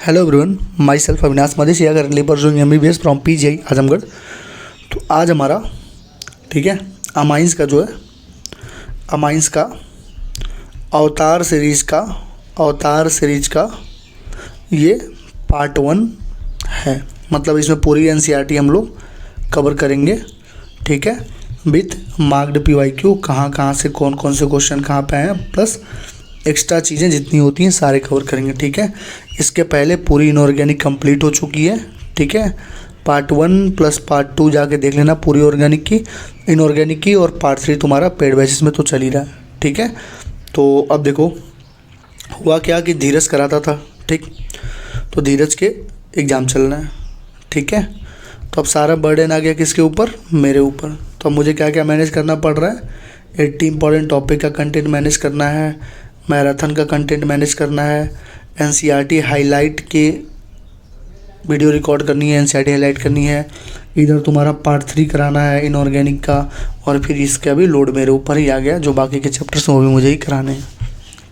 Hello everyone, myself Avinash Madeshiya currently pursuing MBBS from PGI Azamgarh. तो आज हमारा ठीक है अमाइंस का जो है अमाइंस का अवतार सीरीज का ये पार्ट 1 है। मतलब इसमें पूरी NCERT हम लोग कवर करेंगे, ठीक है, विथ मार्क्ड PYQ, कहाँ से कौन से क्वेश्चन कहाँ पे हैं, प्लस एक्स्ट्रा चीज़ें जितनी होती हैं सारे कवर करेंगे, ठीक है। इसके पहले पूरी इनऑर्गेनिक कंप्लीट हो चुकी है, ठीक है। पार्ट 1 प्लस पार्ट 2 जाके देख लेना पूरी इनऑर्गेनिक की, और पार्ट 3 तुम्हारा पेड बेसिस में तो चल ही रहा है, ठीक है। तो अब देखो हुआ क्या कि धीरज कराता था, ठीक, तो धीरज के एग्ज़ाम चल रहे हैं, ठीक है। तो अब सारा बर्डन आ गया किसके ऊपर, मेरे ऊपर। तो अब मुझे क्या क्या मैनेज करना पड़ रहा है, 80 इंपॉर्टेंट टॉपिक का कंटेंट मैनेज करना है, मैराथन का कंटेंट मैनेज करना है, NCERT हाईलाइट के वीडियो रिकॉर्ड करनी है, NCERT हाईलाइट करनी है, इधर तुम्हारा पार्ट 3 कराना है इनऑर्गेनिक का, और फिर इसका भी लोड मेरे ऊपर ही आ गया, जो बाकी के चैप्टर्स वो भी मुझे ही कराने हैं,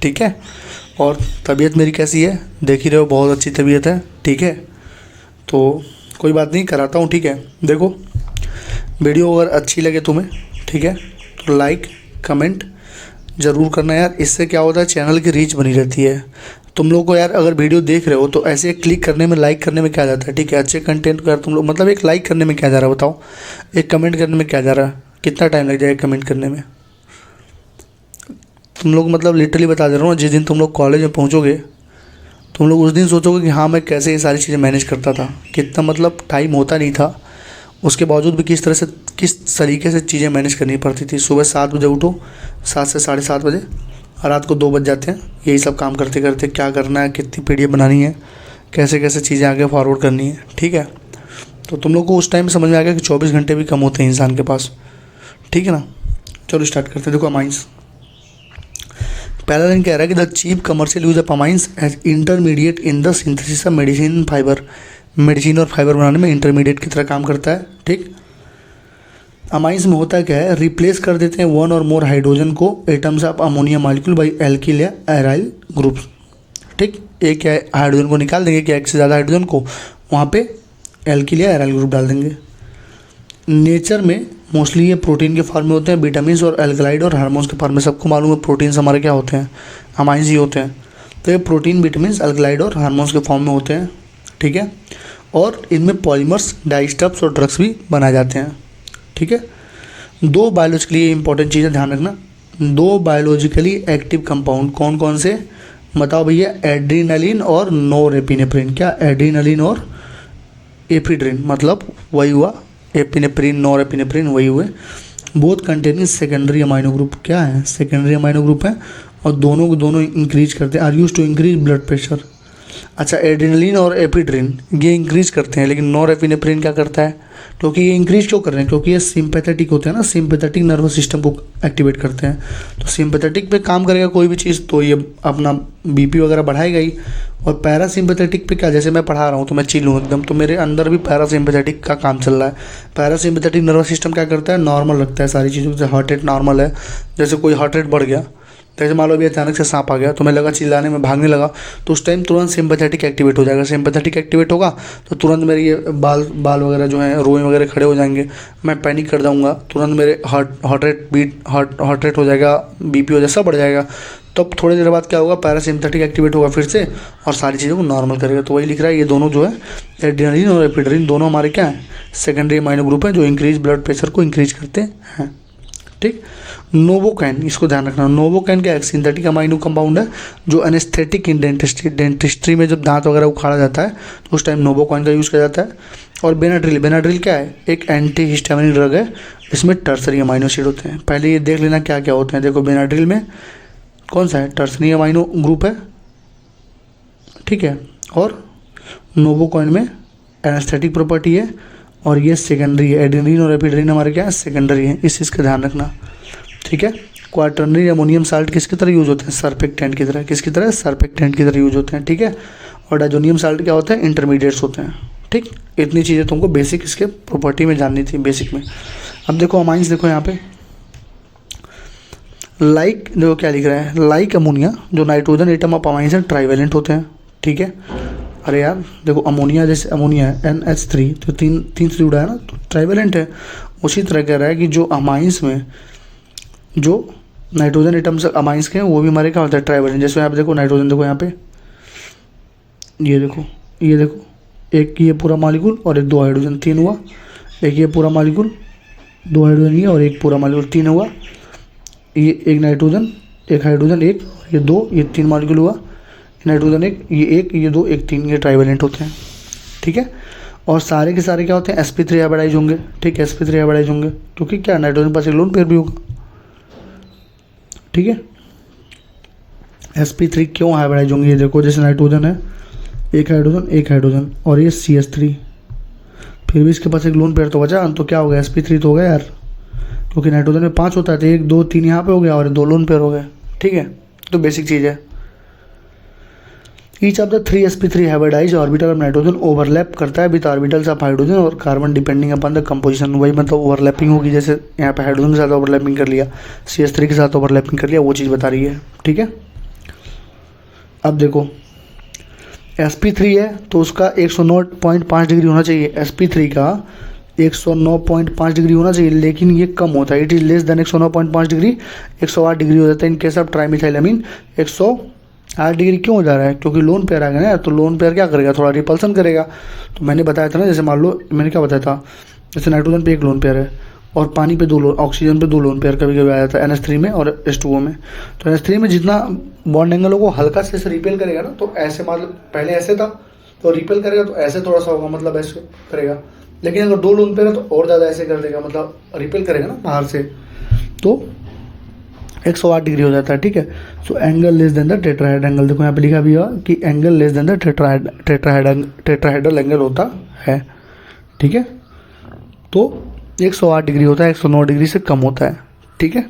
ठीक है। और तबीयत मेरी कैसी है देख ही रहे हो, बहुत अच्छी तबीयत है, ठीक है। तो कोई बात नहीं, कराता हूँ, ठीक है। देखो वीडियो अगर अच्छी लगे तुम्हें, ठीक है, तो लाइक कमेंट ज़रूर करना यार। इससे क्या होता है, चैनल की रीच बनी रहती है। तुम लोग को यार अगर वीडियो देख रहे हो तो ऐसे क्लिक करने में, लाइक करने में क्या जाता है, ठीक है। अच्छे कंटेंट को यार तुम लोग, मतलब एक लाइक करने में क्या जा रहा है बताओ, एक कमेंट करने में क्या जा रहा है, कितना टाइम लग जाएगा कमेंट करने में। तुम लोग मतलब लिटरली बता दे रहा हूँ, जिस दिन तुम लोग कॉलेज में पहुँचोगे तुम लोग उस दिन सोचोगे कि हाँ मैं कैसे ये सारी चीज़ें मैनेज करता था, कितना मतलब टाइम होता नहीं था, उसके बावजूद भी किस तरीके से चीज़ें मैनेज करनी पड़ती थी। सुबह 7 बजे उठो, 7 से 7:30 बजे, रात को 2 बज जाते हैं, यही सब काम करते करते क्या करना है, कितनी PDF बनानी है, कैसे चीज़ें आगे फॉरवर्ड करनी है, ठीक है। तो तुम लोग को उस टाइम समझ में आ गया कि 24 घंटे भी कम होते हैं इंसान के पास, ठीक है ना। चलो स्टार्ट करते हैं। देखो अमाइंस, पहला लाइन कह रहा है कि the cheap commercial use of amines as intermediate in the synthesis of medicine और फाइबर बनाने में इंटरमीडिएट की तरह काम करता है, ठीक। अमाइंस में होता क्या है, रिप्लेस कर देते हैं 1 और मोर हाइड्रोजन को atoms of ammonia molecule by alkyl या एराइल ग्रुप्स, ठीक। एक या हाइड्रोजन को निकाल देंगे, क्या एक से ज़्यादा हाइड्रोजन को, वहाँ पे एल्किल या एराइल ग्रुप डाल देंगे। नेचर में मोस्टली ये प्रोटीन के फॉर्म में होते हैं, विटामिन और एल्कलाइड और हार्मोन्स के फॉर्म में। सबको मालूम है प्रोटीन्स हमारे क्या होते हैं, अमाइंस ही होते हैं। तो ये प्रोटीन, विटामिन, एल्कलाइड और हार्मोन्स के फॉर्म में होते हैं, ठीक है। और इनमें पॉलीमर्स, डाइस्टफ्स और ड्रग्स भी बनाए जाते हैं, ठीक है। 2 बायोलॉजिकली इंपॉर्टेंट चीज़ें ध्यान रखना, 2 बायोलॉजिकली एक्टिव कंपाउंड कौन कौन से बताओ भैया, एड्रीनलिन और नोरेपिनेफ्रिन। क्या, एड्रीनलिन और एफिड्रिन, मतलब वही हुआ, एपिनेफ्रिन नोरेपिनेफ्रिन वही हुए। Both containing secondary amino group, क्या है, सेकेंडरी अमाइनो ग्रुप है, और दोनों इंक्रीज करते हैं, are use to increase blood pressure. अच्छा, एड्रेनलिन और एपिड्रिन ये इंक्रीज करते हैं, लेकिन नॉरएपिनेफ्रिन क्या करता है, क्योंकि ये इंक्रीज क्यों कर रहे हैं, क्योंकि ये सिंपैथेटिक होते हैं ना, सिंपैथेटिक नर्वस सिस्टम को एक्टिवेट करते हैं। तो सिंपैथेटिक पे काम करेगा कोई भी चीज़ तो ये अपना BP वगैरह बढ़ाएगा ही। और पैरासिम्पैथेटिक पे क्या, जैसे मैं पढ़ा रहा हूँ तो मैं चिल हूँ एकदम, तो मेरे अंदर भी पैरासिम्पैथेटिक का काम चल रहा है। पैरासिम्पैथेटिक नर्वस सिस्टम क्या करता है, नॉर्मल रखता है सारी चीज़ों, जैसे हार्ट रेट नॉर्मल है, जैसे कोई हार्ट रेट बढ़ गया, जैसे मान लो अभी अचानक से सांप आ गया, तो मैं लगा चिल्लाने में, भागने लगा, तो उस टाइम तुरंत सिंपैथेटिक एक्टिवेट हो जाएगा। सिंपैथेटिक एक्टिवेट होगा तो तुरंत मेरे ये बाल वगैरह जो हैं, रोए वगैरह खड़े हो जाएंगे, मैं पैनिक कर जाऊँगा, तुरंत मेरे हार्ट रेट हो जाएगा, BP हो जाएगा, सब बढ़ जाएगा। तब थोड़ी देर बाद क्या होगा, पैरासिम्पैथेटिक एक्टिवेट होगा फिर से, और सारी चीज़ों को नॉर्मल करेगा। तो वही लिख रहा है, ये दोनों जो है एड्रेनलिन और एपिड्रिन दोनों हमारे क्या है, सेकेंडरी अमाइनो ग्रुप है, जो इंक्रीज ब्लड प्रेशर को इंक्रीज करते हैं, ठीक। नोवोकैन, इसको ध्यान रखना, नोवोकैन क्या है, सिंथेटिक अमाइनो कंपाउंड है, जो एनेस्थेटिक इन डेंटिस्ट्री में जब दांत वगैरह उखाड़ा जाता है तो उस टाइम नोवोकैन का यूज़ किया जाता है। और बेनाड्रिल क्या है, एक एंटी हिस्टामिनिक ड्रग है, इसमें टर्सरी अमाइनो एसिड होते हैं। पहले ये देख लेना क्या क्या होते हैं। देखो बेनाड्रिल में कौन सा है, टर्सरी अमाइनो ग्रुप है, ठीक है, और नोवोकैन में एनेस्थेटिक प्रॉपर्टी है, और ये सेकेंडरी है। एड्रेनलिन और एपिड्रिन हमारे क्या है, सेकेंडरी है, इस चीज़ का ध्यान रखना, ठीक है। क्वाटर्नरी अमोनियम साल्ट किसकी तरह यूज होते हैं, सरफेक्टेंट की तरह, किसकी तरह, सरफेक्टेंट की तरह यूज होते हैं, ठीक है। और डाइजोनियम साल्ट क्या होता है, इंटरमीडिएट्स होते हैं, ठीक। इतनी चीज़ें तुमको बेसिक इसके प्रॉपर्टी में जाननी थी, बेसिक में। अब देखो अमाइंस, देखो यहाँ पे लाइक, देखो क्या लिख रहा है, लाइक अमोनिया जो नाइट्रोजन एटम ऑफ अमाइंस है ट्राइवेलेंट होते हैं, ठीक है। अरे यार देखो, अमोनिया जैसे अमोनिया है NH3, तो तीन से जुड़ा है ना, तो ट्राइवेलेंट है। उसी तरह कह रहा है कि जो अमाइंस में जो नाइट्रोजन एटम्स अमाइंस के हैं वो भी हमारे क्या होता है, ट्राइवेलेंट। जैसे यहाँ पे देखो नाइट्रोजन, देखो यहाँ पे, ये देखो, ये देखो, एक ये पूरा मॉलिक्यूल और एक 2 हाइड्रोजन, 3 हुआ। एक ये पूरा मॉलिक्यूल, 2 हाइड्रोजन ये, और एक पूरा मॉलिक्यूल, 3 हुआ। ये एक नाइट्रोजन, एक हाइड्रोजन, एक, ये 2, ये 3 मॉलिक्यूल हुआ। नाइट्रोजन एक, ये 2, एक 3, ये ट्राइवेलेंट होते हैं। ठीक है। और सारे के सारे क्या होते हैं, sp3 हाइब्रिडाइज होंगे। ठीक है, sp3 हाइब्रिडाइज होंगे क्योंकि क्या, नाइट्रोजन पास एक लोन पेयर भी होगा। ठीक है, sp3 क्यों हाइब्रिडाइज होंगे, ये देखो, जैसे नाइट्रोजन है, एक हाइड्रोजन और ये CH3, फिर भी इसके पास एक लोन पेयर तो बचा, तो क्या हो गया, sp3 तो हो गया यार, क्योंकि नाइट्रोजन में 5 होता है, तो 1 2 3 यहाँ पे हो गया और 2 लोन पेयर हो गए। ठीक है, तो बेसिक चीज़ है। Each of the 3 sp3 hybridise orbital of nitrogen overlap करता है विद ऑर्बिटल्स ऑफ हाइड्रोजन और carbon depending upon the composition. वही मतलब ओवरलैपिंग होगी, जैसे यहाँ पे हाइड्रोजन के साथ ओवरलैपिंग कर लिया, CH3 के साथ ओवरलैपिंग कर लिया, वो चीज़ बता रही है। ठीक है, अब देखो sp3 है तो उसका 109.5 डिग्री होना चाहिए, sp3 का 109.5 डिग्री होना चाहिए, लेकिन ये कम होता है, it is less than 109.5 degree, 108 degree हो जाता है। इन केस ऑफ ट्राइमिथाइलामीन 108 डिग्री क्यों हो जा रहा है, क्योंकि लोन पेयर आ गया ना, तो लोन पेयर क्या करेगा, थोड़ा रिपल्सन करेगा। तो मैंने बताया था ना, जैसे मान लो मैंने क्या बताया था, जैसे नाइट्रोजन पे एक लोन पेयर है और पानी पे 2 लोन, ऑक्सीजन पे 2 लोन पेयर कभी कभी आ जाता है, NH3 में और H2O में। तो NH3 में जितना बॉन्ड एंगल को हल्का से रिपेल करेगा ना, तो ऐसे मतलब पहले ऐसे था तो रिपेल करेगा तो ऐसे थोड़ा सा होगा, मतलब ऐसे करेगा। लेकिन अगर 2 लोन पेयर है तो और ज़्यादा ऐसे कर देगा, मतलब रिपेल करेगा ना बाहर से, तो 108 डिग्री हो जाता है। ठीक है, so angle less than the tetrahedral angle, देखो यहाँ पे लिखा भी हुआ कि angle less than the tetrahedral angle होता है। ठीक है, तो 108 डिग्री होता है, 109 डिग्री से कम होता है। ठीक है,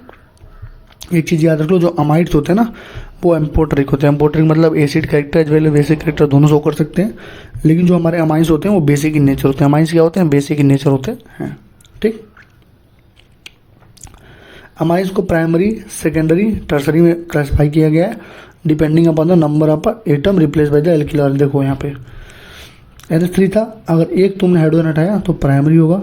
एक चीज़ याद रख लो, जो अमाइड्स होते हैं ना वो एम्पोटरिक होते हैं। एम्पोटरिक मतलब acid character as well basic character दोनों शो कर सकते हैं, लेकिन जो हमारे अमाइंस होते हैं वो बेसिक इन नेचर होते हैं। अमाइंस क्या होते हैं, बेसिक इन नेचर होते हैं। ठीक, अमाइंस को प्राइमरी, सेकेंडरी, टर्सरी में क्लासिफाई किया गया है depending upon the number of atom replace by the alkyl oil. देखो यहाँ पे NH3 था, अगर एक तुमने हाइड्रोजन हटाया तो प्राइमरी होगा,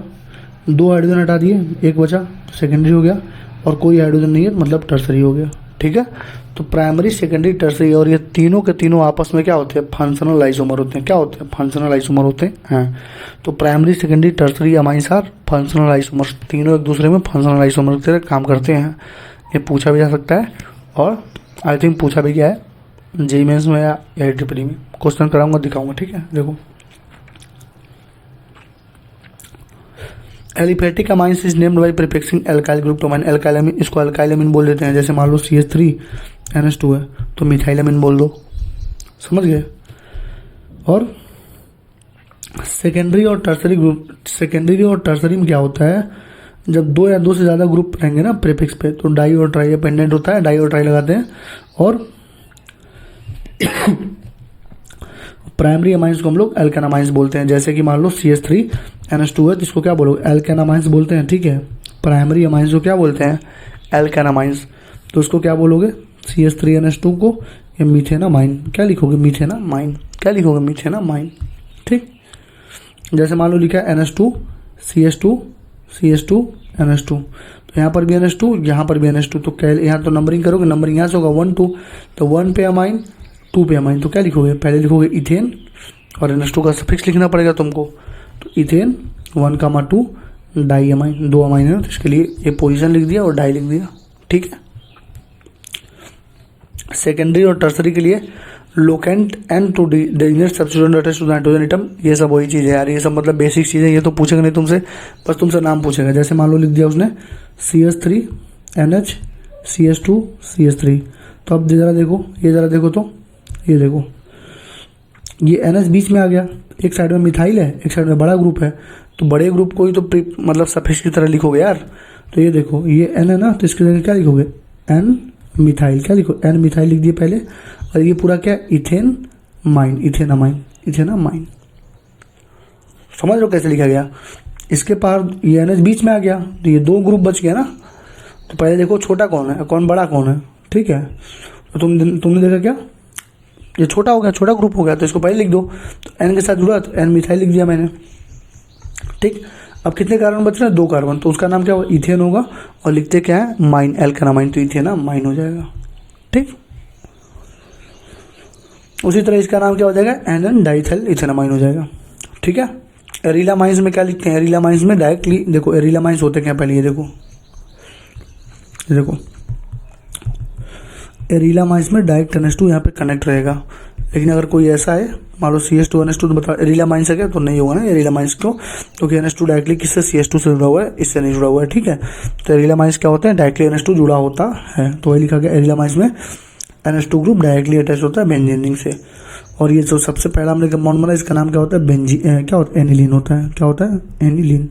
2 हाइड्रोजन हटा दिए, एक बचा तो सेकेंडरी हो गया, और कोई हाइड्रोजन नहीं है मतलब टर्सरी हो गया। ठीक है, तो प्राइमरी, सेकेंडरी, टर्सरी, और ये तीनों के तीनों आपस में क्या होते हैं, फंक्शनल आइसोमर होते हैं। क्या होते हैं, फंक्शनल आइसोमर होते हैं। तो primary, secondary, tertiary amines are functional isomer, तीनों एक दूसरे में फंक्शनल आइसोमर की तरह काम करते हैं। ये पूछा भी जा सकता है, और आई थिंक पूछा भी गया है JEE मेंस में या IIT में, क्वेश्चन कराऊंगा, दिखाऊंगा। ठीक है, देखो aliphatic amines is named by prefixing alkyl group to amine. Alkylamine, इसको एल्काइलामीन बोल देते हैं। जैसे मान लो CH3 NH2 है तो मिथाइलामीन बोल दो, समझ गए। और सेकेंडरी और टर्सरी ग्रुप, सेकेंडरी और टर्सरी में क्या होता है, जब 2 या 2 से ज़्यादा ग्रुप रहेंगे ना प्रीफिक्स पे, तो डाई और ट्राई पेंडेंट होता है, डाई और ट्राई लगाते हैं। और प्राइमरी अमाइंस को हम लोग एल्केन अमाइंस बोलते हैं। जैसे कि मान लो CH3 NH2 है तो इसको क्या बोलोगे, एल्केन अमाइंस बोलते हैं। ठीक है, प्राइमरी अमाइंस को क्या बोलते हैं, एल्केन अमाइंस। तो उसको क्या बोलोगे, CH3 NH2 को ये मीथेनामाइन, क्या लिखोगे, मीथेनामाइन, क्या लिखोगे, मीथेनामाइन। ठीक, जैसे मान लो लिखा है NH2 CH2 CH2 NH2, तो यहाँ पर भी NH2, यहाँ पर भी NH2, तो क्या यहाँ तो नंबरिंग करोगे, नंबरिंग यहाँ से होगा 1 2, तो 1 पे अमाइन, 2 पे अमाइन, तो क्या लिखोगे, पहले लिखोगे इथेन और NH2 का सफिक्स लिखना पड़ेगा तुमको, तो इथेन 1,2 डाई अमाइन, 2 अमाइन है ना, तो इसके लिए ये पोजीशन लिख दिया और डाई लिख दिया। ठीक है, सेकेंडरी और टर्सरी के लिए locant and two dangerous substituent attached to nitrogen atom, ये सब वही चीज़ है यार, ये सब मतलब बेसिक चीज़ है, ये तो पूछेगा नहीं तुमसे, बस तुमसे नाम पूछेगा। जैसे मान लो लिख दिया उसने CH3 NH CH2 CH3, तो अब ज़रा देखो, ये ज़रा देखो, तो ये देखो ये NH बीच में आ गया, एक साइड में मिथाइल है, एक साइड में बड़ा ग्रुप है, तो बड़े ग्रुप को ही तो मतलब सफिक्स की तरह लिखोगे यार। तो ये देखो ये N है ना, तो इसकी जगह क्या लिखोगे, N मिथाइल, क्या लिखो, N मिथाइल लिख दिए पहले, और ये पूरा क्या, इथेन माइन, इथेनामाइन। समझ लो कैसे लिखा गया। इसके पार ये NH बीच में आ गया, तो ये 2 ग्रुप बच गया ना। तो पहले देखो छोटा कौन है, कौन बड़ा कौन है। ठीक है, तो तुमने देखा क्या, ये छोटा हो गया, छोटा ग्रुप हो गया, तो इसको पहले लिख दो। तो एन के साथ जुड़ा तो एन मिथाइल लिख दिया मैंने, ठीक। अब कितने कार्बन बच रहे हैं, 2 कार्बन, तो उसका नाम क्या होगा, इथेन होगा। और लिखते क्या है, माइन, एल्केनामाइन, तो इथेन माइन हो जाएगा, ठीक। उसी तरह इसका नाम क्या हो जाएगा, एन डाइथाइल इथेनामाइन हो जाएगा, ठीक है। एरिलामाइंस में क्या लिखते हैं, एरिलामाइंस में डायरेक्टली देखो, एरिलामाइंस होते क्या पहले, ये देखो, एरिलामाइंस में डायरेक्ट NH2 यहाँ पे कनेक्ट रहेगा। लेकिन अगर कोई ऐसा है, मान लो CH2 NH2, तो बताओ एरिलामाइंस है क्या, तो नहीं होगा ना एरिलामाइंस, क्यों, क्योंकि NH2 डायरेक्टली किससे, CH2 से जुड़ा हुआ है, इससे नहीं जुड़ा हुआ है, ठीक है। तो एरिलामाइंस क्या होता है, डायरेक्टली NH2 जुड़ा होता है, तो वही लिखा गया, एरिलामाइंस में NH2 ग्रुप डायरेक्टली अटैच होता है बेंजीन रिंग से। और ये जो सबसे पहला हमने कंपाउंड बना, इसका नाम क्या होता है, क्या होता है, एनिलीन होता है, क्या होता है, एनिलीन।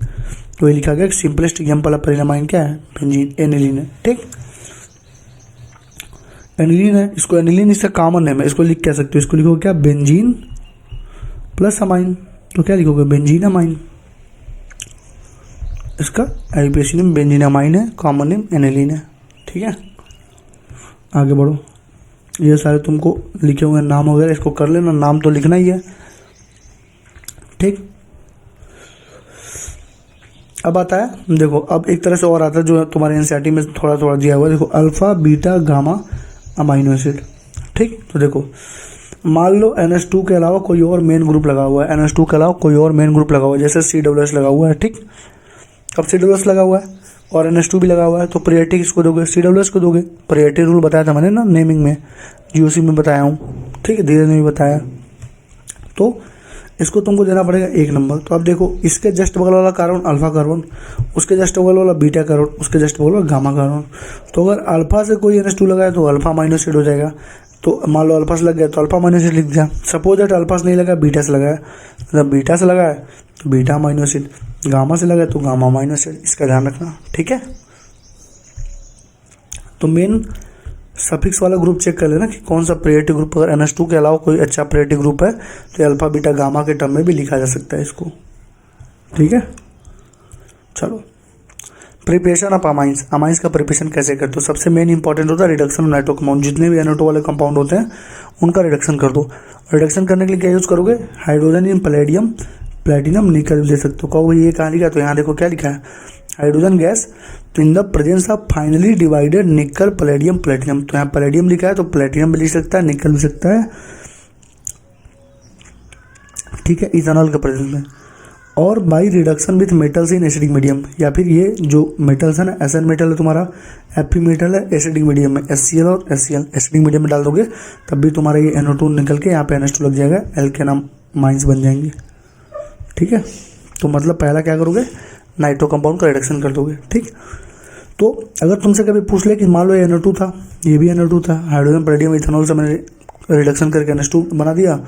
तो ये लिखा गया सिंपलेस्ट एग्जाम्पल ऑफ एरिलामाइन क्या है, बेंजीन, एनिलीन है, ठीक। एनिलीन है, इसको एनिलीन इसका कॉमन नेम है, इसको लिख क्या सकते हो, इसको लिखोगे क्या, बेंजीन प्लस अमाइन, तो क्या लिखोगे, बेंजीन अमाइन। इसका IUPAC नेम बेंजीन अमाइन है, कॉमन नेम एनिलीन है, ठीक है। आगे बढ़ो, ये सारे तुमको लिखे हुए नाम वगैरह, इसको कर लेना, नाम तो लिखना ही है, ठीक। अब आता है, देखो अब एक तरह से और आता है जो तुम्हारे NCERT में थोड़ा थोड़ा दिया हुआ है, देखो alpha beta gamma amino acid, ठीक। तो देखो मान लो NH2 के अलावा कोई और मेन ग्रुप लगा हुआ है, NH2 के अलावा कोई और मेन ग्रुप लगा हुआ है, जैसे CWS लगा हुआ है, ठीक। अब CWS लगा हुआ है और NH2 भी लगा हुआ है, तो प्रायोरिटी किसको दोगे, CWS को दोगे। प्रायोरिटी रूल बताया था मैंने ना नेमिंग में, GOC में बताया हूँ, ठीक है, धीरे ने भी बताया। तो इसको तुमको देना पड़ेगा 1 नंबर। तो अब देखो, इसके जस्ट बगल वाला कार्बन अल्फा कार्बन, उसके जस्ट बगल वाला बीटा कार्बन, उसके जस्ट बगल वाला गामा कार्बन। तो अगर अल्फा से कोई NH2 लगाए तो अल्फा अमाइनो एसिड हो जाएगा। तो मान लो अल्फा से लग गया तो अल्फा अमाइनो एसिड लिख दिया। सपोज दैट अल्फा से नहीं लगा, बीटा से लगाया, मतलब बीटा से लगाया तो बीटा अमाइनो एसिड, गामा से लगाया तो गामा अमाइनो एसिड, इसका ध्यान रखना, ठीक है। तो मेन सफिक्स वाला ग्रुप चेक कर लेना कि कौन सा प्रायोरिटी ग्रुप, अगर NH2 के अलावा कोई अच्छा प्रायोरिटी ग्रुप है तो अल्फा बीटा गामा के टर्म में भी लिखा जा सकता है इसको, ठीक है। चलो, प्रिपरेशन ऑफ अमाइंस, अमाइंस का प्रिपरेशन कैसे करते हो, सबसे मेन इंपॉर्टेंट होता है रिडक्शन ऑफ नाइट्रो कंपाउंड, जितने भी NO2 वाले कंपाउंड होते हैं उनका रिडक्शन कर दो। रिडक्शन करने के लिए क्या यूज़ करोगे, हाइड्रोजन इन पैलेडियम प्लेटिनम निकल ले सकते हो। कहो ये कहाँ लिखा है, तो यहाँ देखो क्या लिखा है, hydrogen gas in the presence of finally divided निकल पैलेडियम प्लेटिनम। तो यहाँ पैलेडियम लिखा है तो प्लेटिनम भी लिख सकता है, निकल भी सकता है, ठीक है, इथेनॉल के प्रेजेंस में। और by reduction with metals in acidic medium, या फिर ये जो मेटल्स है ना, SN मेटल है तुम्हारा, Fe मेटल है, एसिडिक मीडियम में HCl और HCl एसिडिक मीडियम में डाल दोगे तब भी तुम्हारा ये NO2 निकल के यहाँ पे NH2 लग जाएगा, एल्केनामाइंस बन जाएंगे, ठीक है। तो मतलब पहला क्या करोगे, नाइट्रो कंपाउंड का रिडक्शन कर दोगे, ठीक। तो अगर तुमसे कभी पूछ ले कि मान लो ये NO2 था, ये भी NO2 था, हाइड्रोजन पैलेडियम इथेनॉल से मैंने रिडक्शन करके NH2 बना दिया,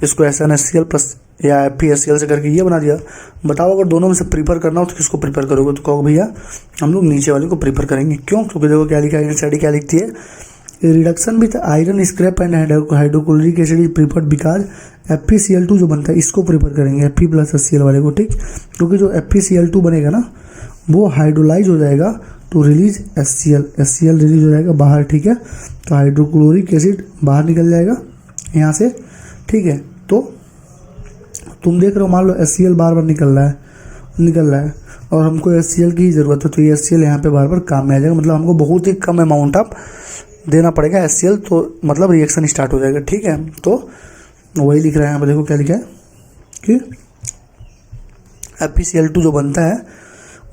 इसको SnHCl प्लस या FeHCl से करके ये बना दिया, बताओ अगर दोनों में से प्रीफर करना हो तो किसको प्रीफर करोगे, तो कहो भैया हम लोग नीचे वाले को प्रीफर करेंगे। क्यों, क्योंकि देखो क्या लिखा है, NCERT क्या लिखती है, reduction with iron scrap and hydrochloric acid is preferred because FeCl2 जो बनता है इसको प्रीफर करेंगे, Fe प्लस HCl वाले को, ठीक। क्योंकि जो FeCl2 बनेगा ना वो हाइड्रोलाइज हो जाएगा तो रिलीज HCl रिलीज हो जाएगा बाहर, ठीक है। तो हाइड्रोक्लोरिक एसिड बाहर निकल जाएगा यहाँ से, ठीक है। तो तुम देख रहे हो, मान लो HCl बार बार निकल रहा है और हमको HCl की ही ज़रूरत है, तो ये HCl यहाँ पे बार बार काम में आ जाएगा, मतलब हमको बहुत ही कम अमाउंट ऑफ देना पड़ेगा HCl, तो मतलब रिएक्शन स्टार्ट हो जाएगा, ठीक है। तो वही लिख रहा है यहाँ पर, देखो क्या लिखा है कि FeCl2 जो बनता है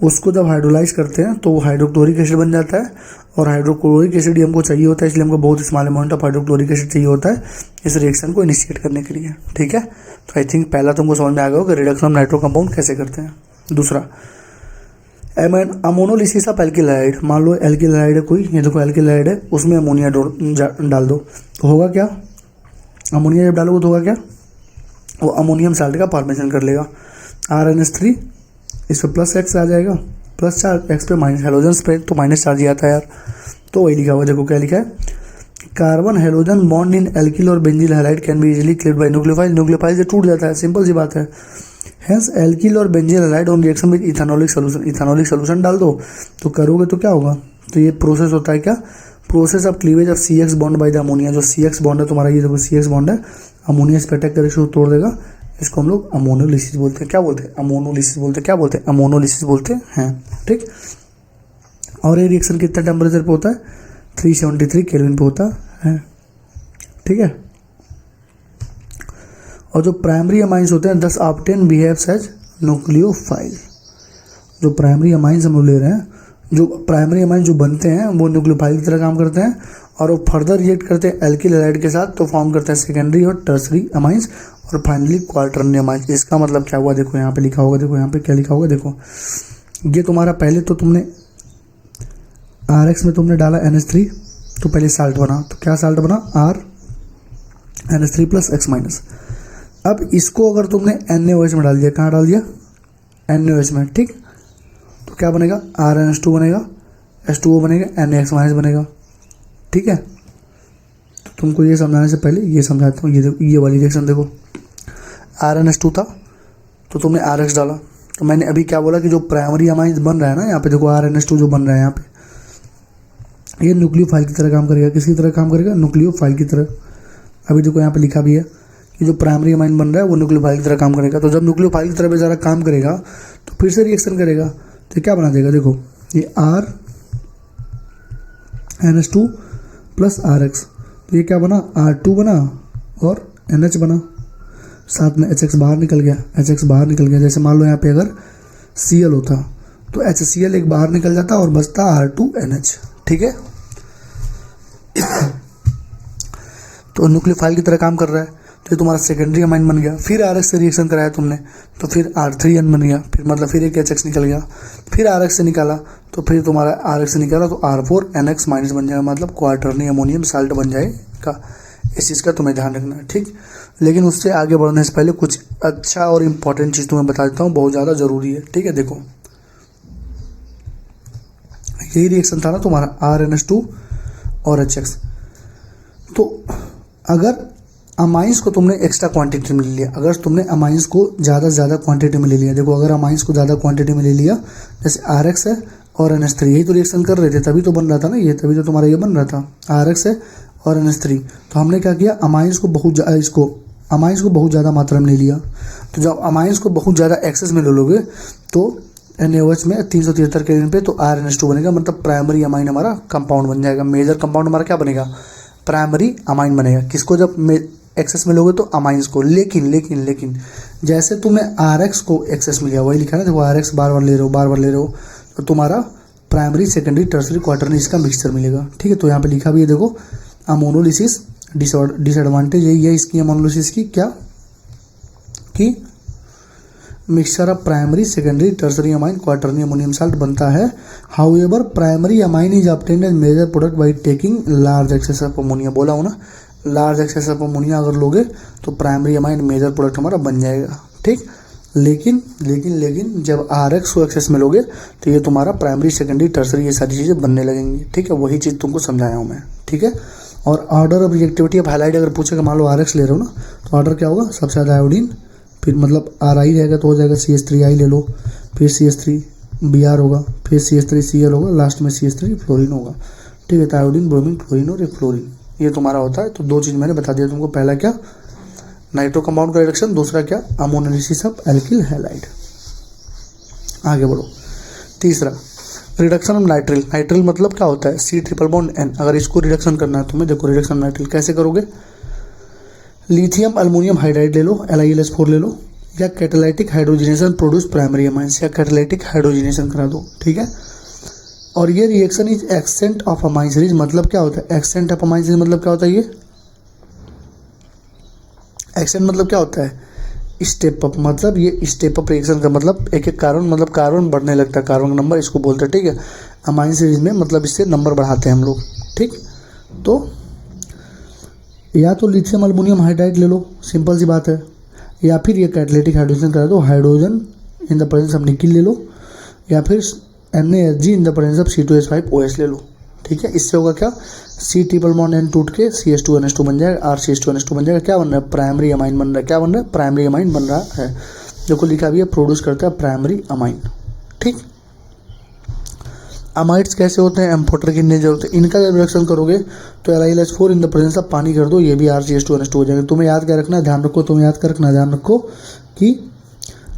उसको जब हाइड्रोलाइज करते हैं तो वो हाइड्रोक्लोरिक एसिड बन जाता है, और हाइड्रोक्लोरिक एसिड हमको चाहिए होता है, इसलिए हमको बहुत small amount of hydrochloric acid चाहिए होता है इस रिएक्शन को इनिशिएट करने के लिए, ठीक है। तो आई थिंक पहला तुमको समझ में आ गया हो कि रिडक्शन ऑफ नाइट्रो कंपाउंड कैसे करते हैं। दूसरा, अमोनोलिसिस ऑफ एल्किल हैलाइड, मान लो एल्किल हैलाइड है कोई, ये देखो एल्किल हैलाइड है, उसमें अमोनिया डाल दो तो होगा क्या, अमोनिया जब डालोगे तो होगा क्या, वो अमोनियम साल्ट का फॉर्मेशन कर लेगा, RNH3 इस पर प्लस एक्स आ जाएगा, प्लस चार्ज, एक्स पे माइनस, हेलोजन पे तो माइनस चार्ज ही आता है यार। तो वही लिखा हुआ, देखो क्या लिखा है, carbon halogen bond in alkyl और benzyl halide can be easily cleaved by nucleophile, nucleophile से टूट जाता है, सिंपल सी बात है। हेंस एल्किल और benzyl halide on reaction with ethanolic solution, ethanolic solution डाल दो तो करोगे तो क्या होगा, तो ये प्रोसेस होता है क्या, process of cleavage of C X bond by the ammonia, जो सी एक्स बॉन्ड है तुम्हारा, ये देखो सी एक्स बॉन्ड है, अमोनिया इस पर अटैक करके इसको तोड़ देगा, इसको हम लोग अमोनोलिसिस बोलते हैं। क्या बोलते हैं? अमोनोलिसिस बोलते हैं। क्या बोलते हैं? अमोनोलिसिस बोलते हैं, ठीक। और ये रिएक्शन कितना टेम्परेचर पे होता है? 373 केल्विन पे होता है, ठीक है। और जो प्राइमरी अमाइंस होते हैं, 10 ऑप्टेन बिहेव्स एज न्यूक्लियोफाइल। जो प्राइमरी अमाइंस हम लोग ले रहे हैं, जो प्राइमरी अमाइन जो बनते हैं वो न्यूक्लियोफाइल की तरह काम करते हैं, और वो फर्दर रिएक्ट करते हैं एल्किल हैलाइड के साथ, तो फॉर्म करते हैं सेकेंडरी और टर्सरी अमाइंस, और फाइनली क्वार्टरनरी अमाइंस। इसका मतलब क्या हुआ? देखो यहाँ पे लिखा होगा, देखो यहाँ पे क्या लिखा होगा, देखो ये तुम्हारा पहले तो तुमने RX में तुमने डाला NH3, तो पहले साल्ट बना, तो क्या साल्ट बना? R NH3 plus X minus. अब इसको अगर तुमने NaOH में डाल दिया, कहाँ डाल दिया? NaOH में, ठीक। तो क्या बनेगा? RNH2 बनेगा, H2O बनेगा, NaX माइनस बनेगा, ठीक है। तो तुमको ये समझाने से पहले ये समझाता हूँ। ये देखो, ये वाली रिएक्शन देखो, RNH2 था तो तुमने RX डाला, तो मैंने अभी क्या बोला कि जो प्राइमरी अमाइंस बन रहा है ना, यहाँ पे देखो RNH2 जो बन रहा है यहाँ पे, ये न्यूक्लियोफाइल की तरह काम करेगा। किसकी तरह काम करेगा? न्यूक्लियोफाइल की तरह। अभी देखो यहाँ पे लिखा भी है कि जो प्राइमरी अमाइन बन रहा है वो न्यूक्लियोफाइल की तरह काम करेगा। तो जब न्यूक्लियोफाइल की तरह बेचारा काम करेगा तो फिर से रिएक्शन करेगा, तो क्या बना देगा? देखो ये RNH2 प्लस RX, तो ये क्या बना? R2 बना और NH बना, साथ में HX बाहर निकल गया, HX बाहर निकल गया। जैसे मान लो यहाँ पे अगर Cl होता तो HCl एक बाहर निकल जाता और बचता R2NH, ठीक है। तो न्यूक्लियोफाइल की तरह काम कर रहा है, तो ये तुम्हारा सेकेंडरी अमाइन बन गया। फिर RX से रिएक्शन कराया तुमने, तो फिर R3N बन गया, फिर मतलब फिर एक HX निकल गया, फिर RX से निकाला, तो फिर तुम्हारा RX से निकाला तो R4NX माइनस बन जाएगा, मतलब क्वार्टरनी अमोनियम साल्ट बन जाएगा। इस चीज़ का तुम्हें ध्यान रखना है, ठीक। लेकिन उससे आगे बढ़ने से पहले कुछ अच्छा और इम्पॉर्टेंट चीज़ तुम्हें बता देता हूँ, बहुत ज़्यादा ज़रूरी है, ठीक है। देखो यही रिएक्शन था ना तुम्हारा RNH2 और HX। तो अगर अमाइंस को तुमने एक्स्ट्रा क्वांटिटी में ले लिया, अगर तुमने अमाइंस को ज़्यादा से ज़्यादा क्वांटिटी में ले लिया, देखो अगर अमाइंस को ज़्यादा क्वांटिटी में ले लिया, जैसे RX है और NH3, यही तो रिएक्शन कर रहे थे, तभी तो बन रहा था ना ये, तभी तो तुम्हारा ये बन रहा था, RX है और NH3। तो हमने क्या किया? अमाइंस को बहुत ज़्यादा मात्रा में ले लिया। तो जब अमाइंस को बहुत ज़्यादा एक्सेस में ले लोगे तो NaOH में 373 केल्विन पे, तो RNH2 बनेगा, मतलब प्राइमरी अमाइन हमारा कंपाउंड बन जाएगा। मेजर कंपाउंड हमारा क्या बनेगा? प्राइमरी अमाइन बनेगा। किसको जब एक्सेस में लोगे? तो अमाइंस को। लेकिन जैसे तुमने RX को एक्सेस में लिया, वही लिखा है ना, देखो RX बार बार ले रहे हो, तो तुम्हारा प्राइमरी सेकेंडरी टर्सरी क्वार्टरनी इसका मिक्सचर मिलेगा, ठीक है। तो यहाँ पे लिखा भी है, देखो अमोनोलिसिस डिसएडवांटेज यही है इसकी अमोनोलिसिस की, क्या कि mixture of primary secondary tertiary amine quaternary ammonium salt बनता है। However primary amine is obtained as major product by taking large excess of ammonia. बोला हो ना, लार्ज एक्सेस ऑफ अमोनिया अगर लोगे तो प्राइमरी अमाइन मेजर प्रोडक्ट हमारा बन जाएगा, ठीक। लेकिन जब RX को एक्सेस में लोगे तो ये तुम्हारा प्राइमरी सेकेंडरी टर्सरी ये सारी चीज़ें बनने लगेंगी, ठीक है। वही चीज़ तुमको समझाया हूँ मैं, ठीक है। और order of reactivity of highlight अगर पूछेगा, मान लो RX ले रहे हो ना, तो ऑर्डर क्या होगा? सबसे ज़्यादा आयोडीन, फिर मतलब RI रहेगा तो हो जाएगा CH3I ले लो, फिर CH3Br होगा, फिर CH3Cl होगा, लास्ट में CH3 फ्लोरीन होगा, ठीक है। तो आयोडीन, ब्रोमीन, क्लोरीन और फ्लोरीन ये तुम्हारा होता है। तो दो चीज़ मैंने बता दिया तुमको, पहला क्या? नाइट्रो कंपाउंड का रिडक्शन, दूसरा क्या? Ammonolysis of alkyl halide. आगे बढ़ो। तीसरा रिडक्शन ऑफ नाइट्रिल। नाइट्रिल मतलब क्या होता है? C�BN। अगर इसको रिडक्शन करना है तुम्हें, देखो रिडक्शन नाइट्रिल कैसे करोगे? लिथियम अल्मोनियम हाइड्राइड ले लो, LiLH4 ले लो, या catalytic hydrogenation produce primary amines, या कैटालाइटिक हाइड्रोजनेशन करा दो, ठीक है। और ये reaction is accent of amine series. मतलब क्या होता है? एक्सेंट ऑफ अमाइन सीरीज मतलब क्या होता है? ये एक्सेंट मतलब क्या होता है? Step up. मतलब ये स्टेप अप रिएक्शन का मतलब एक एक कार्बन, मतलब कार्बन बढ़ने लगता है, कार्बन का नंबर इसको बोलते हैं, ठीक है। अमाइन सीरीज में मतलब इससे नंबर बढ़ाते हैं हम लोग, ठीक। तो या तो लिथियम अल्मोनियम हाइड्राइड ले लो, सिंपल सी बात है, या फिर ये कैटालिटिक हाइड्रोजन करा दो, hydrogen in the presence of nickel ले लो, या फिर NaHg in the presence of C2H5OH ले लो, ठीक है। इससे होगा क्या? C�BN टूट के CH2NH2 बन जाएगा, RCH2NH2 बन जाएगा। क्या बन रहा है? प्राइमरी अमाइन बन रहा है। क्या बन रहा है? प्राइमरी अमाइन बन रहा है। देखो लिखा भी है, प्रोड्यूस करता है प्राइमरी अमाइन, ठीक। अमाइड्स कैसे होते हैं, एम्फोटर की नेचर होते हैं, इनका जब रिएक्शन करोगे तो LiLH4 in the presence of पानी कर दो, ये भी RCH2NH2 हो जाएगा। तुम्हें याद क्या रखना है, ध्यान रखो, तुम्हें याद क्या रखना है, ध्यान रखो कि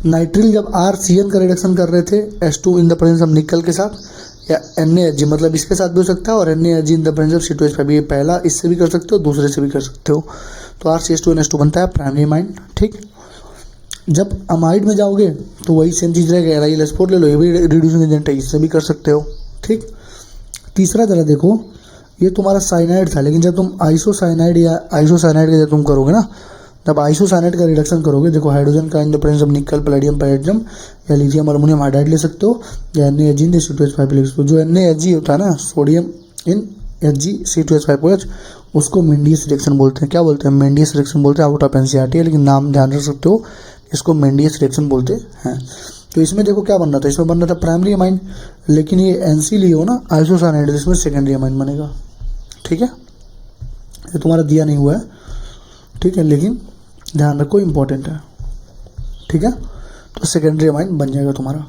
नाइट्रिल जब RCN का रिडक्शन कर रहे थे H2 in the presence of निकल के साथ, या NaHg मतलब इसके साथ भी हो सकता है, और NaHg in the presence of C2H5, ये पहला इससे भी कर सकते हो, दूसरे से भी कर सकते हो। तो RCH2NH2 बनता है प्राइमरी अमाइन। ठीक, जब अमाइड में जाओगे तो वही सेम चीज़ रहेगा, LiLH4 ले लो, ये भी रिड्यूसिंग एजेंट है, इससे भी कर सकते हो। ठीक, तीसरा जरा देखो, ये तुम्हारा साइनाइड था, लेकिन जब तुम आइसोसाइनाइड या आइसोसाइनाइड का जब तुम करोगे ना, जब आइसोसाइनाइड का रिडक्शन करोगे, देखो हाइड्रोजन का इन द प्रेजेंस ऑफ निकल, पैलेडियम, पैलेडियम या लिथियम अल्युमिनियम हाइड्राइड ले सकते हो, या NaHg इन C2H5 ले सकते हो। जो NaHg होता है ना, सोडियम इन Hg C2H5OH, उसको मेंडियस रिएक्शन बोलते हैं। क्या बोलते हैं? मेंडियस रिएक्शन बोलते हैं। आउट ऑफ NCERT है, लेकिन नाम ध्यान रख सकते हो, इसको मेंडियस रिएक्शन बोलते हैं। तो इसमें देखो क्या बन रहा था, इसमें बन रहा था प्राइमरी अमाइन, लेकिन ये NC लियो ना आइसोसाइनाइड, इसमें सेकेंडरी अमाइन बनेगा। ठीक है, ये तुम्हारा दिया नहीं हुआ है, ठीक है, लेकिन ध्यान रखो इंपॉर्टेंट है। ठीक है, तो सेकेंडरी अमाइन बन जाएगा तुम्हारा।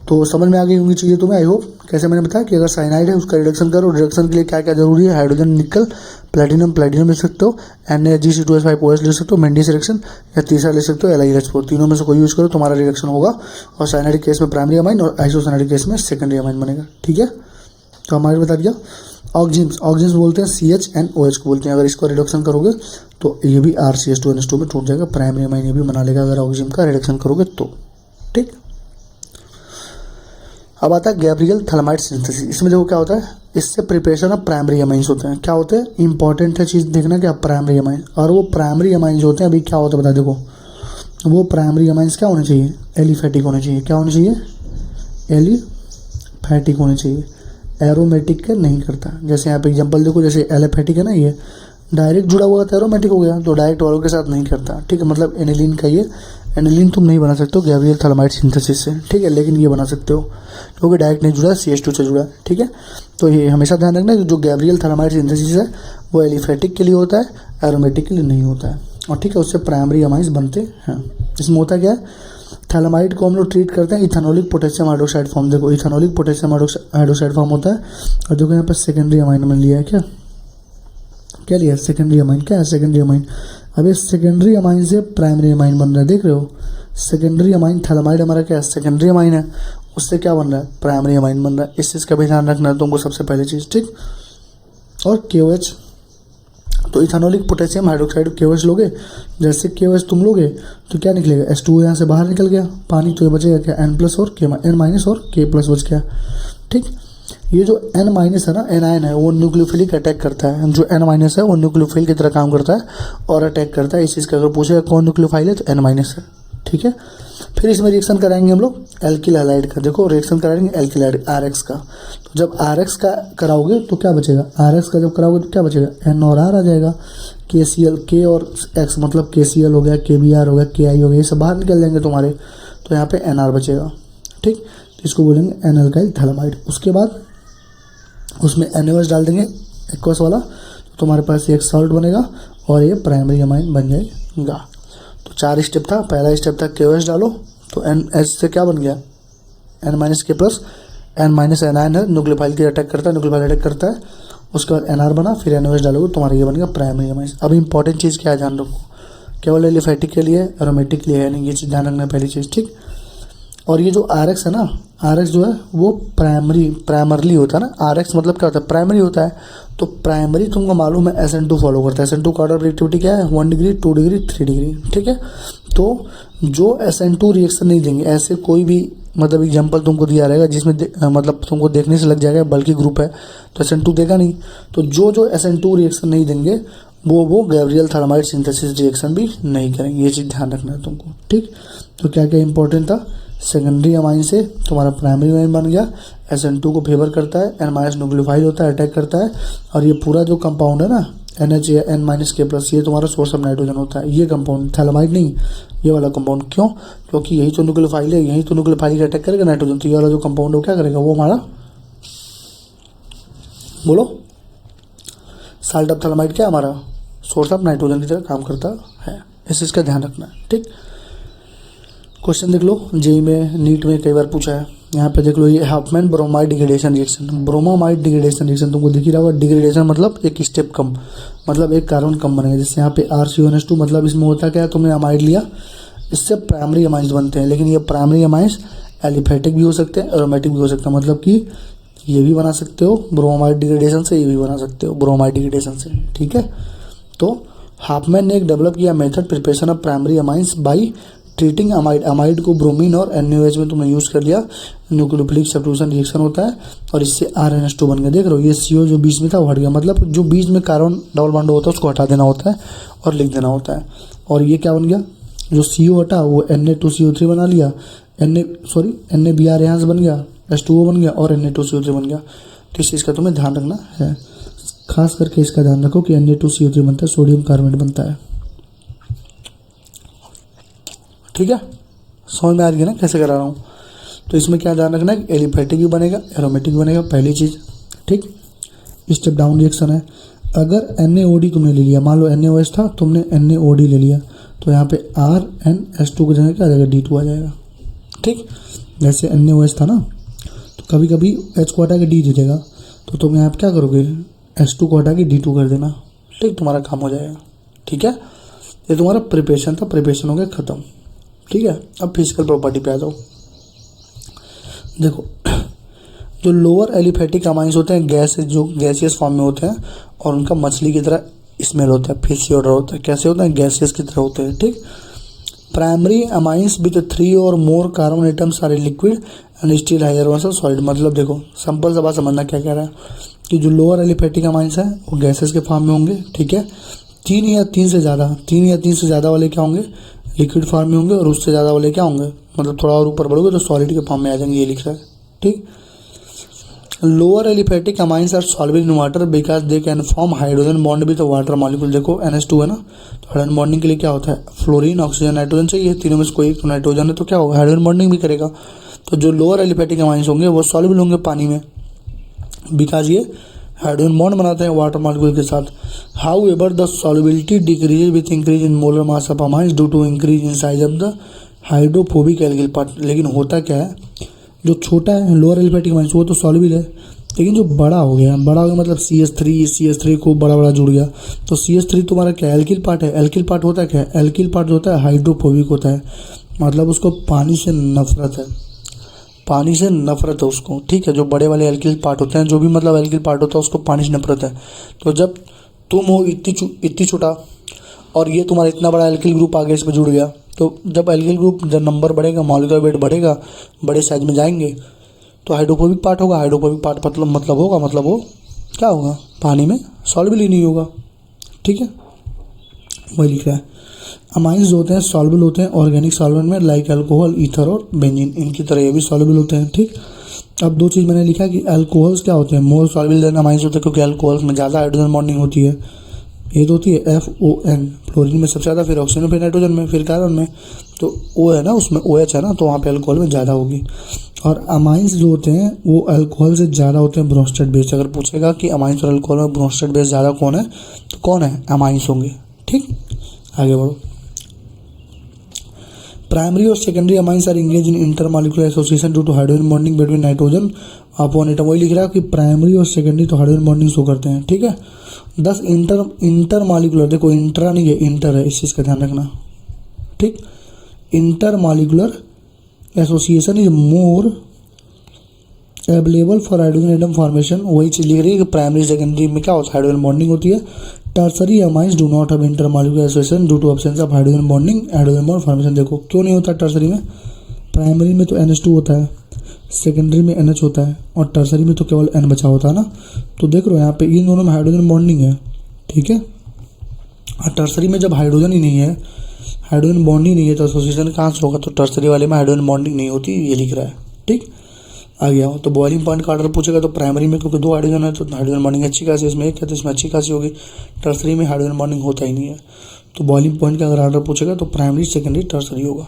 तो समझ में आ गई होंगी चीज़ें तुम्हें, आई होप। कैसे मैंने बताया कि अगर साइनाइड है उसका रिडक्शन करो, रिडक्शन के लिए क्या क्या जरूरी है, हाइड्रोजन, निकल, प्लेटिनम ले सकते हो, NaHg C2H5OH ले सकते हो, मेंडियस रिएक्शन, या तीसरा ले सकते हो LiLH4। तीनों में से कोई यूज़ करो, तुम्हारा रिडक्शन होगा, और साइनाइड केस में प्राइमरी अमाइन और आइसोसाइनाइड केस में सेकेंडरी अमाइन बनेगा। ठीक है, तो हमारे बता दिया। ऑक्जिन्स बोलते हैं CHNOH को बोलते हैं। अगर इसको रिडक्शन करोगे तो ये भी RCH2NH2 में टूट जाएगा, प्राइमरी अमाइन ये भी बना लेगा अगर ऑक्जिन का रिडक्शन करोगे तो। ठीक, अब आता है गैब्रियल थैलामाइड सिंथेसिस। इसमें देखो क्या होता है, इससे प्रिपरेशन ऑफ प्राइमरी अमाइंस होते हैं। क्या होते हैं, इंपॉर्टेंट है चीज़ देखना, क्या प्राइमरी अमाइन। और वो प्राइमरी अमाइंस जो होते हैं, अभी क्या होता है बता, देखो वो प्राइमरी अमाइंस क्या होने चाहिए, एलिफैटिक होने चाहिए। क्या होने चाहिए, एलिफैटिक होने चाहिए, एरोमेटिक के नहीं करता। जैसे यहाँ पे एग्जांपल देखो, जैसे एलिफैटिक है ना, ये डायरेक्ट जुड़ा हुआ था, एरोमेटिक हो गया, तो डायरेक्ट वालों के साथ नहीं करता। ठीक है, मतलब एनिलीन का ये एनिलीन तुम नहीं बना सकते हो गैब्रियल थैलामाइड सिंथेसिस से। ठीक है, लेकिन ये बना सकते हो क्योंकि डायरेक्ट नहीं जुड़ा, CH2 से जुड़ा। ठीक है, तो ये हमेशा ध्यान रखना कि जो गैब्रियल थैलामाइड सिंथेसिस है वो एलिफैटिक के लिए होता है, एरोमेटिक के लिए नहीं होता है। और ठीक है, उससे प्राइमरी अमाइंस बनते हैं। इसमें होता क्या है, थैलामाइड को हम लोग ट्रीट करते हैं इथेनॉलिक पोटेशियम हाइड्रोक्साइड फॉर्म। देखो इथेनॉलिक पोटेशियम हाइड्रोक्साइड फॉर्म होता है, और देखो यहाँ पर सेकेंडरी अमाइन में लिया है, क्या लिया है, सेकेंडरी अमाइन। क्या है सेकेंडरी अमाइन, अब इस सेकेंडरी अमाइन से प्राइमरी अमाइन बन रहा है, देख रहे हो। सेकेंडरी अमाइन थैलामाइड हमारा क्या है, सेकेंडरी अमाइन है, उससे क्या बन रहा है, प्राइमरी अमाइन बन रहा है। इस चीज़ का भी ध्यान रखना है तुमको सबसे पहले चीज़। ठीक, और KOH, तो इथेनॉलिक पोटेशियम हाइड्रोक्साइड KOH लोगे, जैसे KOH तुम लोगे तो क्या निकलेगा, H2 यहाँ से बाहर निकल गया पानी, तो ये बचेगा क्या, N+ और N- और K+ बच गया। ठीक, ये जो N- है ना, एनायन है, वो न्यूक्लियोफिलिक अटैक करता है। जो N- है वो न्यूक्लियोफाइल की तरह काम करता है और अटैक करता है। इस चीज़ का अगर पूछेगा कौन न्यूक्लियोफाइल है तो N- है। ठीक है, फिर इसमें रिएक्शन कराएंगे हम लोग एल्किल हैलाइड का। देखो रिएक्शन कराएंगे एल्किल हैलाइड RX का, तो जब RX का कराओगे तो क्या बचेगा, RX का जब कराओगे तो क्या बचेगा, N और R आ जाएगा। KCl, K और X मतलब KCl हो गया, KBr हो गया, KI हो गया, ये सब बाहर निकल जाएंगे तुम्हारे, तो यहाँ पे NR बचेगा। ठीक, तो इसको बोलेंगे एनअल्काइल थैलामाइड। उसके बाद उसमें NaOH डाल देंगे एक्वस वाला, तो तुम्हारे पास एक सॉल्ट बनेगा और ये प्राइमरी अमाइन बन जाएगा। तो 4 स्टेप था। पहला स्टेप था KOH डालो, तो NH से क्या बन गया, N-K+, N- एनायन है, न्यूक्लियोफाइल की अटैक करता है, न्यूक्लियोफाइल अटैक करता है। उसके बाद NR बना, फिर NaOH डालोगे तुम्हारा ये बन गया प्राइमरी अमाइन। अब इंपॉर्टेंट चीज़ क्या है ध्यान रखो, केवल एलिफैटिक के लिए, एरोमेटिक के लिए है नहीं, ये चीज़ ध्यान रखना पहली चीज़। ठीक, और ये जो RX है ना, RX जो है वो प्राइमरली होता है ना। RX मतलब क्या होता है, प्राइमरी होता है। तो प्राइमरी तुमको मालूम है SN2 फॉलो करता है। SN2 का ऑर्डर ऑफ रिएक्टिविटी क्या है, 1 डिग्री, 2 डिग्री, 3 डिग्री। ठीक है, तो जो SN2 रिएक्शन नहीं देंगे, ऐसे कोई भी मतलब एग्जांपल तुमको दिया रहेगा जिसमें मतलब तुमको देखने से लग जाएगा बल्कि ग्रुप है तो SN2 देगा नहीं। तो जो SN2 रिएक्शन नहीं देंगे वो गैब्रियल थैलामाइड सिंथेसिस रिएक्शन भी नहीं करेंगे। ये चीज़ ध्यान रखना है तुमको। ठीक, तो क्या क्या इंपॉर्टेंट था, सेकेंडरी अमाइन से तुम्हारा प्राइमरी अमाइन बन गया, SN2 को फेवर करता है, N- न्यूक्लियोफाइल होता है, अटैक करता है। और ये पूरा जो कंपाउंड है ना NH या N-K+, ये तुम्हारा सोर्स ऑफ नाइट्रोजन होता है। ये कंपाउंड थैलामाइड नहीं, ये वाला कंपाउंड। क्यों, क्योंकि यही तो न्यूक्लियोफाइल है, यही तो न्यूक्लियोफाइल का अटैक करेगा नाइट्रोजन। तो ये वाला जो कंपाउंड है वो क्या करेगा, वो हमारा बोलो साल्ट ऑफ थैलामाइड क्या हमारा सोर्स ऑफ नाइट्रोजन की तरह काम करता है। इस चीज़ का ध्यान रखना है। ठीक, क्वेश्चन देख लो, जेई में, नीट में कई बार पूछा है। यहाँ पे देख लो, ये Hopman bromide degradation reaction, bromamide degradation reaction तुमको दिख ही रहा होगा। डिग्रेडेशन मतलब एक स्टेप कम, मतलब एक कार्बन कम बनेगा। जैसे यहाँ पे RCONH2, मतलब इसमें होता क्या है, तुमने अमाइड लिया, इससे प्राइमरी अमाइंस बनते हैं, लेकिन ये प्राइमरी अमाइंस एलिफेटिक भी हो सकते हैं, एरोमेटिक भी हो सकते हैं। मतलब कि ये भी बना सकते हो ब्रोमाइड डिग्रेडेशन से, ये भी बना सकते हो ब्रोमाइड डिग्रेडेशन से, ठीक है। तो हाफमैन ने एक डेवलप किया method preparation of primary amines by treating amide. Amide को ब्रोमीन और NaOH में तुमने यूज़ कर लिया, न्यूक्लियोफिलिक सब्स्टिट्यूशन रिएक्शन होता है, और इससे RNH2 बन गया। देख रहे हो, ये CO जो बीच में था वो हट गया, मतलब जो बीच में कार्बन डबल बॉन्ड होता है उसको हटा देना होता है और लिख देना होता है। और ये क्या बन गया, जो CO हटा वो Na2CO3 बना लिया, NaBr यहाँ से बन गया, H2O बन गया और Na2CO3 बन गया। तो इस चीज़ का तुम्हें ध्यान रखना है, खास करके इसका ध्यान रखो कि Na2CO3 बनता है, सोडियम कार्बोनेट बनता है, ठीक है। समझ में आ रही है ना कैसे करा रहा हूँ। तो इसमें क्या ध्यान रखना है कि एलिफेटिक भी बनेगा, एरोमेटिक बनेगा, पहली चीज़, ठीक। स्टेप डाउन रिएक्शन है। अगर NaOD तुमने ले लिया, मान लो NaOH था, तुमने NaOD ले लिया, तो यहाँ पे RnH2 की जगह क्या आ जाएगा, D2 आ जाएगा, ठीक। जैसे NaOH था ना, तो कभी कभी H को हटा के D दे देगा, तो तुम यहाँ पे क्या करोगे, H2 को हटा के D2 कर देना, ठीक, तुम्हारा काम हो जाएगा, ठीक है। ये तुम्हारा प्रिपरेशन था, प्रिपरेशन हो गया ख़त्म, ठीक है। अब फिजिकल प्रॉपर्टी पे आ जाओ। देखो, जो लोअर एलिफेटिक अमाइंस होते हैं गैस, जो गैसियस फॉर्म में होते हैं, और उनका मछली की तरह स्मेल होता है, फिशी ऑर्डर होता है। कैसे होता है, गैसियस की तरह होते हैं, ठीक। प्राइमरी अमाइंस विद 3 और more carbon atoms are liquid and still higher one solid. मतलब देखो, सिंपल सा बात समझना क्या कह रहा है कि जो लोअर एलिफेटिक अमाइंस है वो गैसेस के फॉर्म में होंगे, ठीक है। 3 या 3 से ज़्यादा वाले क्या होंगे, लिक्विड फॉर्म में होंगे, और उससे ज़्यादा वाले क्या होंगे, मतलब थोड़ा और ऊपर बढ़ोगे तो सॉलिड के फॉर्म में आ जाएंगे, ये लिख रहा है, ठीक। Lower aliphatic amines are soluble in water because they can form hydrogen bond with water molecule. देखो NH2 है ना, तो हाइड्रोजन बॉन्डिंग के लिए क्या होता है, फ्लोरीन, ऑक्सीजन, नाइट्रोजन चाहिए, तीनों में से कोई एक तो नाइट्रोजन है, तो क्या होगा, हाइड्रोजन बॉन्डिंग भी करेगा। तो जो लोअर एलिफेटिक अमाइंस होंगे वो सॉल्युबल होंगे पानी में, बिकॉज ये हाइड्रोजन बॉन्ड बनाते हैं वाटर मॉलिक्यूल के साथ। However the solubility decreases with increase in molar mass of amines due to increase in size of the hydrophobic alkyl part. लेकिन होता क्या है, जो छोटा है लोअर एलिफेटिक अमाइंस वो तो सॉल्युबल है, लेकिन जो बड़ा हो गया मतलब CH3 को बड़ा जुड़ गया, तो CH3 तुम्हारा क्या एल्किल पार्ट है। एल्किल पार्ट होता है क्या, एल्किल पार्ट जो होता है हाइड्रोफोबिक होता है, मतलब उसको पानी से नफरत है उसको, ठीक है। जो बड़े वाले एल्किल पार्ट होते हैं, जो भी मतलब एल्किल पार्ट होता है उसको पानी से नफरत है। तो जब तुम हो इतनी छोटा और ये तुम्हारा इतना बड़ा एल्किल ग्रुप आगे इसमें जुड़ गया, तो जब एल्किल ग्रुप जब नंबर बढ़ेगा, मॉलिक्यूलर वेट बढ़ेगा, बड़े साइज में जाएंगे, तो हाइड्रोफोबिक पार्ट होगा। हाइड्रोफोबिक पार्ट मतलब वो क्या होगा, पानी में सॉल्युबल ही नहीं होगा, ठीक है। वही लिख रहा है। अमाइंस जो होते हैं सॉल्युबल होते हैं ऑर्गेनिक सॉल्वेंट में, लाइक अल्कोहल, ईथर और बेंजीन, इनकी तरह ये भी सॉल्युबल होते हैं, ठीक। अब दो चीज़ मैंने लिखा कि अल्कोहल्स क्या होते हैं, मोर सॉल्युबल देन अमाइंस होते हैं, क्योंकि अल्कोहल्स में ज़्यादा हाइड्रोजन बॉन्डिंग होती है। ये तो होती है FON, फ्लोरीन में सबसे ज़्यादा, फिर ऑक्सीजन, फिर नाइट्रोजन में, फिर कार्बन में। तो O है ना, उसमें OH है ना, तो वहाँ पे अल्कोहल में ज़्यादा होगी। और अमाइंस जो होते हैं वो अल्कोहल से ज़्यादा होते हैं ब्रोंस्टेड बेस। अगर पूछेगा कि अमाइंस और अल्कोहल में ब्रोंस्टेड बेस ज़्यादा कौन है, तो कौन है, अमाइंस होंगे, ठीक। आगे बढ़ो। प्राइमरी और secondary amines are engage in intermolecular association due to hydrogen bonding between nitrogen upon atom. वही लिख रहा है कि प्राइमरी और सेकेंडरी तो हाइड्रोजन बॉन्डिंग शो करते हैं, ठीक है। 10 इंटरमॉलिक्यूलर, देखो इंट्रा नहीं है, इंटर है, इस चीज़ का ध्यान रखना, ठीक। Intermolecular association is more available for hydrogen atom formation. वही चीज़ लिख रही है कि प्राइमरी सेकेंडरी में क्या होता है, हाइड्रोजन बॉन्डिंग होती है। Tertiary amines do not have intermolecular association due to absence of hydrogen bonding, hydrogen bond formation. देखो क्यों नहीं होता टर्सरी में, प्राइमरी में तो NH2 होता है, सेकेंडरी में NH होता है, और टर्सरी में तो केवल N बचा होता है ना। तो देख लो यहाँ पे इन दोनों में हाइड्रोजन बॉन्डिंग है, ठीक है। और टर्सरी में जब हाइड्रोजन ही नहीं है, हाइड्रोजन बॉन्ड ही नहीं है, तो एसोसिएशन कहाँ से होगा, तो टर्सरी वाले में हाइड्रोजन बॉन्डिंग नहीं होती, ये लिख रहा है, ठीक। आ गया हो तो बॉइलिंग पॉइंट का ऑर्डर पूछेगा, तो प्राइमरी में क्योंकि 2 हाइड्रोजन है तो हाइड्रोजन बॉन्डिंग अच्छी खासी, इसमें एक है तो इसमें अच्छी खासी होगी। टर्सरी में हाइड्रोजन बॉन्डिंग होता ही नहीं है, तो बॉइलिंग पॉइंट का अगर ऑर्डर पूछेगा तो प्राइमरी, सेकेंडरी, टर्सरी होगा,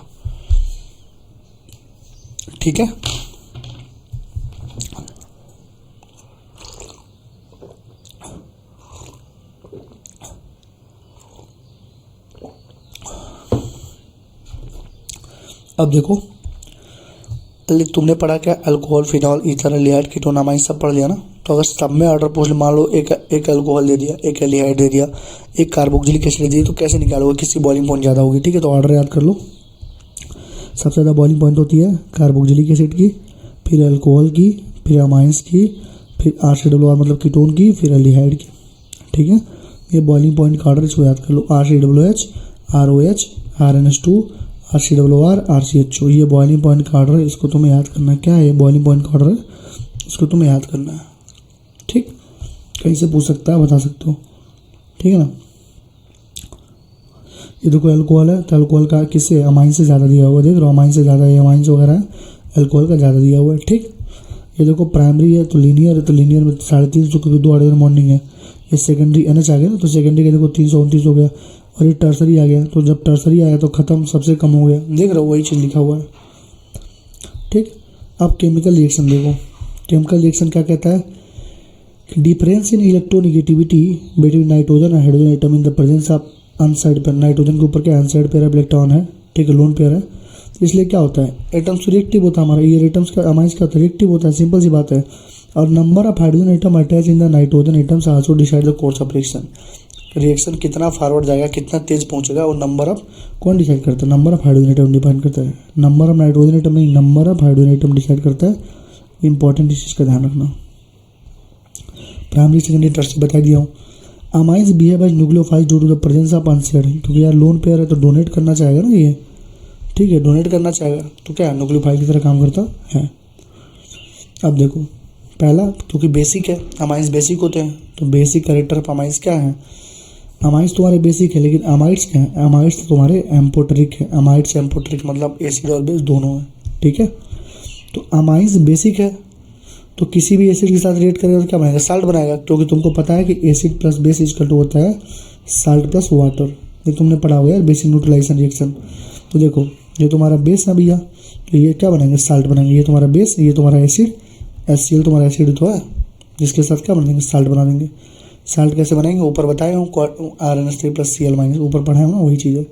ठीक है। अब देखो तुमने पढ़ा क्या, alcohol, phenol, ether, aldehyde, ketone, amine सब पढ़ लिया ना। तो अगर सब में ऑर्डर पूछ ले, मान लो एक अल्कोहल दे दिया, एक एल्डिहाइड दे दिया, एक कार्बोक्सिलिक एसिड दे दिया, तो कैसे निकालोगे, किसकी बॉइलिंग पॉइंट ज़्यादा होगी। ठीक है, तो ऑर्डर याद कर लो। सबसे ज़्यादा बॉइलिंग पॉइंट होती है कार्बोक्सिलिक एसिड की, फिर अल्कोहल की, फिर अमाइंस की, फिर RCOO मतलब कीटोन की, फिर एल्डिहाइड की। ठीक है, ये बॉइलिंग पॉइंट का ऑर्डर, इसको याद कर लो। RCOOH, ROH, RNH2, RCOR, RCHO, ये बॉइलिंग पॉइंट का ऑर्डर है, इसको तुम्हें याद करना है। क्या है बॉइलिंग पॉइंट का ऑर्डर है, इसको तुम्हें याद करना है। ठीक, कहीं से पूछ सकता है, बता सकते हो। ठीक है ना। ये देखो अल्कोहल है, तो अल्कोहल का किससे, अमाइन से ज़्यादा दिया हुआ है, देख रहे हो, अमाइन से ज़्यादा, ये अमाइंस वगैरह है, अल्कोहल का ज़्यादा दिया हुआ है। ठीक, ये देखो प्राइमरी है तो लीनियर है, तो लीनियर में 350 क्योंकि 2 हाइड्रोजन बॉन्डिंग है। ये सेकेंडरी NH आ गया ना, तो सेकेंडरी का देखो 329 हो गया, और ये टर्सरी आ गया, तो जब टर्सरी आया तो ख़त्म, सबसे कम हो गया। देख रहे हो, वही चीज़ लिखा हुआ है। ठीक, अब केमिकल रिएक्शन देखो। केमिकल रिएक्शन क्या कहता है, difference in electronegativity between nitrogen और hydrogen atom in the presence of unshared pair. Nitrogen के ऊपर क्या अनसाइड पेयर ऑफ इलेक्ट्रॉन है, ठीक है, लोन पेयर है, तो इसलिए क्या होता है, एटम्स रिएक्टिव होता है हमारा, ये एटम्स का अमाइंस का रिएक्टिव होता है, सिंपल सी बात है। और number of hydrogen atom attach in the nitrogen atoms also decide the course of reaction. Reaction कितना फॉरवर्ड जाएगा, कितना तेज पहुंचेगा, और नंबर ऑफ कौन डिसाइड करता है, number of hydrogen atom define करता है। नंबर ऑफ नाइट्रोजन एटम नहीं, number of hydrogen atom decide करता है। इंपॉर्टेंट इस चीज़ का ध्यान रखना। प्राइमरी सेकेंडरी टर्सरी बता दिया हूँ। Amines behave as nucleophile due to the presence of unshared, क्योंकि यार लोन पेयर है तो डोनेट करना चाहेगा ना ये। ठीक है, डोनेट करना चाहेगा, तो क्या न्यूक्लियोफाइल की तरह काम करता है। अब देखो पहला, क्योंकि बेसिक है, अमाइंस बेसिक होते हैं, तो बेसिक कैरेक्टर ऑफ अमाइंस क्या है, अमाइड्स तुम्हारे बेसिक है, लेकिन अमाइड्स क्या है, अमाइड्स तो तुम्हारे एम्पोटरिक है। अमाइड्स एम्पोटरिक मतलब एसिड और बेस दोनों है। ठीक है, तो अमाइंस बेसिक है, तो किसी भी एसिड के साथ रिएक्ट करेगा तो क्या बनाएगा, साल्ट बनाएगा, क्योंकि तुमको पता है कि acid plus base equal to होता है साल्ट प्लस वाटर। ये तुमने पढ़ा हुआ है बेसिक न्यूट्रलाइजेशन रिएक्शन। तो देखो ये तुम्हारा बेस है भैया, तो ये क्या बनाएंगे, साल्ट बनाएंगे। ये तुम्हारा बेस, ये तुम्हारा एसिड, HCl तुम्हारा एसिड तो है, जिसके साथ क्या बना देंगे, साल्ट बना देंगे। साल्ट कैसे बनाएंगे, ऊपर बताए हूँ, RNH3 + Cl- ऊपर पढ़ाए हूँ ना, वही चीज़ है।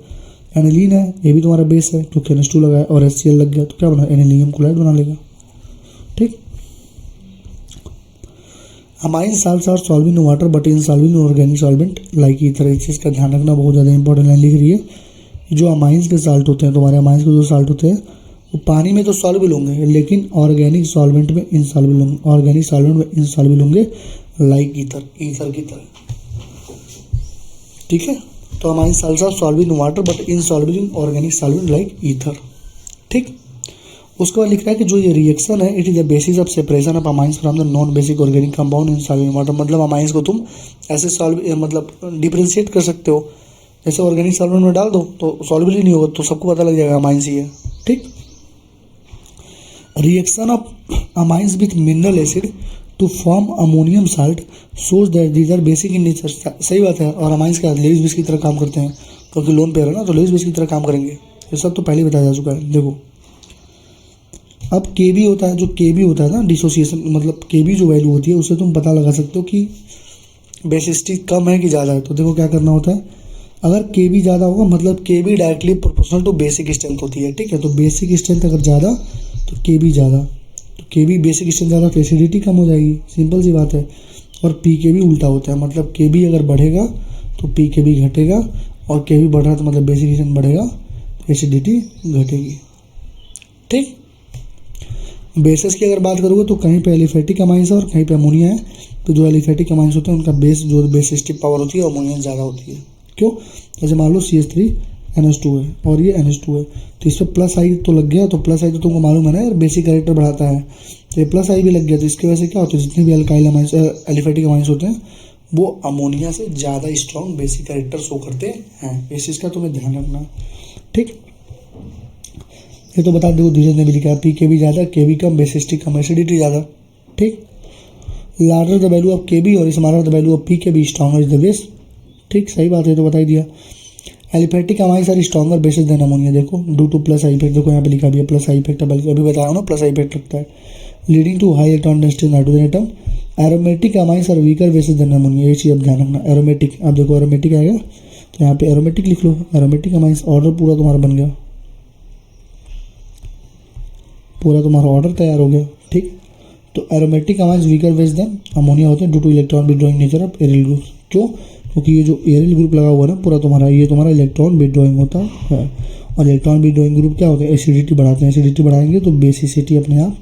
एनिलीन है, ये भी तुम्हारा बेस है, क्योंकि NH2 लगा है और HCl लग गया, तो क्या बना, एनिलियम क्लोराइड बना लेगा। ठीक, amine salts are solve in water but insoluble in organic solvent like ether. इस चीज़ का ध्यान रखना, बहुत ज़्यादा इंपॉर्टेंट लाइन लिख रही है। जो अमाइंस के साल्ट होते हैं, तुम्हारे अमाइंस के जो साल्ट होते हैं वो पानी में तो सॉल्वेबल होंगे, लेकिन ऑर्गेनिक सॉल्वेंट में इनसॉल्वेबल होंगे। ऑर्गेनिक सॉल्वेंट में इनसॉल्वेबल होंगे लाइक ईथर की तरह। ठीक है, तो amine salts are solve in water but insolvable in organic solvent like ether. ठीक, उसके बाद लिख रहा है कि जो ये रिएक्शन है, it is the basis of separation of amines from the non basic organic compound in solve in water. मतलब अमाइंस को तुम ऐसे सॉल्व मतलब डिफ्रेंशिएट कर सकते हो, जैसे ऑर्गेनिक सॉल्वेंट में डाल दो तो सॉल्वेबल ही नहीं होगा, तो सबको पता लग जाएगा अमाइंस ही है। ठीक, reaction of amines with mineral acid to form ammonium salt shows that these are basic in nature. सही बात है, और अमाइंस क्या लेविस बेस की तरह काम करते हैं, क्योंकि लोन पेयर है ना, तो लेविस बेस की तरह काम करेंगे। ये सब तो पहले ही बताया जा चुका है। देखो अब Kb होता है, जो Kb होता है ना डिसोसिएशन, मतलब Kb जो वैल्यू होती है उससे तुम पता लगा सकते हो कि बेसिसिटी कम है कि ज़्यादा है। तो देखो क्या करना होता है, अगर Kb ज़्यादा होगा मतलब Kb directly proportional to basic strength होती है। ठीक है, तो बेसिक स्ट्रेंथ अगर ज़्यादा तो Kb ज़्यादा, तो Kb बेसिक स्ट्रेंथ ज़्यादा तो एसिडिटी कम हो जाएगी, सिंपल सी बात है। और Pkb उल्टा होता है, मतलब Kb अगर बढ़ेगा तो Pkb घटेगा, और Kb बढ़ रहा तो मतलब बेसिक स्ट्रेंथ बढ़ेगा, एसिडिटी घटेगी। ठीक, बेसिस की अगर बात करोगे तो कहीं पे एलिफेटिक अमाइंस है और कहीं पे अमोनिया है। तो जो एलिफेटिक अमाइंस होते हैं उनका बेस जो बेसिस्टिव पावर होती है अमोनिया ज़्यादा होती है। क्यों, जैसे मान लो CH3NH2 है और ये NH2 है, तो इस पर प्लस आई तो लग गया, तो प्लस आई तो तुमको मालूम है ना यार, बेसिक कैरेक्टर बढ़ाता है, तो ये प्लस आई भी लग गया, तो इसकी वजह से क्या होता है, जितने भी अल्काइल अमाइंस एलिफेटिक अमाइंस होते हैं वो अमोनिया से ज़्यादा स्ट्रॉन्ग बेसिक कैरेक्टर शो करते हैं। इस चीज़ का तुम्हें ध्यान रखना। ठीक, ये तो बता दो, धीरे ने भी लिखा है Pkb ज़्यादा, Kb कम, बेसिसिटी कम, एसिडिटी ज़्यादा। ठीक, larger the value of Kb और smaller the value of Pkb stronger is the base. ठीक, सही बात है, तो बता ही दिया। Aliphatic amines are stronger bases than ammonia. देखो due to plus I effect, देखो यहाँ पे लिखा भी है प्लस आई इफेक्ट, बल्कि अभी बताया ना प्लस आई इफेक्ट लगता है, leading to high electron density nitrogen atom. Aromatic amines are weaker bases than ammonia, ये चीज़ अब ध्यान रखना। एरोमेटिक, अब देखो एरोमेटिक आएगा तो यहाँ पे एरोमेटिक लिख लो, एरोमेटिक अमाइंस, ऑर्डर पूरा तुम्हारा बन गया, पूरा तुम्हारा ऑर्डर तैयार हो गया। ठीक, तो aromatic amines weaker base than ammonia होते हैं due to electron withdrawing nature of aryl group. क्यों? क्योंकि ये जो एरियल ग्रुप लगा हुआ है ना पूरा तुम्हारा, ये तुम्हारा इलेक्ट्रॉन विड्रॉइंग होता है, और इलेक्ट्रॉन विड्रॉइंग ग्रुप क्या होते हैं? एसिडिटी बढ़ाते हैं। एसिडिटी बढ़ाएंगे तो बेसिसिटी अपने आप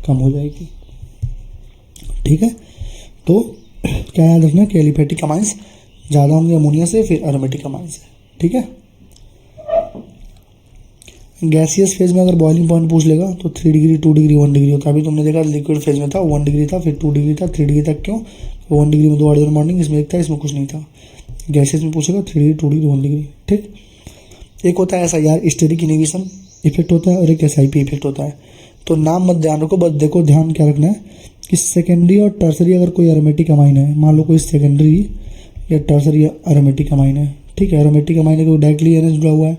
कम हो जाएगी। ठीक है, तो क्या याद रखना कि एलिफेटिक अमाइंस ज़्यादा होंगे अमोनिया से, फिर एरोमेटिक अमाइंस से। ठीक है, गैसियस फेज में अगर बॉइलिंग पॉइंट पूछ लेगा तो 3 डिग्री 2 डिग्री 1 डिग्री होता है। अभी तुमने देखा लिक्विड फेज में था 1 डिग्री था, फिर 2 डिग्री था, 3 डिग्री तक। क्यों? 1 डिग्री में 2 ऑर्डिनल मॉर्निंग, इसमें एक था, इसमें कुछ नहीं था। गैसेस में पूछेगा 3 डिग्री 2 डिग्री 1 डिग्री। ठीक, एक होता है SIR स्टेरिक इनहिबिशन इफेक्ट होता है, और एक SIP इफेक्ट होता है। तो नाम मत ध्यान रखो, बस देखो ध्यान क्या रखना है कि सेकेंडरी और टर्सरी अगर कोई एरोमेटिक अमाइन है, मान लो कोई सेकेंडरी या टर्सरी एरोमेटिक अमाइन है। ठीक है, एरोमेटिक अमाइन है, कोई डायरेक्टली NH जुड़ा हुआ है।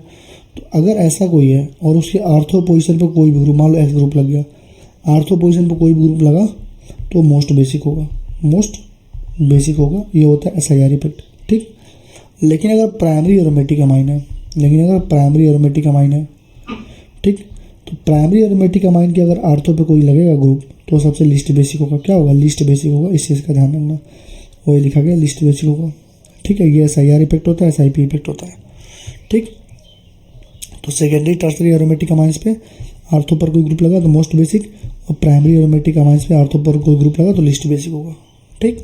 तो अगर ऐसा कोई है और उसके आर्थो पोजीशन पर कोई भी ग्रुप, मान लो X ग्रुप लग गया, आर्थो पोजीशन पर कोई भी ग्रुप लगा तो मोस्ट बेसिक होगा, मोस्ट बेसिक होगा। ये होता है SIR इफेक्ट। ठीक, लेकिन अगर प्राइमरी एरोमेटिक अमाइन है, ठीक, तो प्राइमरी एरोमेटिक अमाइन के अगर आर्थो पे कोई लगेगा ग्रुप तो सबसे लीस्ट बेसिक होगा। क्या होगा? लीस्ट बेसिक होगा। इस चीज़ का ध्यान रखना, वही लिखा गया लीस्ट बेसिक होगा। ठीक है, ये SIR इफेक्ट होता है, SIP इफेक्ट होता है। ठीक, तो सेकेंडरी टर्सरी एरोमेटिक अमाइंस पे आर्थो पर कोई ग्रुप लगा तो मोस्ट बेसिक, और प्राइमरी एरोमेटिक अमाइंस पे आर्थो पर कोई ग्रुप लगा तो लीस्ट बेसिक होगा। ठीक,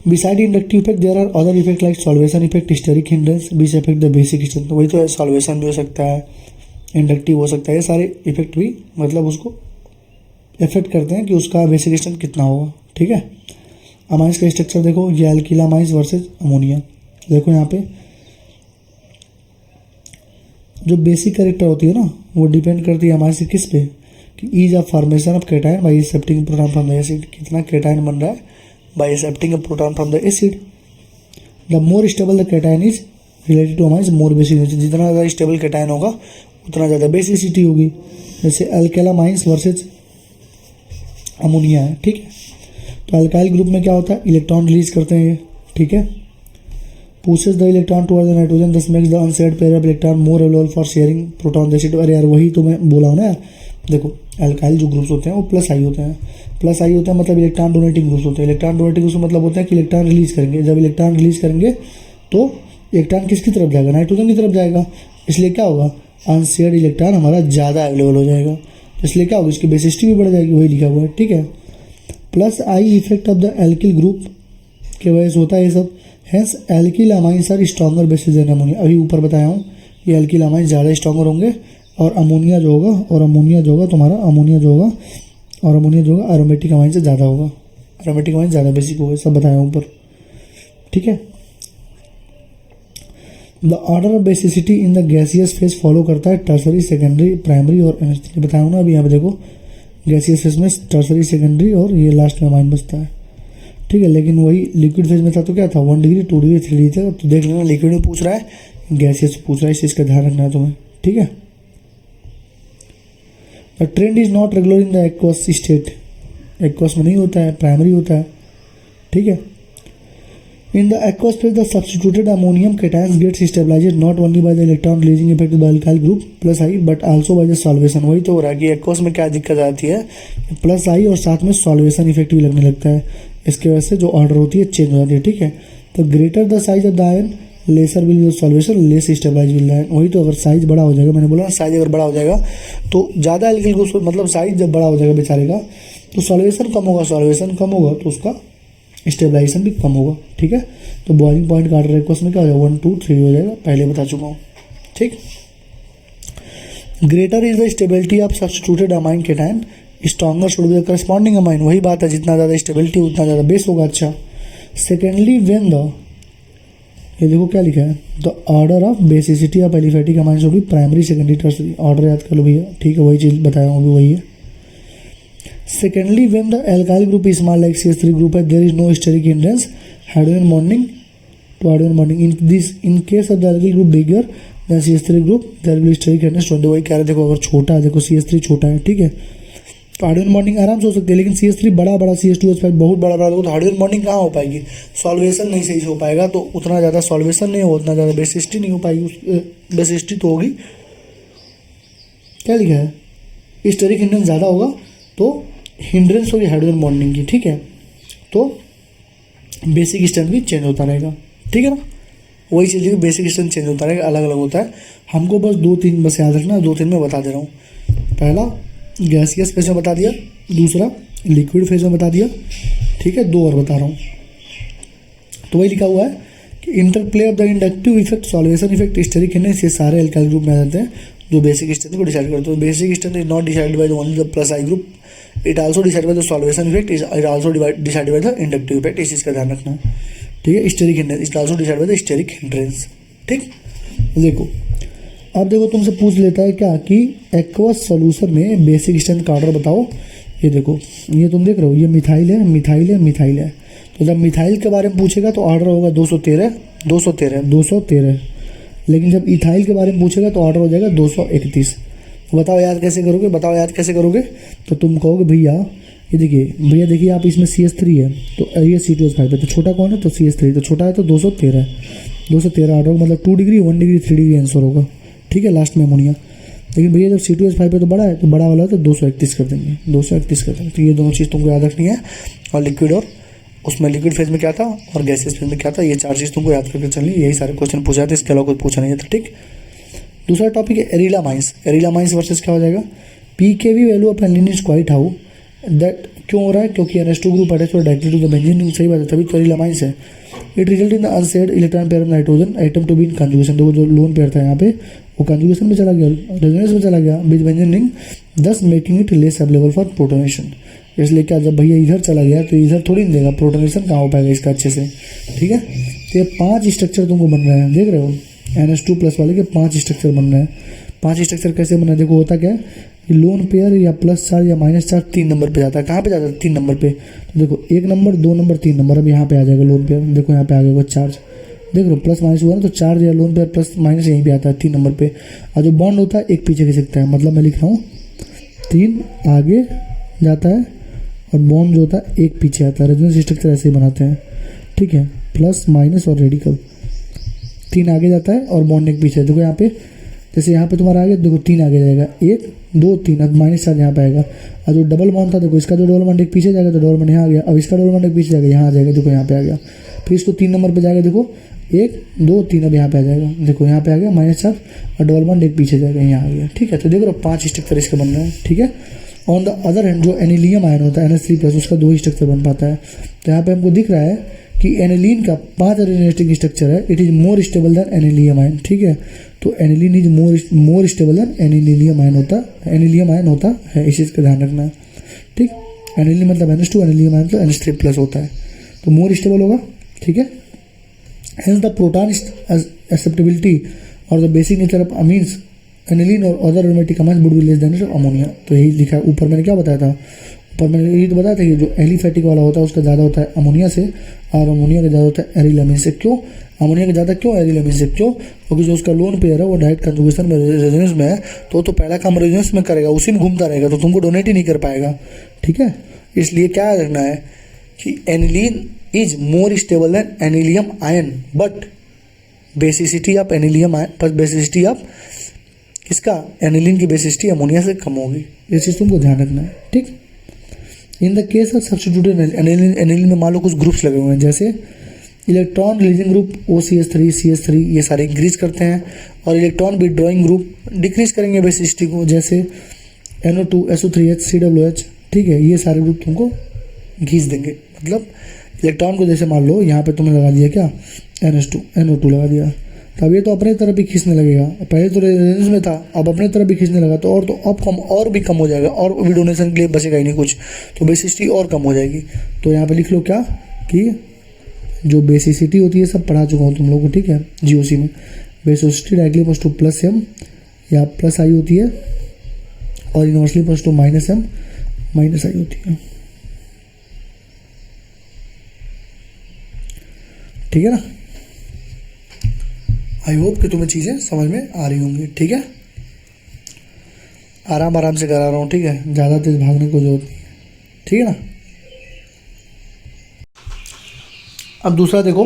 beside inductive effect there are other effect like solvation effect, steric hindrance which effect the basic strength. तो वही तो है, सॉल्वेशन भी हो सकता है, इंडक्टिव हो सकता है, ये सारे इफेक्ट भी मतलब उसको इफेक्ट करते हैं कि उसका बेसिक स्ट्रेंथ कितना होगा। ठीक है, अमाइंस का स्ट्रक्चर देखो, ये अल्किल अमाइंस वर्सेज अमोनिया। देखो यहाँ पे जो बेसिक कैरेक्टर होती है ना वो डिपेंड करती है अमाइंस से किस पे, कि ease of formation of cation by accepting proton from the acid, कितना कैटायन बन रहा है by accepting a proton from the acid. The more stable the cation is related to amines more basicity, जितना ज़्यादा स्टेबल कैटायन होगा उतना ज़्यादा basicity होगी। जैसे अल्केलामाइंस वर्सेज अमोनिया है। ठीक है, तो अल्काइल ग्रुप में क्या होता है? इलेक्ट्रॉन रिलीज करते हैं ये। ठीक है, pushes the electron towards the nitrogen, thus makes the unshared pair of electron more available for sharing proton the acid। अरे यार वही तो मैं बोला हूँ ना, देखो अल्काइल जो ग्रुप्स होते हैं वो प्लस आई होते हैं। प्लस आई होता है मतलब इलेक्ट्रॉन डोनेटिंग ग्रुप्स होते हैं। इलेक्ट्रॉन डोनेटिंग ग्रुप्स मतलब होता है कि इलेक्ट्रॉन रिलीज करेंगे। जब इलेक्ट्रॉन रिलीज करेंगे तो इलेक्ट्रॉन किसकी तरफ जाएगा? नाइट्रोजन की तरफ जाएगा। इसलिए क्या होगा? अनशेयर्ड इलेक्ट्रॉन हमारा ज़्यादा अवेलेबल हो जाएगा। इसलिए क्या होगा? इसकी बेसिसिटी भी बढ़ जाएगी, वही लिखा हुआ है। ठीक है, plus I effect of the alkyl group की वजह से होता है ये सब। Hence alkyl amines are stronger bases than ammonia. अभी ऊपर बताया हूँ ये एल्किल अमाइंस ज़्यादा स्ट्रॉन्गर होंगे, और अमोनिया जो होगा तुम्हारा एरोमेटिक अमाइन से ज़्यादा होगा। एरोमेटिक अमाइन ज़्यादा बेसिक होगा, सब बताया ऊपर। ठीक है, the order of basicity in the gaseous phase follow करता है टर्सरी, सेकेंडरी, प्राइमरी और एनर्जी। बताया हूँ ना अभी। यहाँ पे देखो गैसियस फेज में टर्सरी, सेकेंडरी और ये लास्ट में अमाइन बचता है। ठीक है, लेकिन वही लिक्विड फेज में था तो क्या था? 1 डिग्री 2 डिग्री 3 डिग्री था। तो देख लेना लिक्विड में पूछ रहा है, गैसियस पूछ रहा है, इस चीज़ का ध्यान रखना है तुम्हें। ठीक है, the trend is not regular in the aqueous state. Aqueous में नहीं होता है, प्राइमरी होता है। ठीक है, in the aqueous phase the substituted ammonium cations gets stabilized not only by the electron releasing effect by alkyl group plus I but also by the solvation. वही तो हो रहा है कि एक्वस में क्या दिक्कत आती है? प्लस आई और साथ में सॉल्वेशन इफेक्ट भी लगने लगता है। इसके वजह से जो ऑर्डर होती है चेंज हो जाती है। ठीक है, तो greater the size of the ion lesser will solvation less stabilize will ion. वही तो, अगर साइज बड़ा हो जाएगा, मैंने बोला साइज अगर बड़ा हो जाएगा तो ज़्यादा एल्किल ग्रुप, मतलब साइज जब बड़ा हो जाएगा बेचारे का तो सॉल्वेशन कम होगा तो उसका स्टेबलाइजेशन भी कम होगा। ठीक है, तो बॉइलिंग पॉइंट का ऑर्डर एक्वस में क्या हो जाएगा? 1 2 3 हो जाएगा, पहले बता चुका हूँ। ठीक, greater is the stability of substituted amine cation, stronger should be the corresponding amine. वही बात है, जितना ज़्यादा स्टेबिलिटी उतना ज़्यादा बेस होगा। अच्छा, सेकेंडली व्हेन द, ये देखो क्या लिखा है, the order of basicity of aliphatic amine should be primary, secondary, tertiary. Order याद कर लो भैया। ठीक है, वही चीज़ बताया हूँ अभी, वही है। Secondly when the alkyl group is small like CH3 group है, there is no steric hindrance hydrogen bonding to hydrogen bonding. In case of the alkyl group bigger than CH3 group there will steric hindrance 20। वही कह रहे, देखो अगर छोटा है, देखो CH3 छोटा है। ठीक है, तो हाइड्रोजन बॉन्डिंग आराम से हो सकती है, लेकिन CH3 बड़ा CH2H5 बहुत बड़ा तो हाइड्रोजन बॉन्डिंग कहाँ हो पाएगी? सॉल्वेशन नहीं सही से हो पाएगा, तो उतना ज़्यादा सॉल्वेशन नहीं हो, उतना ज़्यादा बेसिसिटी नहीं हो पाएगी। बेसिसिटी तो होगी। क्या लिखा है? स्टेरिक हिंड्रेंस ज़्यादा होगा तो हिंड्रेंस होगी हाइड्रोजन बॉन्डिंग की, ठीक है। तो बेसिक स्ट्रेंथ भी चेंज होता रहेगा, ठीक है ना। वही चीज़ है, बेसिक स्ट्रेंथ चेंज होता रहेगा, अलग अलग होता है। हमको बस 2-3 बस याद रखना, 2-3 में बता दे रहा हूँ। पहला गैसियस फेज में बता दिया, दूसरा लिक्विड फेज में बता दिया, ठीक है। 2 और बता रहा हूँ। तो वही लिखा हुआ है कि interplay of the inductive effect, solvation effect, steric hindrance, ये सारे एल्काइल ग्रुप में आ जाते हैं जो बेसिक स्ट्रेंथ को डिसाइड करते हैं। Basic strength is not decided by only the plus I group, it also decide by the solvation effect, it also decide by the inductive effect. इस चीज़ का ध्यान रखना, ठीक है। Steric hindrance it also decide by the steric hindrance, ठीक। देखो अब देखो तुमसे पूछ लेता है क्या कि एक्वस सॉल्यूशन में बेसिक स्ट्रेंथ का ऑर्डर बताओ। ये देखो, ये तुम देख रहे हो, ये मिथाइल है, मिथाइल है, मिथाइल है। तो जब मिथाइल के बारे में पूछेगा तो ऑर्डर होगा 213। लेकिन जब इथाइल के बारे में पूछेगा तो ऑर्डर हो जाएगा 231। तो बताओ याद कैसे करोगे, तो तुम कहोगे भैया ये देखिए आप इसमें CH3 है तो ये C2H5 है, तो छोटा कौन है, तो CH3, तो छोटा है तो 213 ऑर्डर, मतलब 2 डिग्री 1 डिग्री 3 डिग्री आंसर होगा, ठीक है, लास्ट में अमोनिया। लेकिन भैया जब C2H5 है तो बड़ा है, तो बड़ा वाला तो 231 कर देंगे, 231 कर देंगे। तो ये दोनों चीज़ तुमको याद रखनी है। और लिक्विड और उसमें लिक्विड फेज में क्या था और गैसियस फेज में क्या था, ये 4 चीज़ तुमको याद करके चलनी। यही सारे क्वेश्चन पूछा था, इसके अलावा कुछ पूछा नहीं था, ठीक। दूसरा टॉपिक है arylamines. Arylamines versus क्या हो जाएगा, PKV value of aniline is quite how that, क्यों हो रहा है, क्योंकि NH2 group attach directly to the benzene, सही बात है, तभी तो एरिला माइंस है। It result in the unshared electron pair of nitrogen atom to be in conjugation. देखो जो लोन पेयर था यहाँ पे वो कंजुगेशन में चला गया, रेजोनेंस में चला गया विद बेंजीन रिंग, दस making it less available for protonation. इसलिए क्या, जब भैया इधर चला गया तो इधर थोड़ी नहीं देगा, प्रोटोनेशन कहाँ हो पाएगा इसका अच्छे से, ठीक है। तो ये 5 स्ट्रक्चर तुमको बन रहे हैं, देख रहे हो, NH2 प्लस वाले के 5 स्ट्रक्चर बन रहे हैं। 5 स्ट्रक्चर कैसे बन रहे हैं, देखो होता क्या है, लोन पेयर या प्लस चार्ज या माइनस चार्ज 3 नंबर पे जाता है। कहाँ पे जाता है, 3 नंबर पे। तो देखो 1 नंबर 2 नंबर 3 नंबर, अब यहाँ पे आ जाएगा लोन पेयर, देखो यहाँ पे आ गया चार्ज, देख लो प्लस माइनस हुआ ना, तो चार्ज या लोन पेयर प्लस माइनस यहीं पे आता है 3 नंबर पे। और जो बॉन्ड होता है एक पीछे खिसकता है, मतलब मैं लिख रहा हूँ 3 आगे जाता है और बॉन्ड जो होता है एक पीछे आता है। रेजोनेंस स्ट्रक्चर ऐसे ही बनाते हैं, ठीक है, प्लस माइनस और रेडिकल, 3 आगे जाता है और बॉन्ड एक पीछे। देखो यहाँ पे जैसे यहाँ पे तुम्हारा आगे देखो 3 आगे जाएगा, 1 2 3, अब माइनस चार्ज यहाँ पे आएगा। और जो डबल बॉन्ड था देखो, इसका जो डबल बॉन्ड एक पीछे जाएगा तो डबल बॉन्ड यहाँ आ गया, अब इसका डबल बॉन्ड एक पीछे जाएगा, यहाँ आ जाएगा, देखो यहाँ पे आ गया। फिर इसको 3 नंबर पे जाएगा, देखो 1 2 3, अब यहाँ पे आ जाएगा, देखो यहाँ पे आ गया माइनस चार्ज और डबल बॉन्ड एक पीछे जाएगा, यहाँ आ गया, ठीक है। तो देखो 5 स्ट्रक्चर इसके बन रहे हैं, ठीक है। ऑन द अदर हैंड जो एनिलियम आयन होता है NH3+, उसका 2 ही स्ट्रक्चर बन पाता है। तो यहाँ पे हमको दिख रहा है कि एनिलीन का 5 एरोनेस्टिक स्ट्रक्चर है, it is more stable than anilinium ion, ठीक है। तो aniline is more stable than anilinium ion होता है, इस चीज़ का ध्यान रखना है, ठीक। एनिलीन मतलब NH2, एनिलियम आयन मतलब NH3+ होता है, तो मोर स्टेबल होगा, ठीक है। हेंस द प्रोटॉन एक्सेप्टेबिलिटी और the basic nature of amines aniline और other aromatic amines would be less than ammonia. तो यही लिखा है ऊपर, मैंने क्या बताया था, ऊपर मैंने यही तो बताया था कि जो एलिफेटिक वाला होता है उसका ज़्यादा होता है अमोनिया से, और अमोनिया का ज़्यादा होता है एरिलामिन से। क्यों अमोनिया का ज़्यादा, क्यों एरिलामिन से, क्यों, क्योंकि जो उसका लोन पेयर है वो डायरेक्ट कंजुगेशन में रेजोनेंस में है, तो पहला काम रेजोनेंस में करेगा, उसी में घूमता रहेगा, तो तुमको डोनेट ही नहीं कर पाएगा, ठीक है। इसलिए क्या रखना है कि aniline is more stable than anilinium ion, but basicity of anilinium ion plus basicity of इसका एनिलीन की बेसिसिटी अमोनिया से कम होगी, ये चीज़ तुमको ध्यान रखना है, ठीक। In the case of substituted aniline में मान लो कुछ ग्रुप्स लगे हुए हैं, जैसे electron releasing group OCH3 CH3, ये सारे इंक्रीज करते हैं, और इलेक्ट्रॉन विड्रॉइंग ग्रुप डिक्रीज करेंगे बेसिसिटी को, जैसे NO2 SO3H COOH, ठीक है। ये सारे ग्रुप तुमको खींच देंगे, मतलब इलेक्ट्रॉन को जैसे मान लो यहाँ पे तुमने लगा दिया क्या NO2 लगा दिया, तब ये तो अपने तरफ भी खींचने लगेगा, पहले तो रेजोनेंस में था, अब अपने तरफ भी खींचने लगा, तो अब और भी कम हो जाएगा, और भी डोनेशन के लिए बचेगा ही नहीं कुछ, तो बेसिसिटी और कम हो जाएगी। तो यहाँ पे लिख लो क्या कि जो बेसिसिटी होती है सब पढ़ा चुका हूँ तुम लोगों को, ठीक है, GOC में। Basicity directly equals to +m या +i होती है, और inversely equals to -m -i होती है, ठीक है ना। आई होप कि तुम्हें चीज़ें समझ में आ रही होंगी, ठीक है। आराम से करा रहा हूँ, ठीक है, ज़्यादा तेज भागने को जरूरत नहीं है, ठीक है ना। अब दूसरा देखो,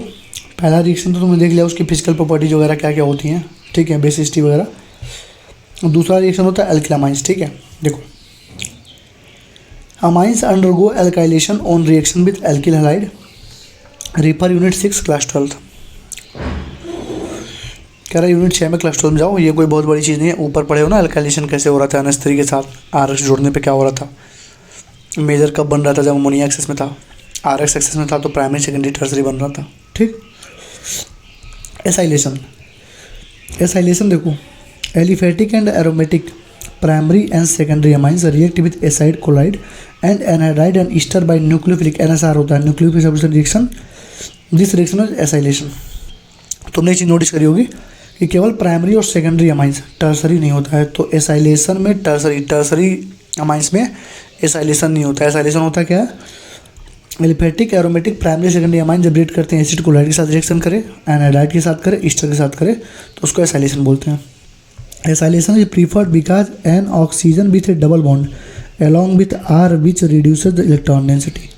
पहला रिएक्शन तो तुमने देख लिया, उसकी फिजिकल प्रॉपर्टीज वगैरह क्या क्या होती हैं, ठीक है, बेसिसिटी वगैरह। दूसरा रिएक्शन होता है एल्किलामाइंस, ठीक है। देखो amines undergo alkylation on reaction with alkyl halide, refer unit 6 class 12। कह रहा है यूनिट 6 में क्लास 12 में जाओ, ये कोई बहुत बड़ी चीज़ नहीं है। ऊपर पढ़े हो ना एल्काइलेशन कैसे हो रहा था NH3 के साथ RX जोड़ने पे क्या हो रहा था, मेजर कब बन रहा था, जब अमोनिया एक्सेस में था, RX एक्सेस में था तो प्राइमरी सेकेंडरी टर्सरी बन रहा था। ठीक। एसाइलेशन, एसाइलेशन देखो, aliphatic and aromatic primary and secondary amines react with acid chloride and anhydride and ester by nucleophilic NSR होता है, nucleophilic substitution reaction, this reaction is acylation. तुमने एक चीज़ नोटिस करी होगी कि केवल प्राइमरी और सेकेंडरी अमाइंस, टर्सरी नहीं होता है। तो एसाइलेशन में टर्सरी अमाइंस में एसाइलेशन नहीं होता है। एसाइलेशन होता क्या है, aliphatic aromatic primary secondary amine जब रिएक्ट करते हैं एसिड कोलाइड के साथ रिएक्शन करे, एनाइडाइड के साथ करे, ईस्टर के साथ करे, तो उसको एसाइलेशन बोलते हैं। Acylation is preferred because N oxygen with A double bond along with R which reduces the electron density,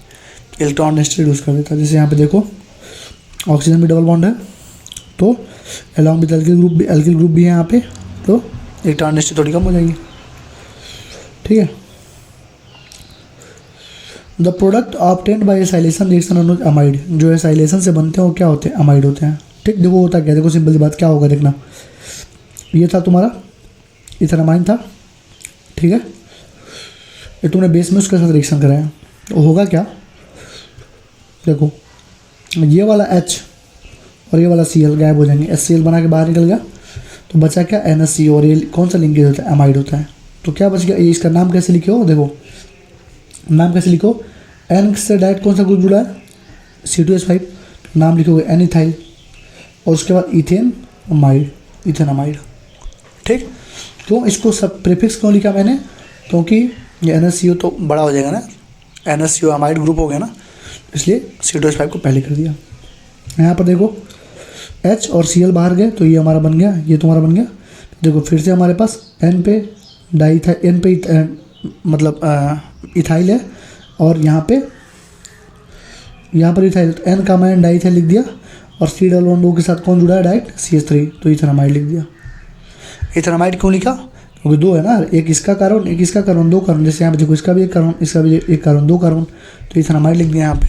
electron density reduce कर देता है। जैसे यहाँ पे देखो ऑक्सीजन में डबल बॉन्ड है तो अलॉन्ग विथ एल्किल ग्रुप भी है यहाँ पे, तो इलेक्ट्रॉन डेंसिटी थोड़ी कम हो जाएगी। ठीक है। The product obtained by acylation reaction Anuj amide, जो एसाइलेशन से बनते हैं वो क्या होते हैं, अमाइड होते हैं। ठीक। देखो होता क्या, देखो सिंपल सी बात, क्या होगा देखना, ये था तुम्हारा इथेनामाइन था, ठीक है, ये तुमने बेस में उसके साथ रिएक्शन कराया तो होगा क्या, देखो ये वाला H और ये वाला Cl गायब हो जाएंगे, HCl बना के बाहर निकल गया तो बचा क्या NHCO, और ये कौन सा लिंकेज होता है, अमाइड होता है। तो क्या बच गया, ये इसका नाम कैसे लिखे हो, देखो नाम कैसे लिखो, N से डायरेक्ट कौन सा ग्रुप जुड़ा है C2H5, नाम लिखोगे N इथाइल और उसके बाद इथेन अमाइड, इथेनामाइड। ठीक। क्यों इसको सब प्रीफिक्स क्यों लिखा मैंने, क्योंकि ये NHCO तो बड़ा हो जाएगा ना, NHCO अमाइड ग्रुप हो गया ना, इसलिए C2H5 को पहले कर दिया। यहाँ पर देखो H और Cl बाहर गए तो ये हमारा बन गया, ये तुम्हारा बन गया। देखो फिर से हमारे पास N पे इथाइल है और यहाँ पर इथाइल, N का मैंने डाइथाइल लिख दिया और C+O के साथ कौन जुड़ा है डायरेक्ट CH3, तो इथेनामाइड लिख दिया। इथेनामाइड क्यों लिखा, क्योंकि दो है ना, एक इसका कार्बन एक इसका कार्बन, दो कार्बन, जैसे यहाँ पे देखो इसका भी एक कार्बन इसका भी एक कार्बन, दो कार्बन, तो इथेनामाइड लिख दिया यहाँ पे।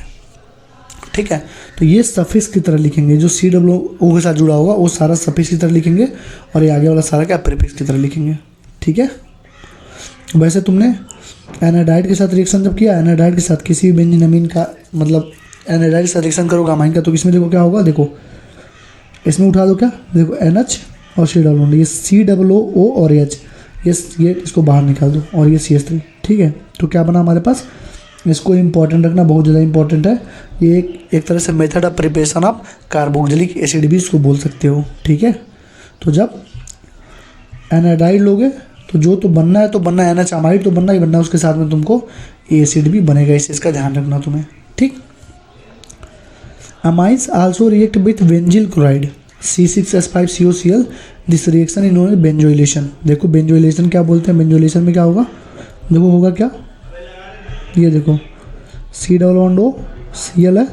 ठीक है। तो ये सफिक्स की तरह लिखेंगे, जो COO के साथ जुड़ा होगा वो सारा सफिक्स की तरह लिखेंगे और ये आगे वाला सारा क्या प्रीफिक्स की तरह लिखेंगे। ठीक है। वैसे तुमने एनाइडाइड के साथ रिएक्शन जब किया, एनाइडाइड के साथ किसी भी बेंजीन अमीन का, मतलब एनाइडाइड के साथ रिएक्शन करोगे अमाइन का, तो इसमें देखो क्या होगा, देखो इसमें उठा दो क्या, देखो NH और C+O, ये COO और H, ये इसको बाहर निकाल दो और ये CH3। ठीक है। तो क्या बना हमारे पास, इसको इंपॉर्टेंट रखना, बहुत ज़्यादा इंपॉर्टेंट है। ये एक तरह से method of preparation of carboxylic acid भी इसको बोल सकते हो। ठीक है। तो जब एनाइडाइड लोगे तो जो तो बनना है तो बनना है, NH अमाइड तो बनना ही बनना है, उसके साथ में तुमको एसिड भी बनेगा, इस चीज़ का ध्यान रखना तुम्हें। ठीक। Amides also react with benzyl chloride C6H5COCl, this reaction is known as benzoylation. देखो बेंजोइलेशन क्या बोलते हैं, बेंजोइलेशन में क्या होगा, देखो होगा क्या, ये देखो C+O Cl है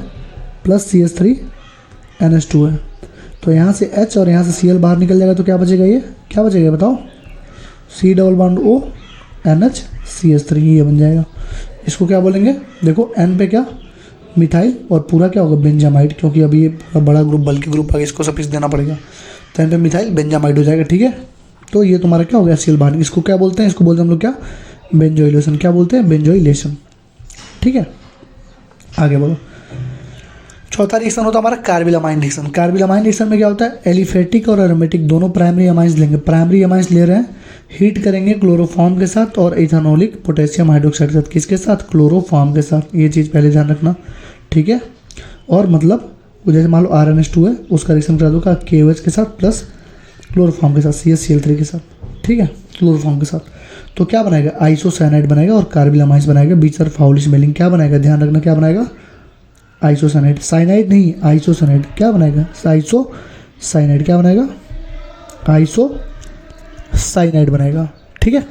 प्लस CH3 NH2 है, तो यहाँ से H और यहाँ से Cl बाहर निकल जाएगा तो क्या बचेगा, ये क्या बचेगा बताओ, C+O NH CH3, ये बन जाएगा। इसको क्या बोलेंगे, देखो N पे क्या मिथाइल और पूरा क्या होगा बेंजामाइड, क्योंकि अभी ये पूरा बड़ा ग्रुप बल्कि ग्रुप आगे इसको सफिक्स देना पड़ेगा, तो N पे मिथाइल बेंजामाइड हो जाएगा। ठीक है। तो ये तुम्हारा क्या हो गया Cl बाहर, इसको क्या बोलते हैं, इसको बोलते हैं हम लोग क्या, बेंजोइलेशन। क्या बोलते हैं, बेंजोइलेशन। ठीक है। आगे बोलो। चौथा रिएक्शन होता है हमारा कार्बिलामाइन रिएक्शन। कार्बिलामाइन रिएक्शन में क्या होता है, एलिफेटिक और एरोमेटिक दोनों प्राइमरी अमाइंस लेंगे। प्राइमरी अमाइंस ले रहे हैं, हीट करेंगे क्लोरोफॉर्म के साथ और इथेनॉलिक पोटेशियम हाइड्रोक्साइड के साथ। किसके साथ, क्लोरोफॉर्म के साथ। ये चीज़ पहले ध्यान रखना। ठीक है। और मतलब जैसे मान लो RNH2 है, उसका रिएक्शन करा दो का KOH के साथ प्लस क्लोरोफॉर्म के साथ CH3 के साथ। ठीक है, क्लोरोफॉर्म के साथ। तो क्या बनाएगा, आइसोसाइनाइड बनाएगा और कार्बिलामाइंस बनाएगा। बीच और फाउल स्मेलिंग क्या बनाएगा, ध्यान रखना क्या बनाएगा, आइसोसाइनाइड। साइनाइड नहीं, आइसोसाइनाइड। क्या बनाएगा, आइसोसाइनाइड। क्या बनाएगा, आइसोसाइनाइड बनाएगा। ठीक है,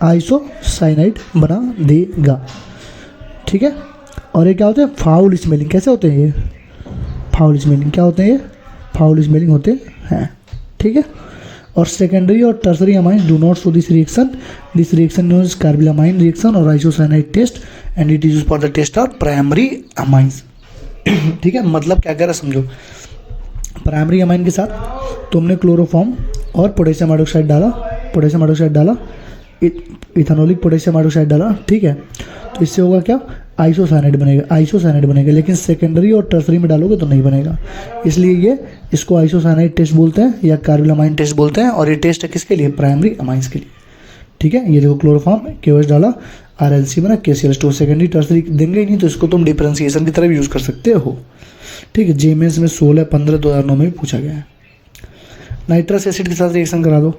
आइसोसाइनाइड बना देगा। ठीक है। और ये क्या होते हैं, फाउल स्मेलिंग। कैसे होते हैं ये, फाउल स्मेलिंग। क्या होते हैं ये, फाउल स्मेलिंग होते हैं। ठीक है। और सेकेंडरी और tertiary amine do not show this reaction known is carbylamine reaction और isocyanide test and it is used for the test of primary amines. ठीक है, मतलब क्या कह रहा है समझो। प्राइमरी अमाइन के साथ तुमने क्लोरोफॉर्म और पोटेशियम हाइड्रोक्साइड डाला, इथेनॉलिक पोटेशियम हाइड्रोक्साइड डाला, ठीक है। तो इससे होगा क्या, आइसोसाइनाइड बनेगा, लेकिन सेकेंडरी और टर्सरी में डालोगे तो नहीं बनेगा। इसलिए ये इसको आइसोसाइनाइड टेस्ट बोलते हैं या कार्बिलामाइन टेस्ट बोलते हैं, और ये टेस्ट है किसके लिए, प्राइमरी अमाइंस के लिए। ठीक है, ये देखो क्लोरोफॉर्म KOH डाला, RLC बना, KCl2। सेकेंडरी टर्सरी देंगे ही नहीं तो इसको तुम डिफरेंशिएशन की तरह भी यूज़ कर सकते हो। ठीक है, जेमेंस में 16/15/2009 में भी पूछा गया है। नाइट्रस एसिड के साथ रिएक्शन करा दो।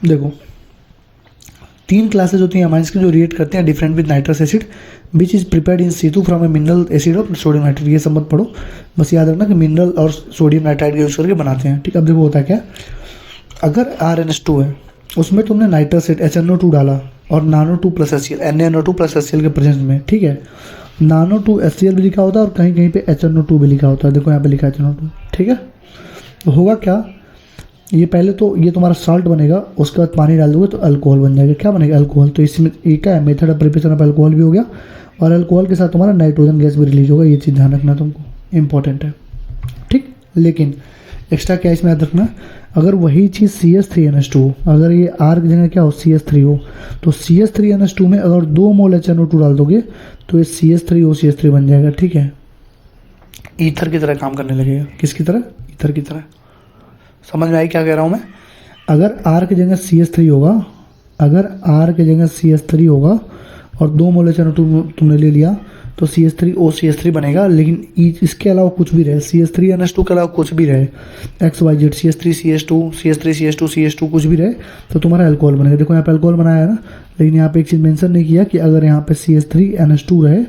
देखो 3 क्लासेज होती हैं अमाइंस की जो रिएक्ट करते हैं different with nitrous acid which is prepared in situ from a mineral acid of sodium nitrate. ये सब मत पढ़ो, बस याद रखना कि मिनरल और सोडियम नाइट्राइड का यूज़ करके बनाते हैं। ठीक है, अब देखो होता है क्या, अगर RNH2 है उसमें तुमने नाइट्रस एसिड HNO2 डाला और NaNO2 + HCl NaNO2 + HCl के प्रेजेंस में, ठीक है, NaNO2 HCl भी लिखा होता है और कहीं कहीं पे HNO2 भी लिखा होता है। देखो यहाँ पे लिखा है HNO2। ठीक है, तो होगा क्या, ये पहले तो ये तुम्हारा साल्ट बनेगा, उसके बाद पानी डाल दोगे तो अल्कोहल बन जाएगा। क्या बनेगा, अल्कोहल। तो इसमें ये क्या है, method of preparation of alcohol भी हो गया, और अल्कोहल के साथ तुम्हारा नाइट्रोजन गैस भी रिलीज होगा। ये चीज़ ध्यान रखना तुमको, इंपॉर्टेंट है। ठीक, लेकिन एक्स्ट्रा क्या इसमें याद रखना, अगर वही चीज़ CH3NH2, अगर ये R की जगह क्या हो CH3 हो, तो CH3NH2 में अगर 2 मोल HNO2 डाल दोगे तो ये CH3OCH3 बन जाएगा। ठीक है, ईथर की तरह काम करने लगेगा। किसकी तरह, ईथर की तरह। समझ में आई क्या कह रहा हूँ मैं। अगर R की जगह CH3 होगा, और 2 मोल HNO2 तुमने ले लिया तो CH3OCH3 बनेगा। लेकिन इसके अलावा कुछ भी रहे, CH3NH2 के अलावा कुछ भी रहे, XYZ CH3CH2 कुछ भी रहे, तो तुम्हारा अल्कोहल बनेगा। देखो यहाँ पे अल्कोहल बनाया है ना, लेकिन यहाँ पे एक चीज़ मेंशन नहीं किया कि अगर यहाँ पे CH3NH2 रहे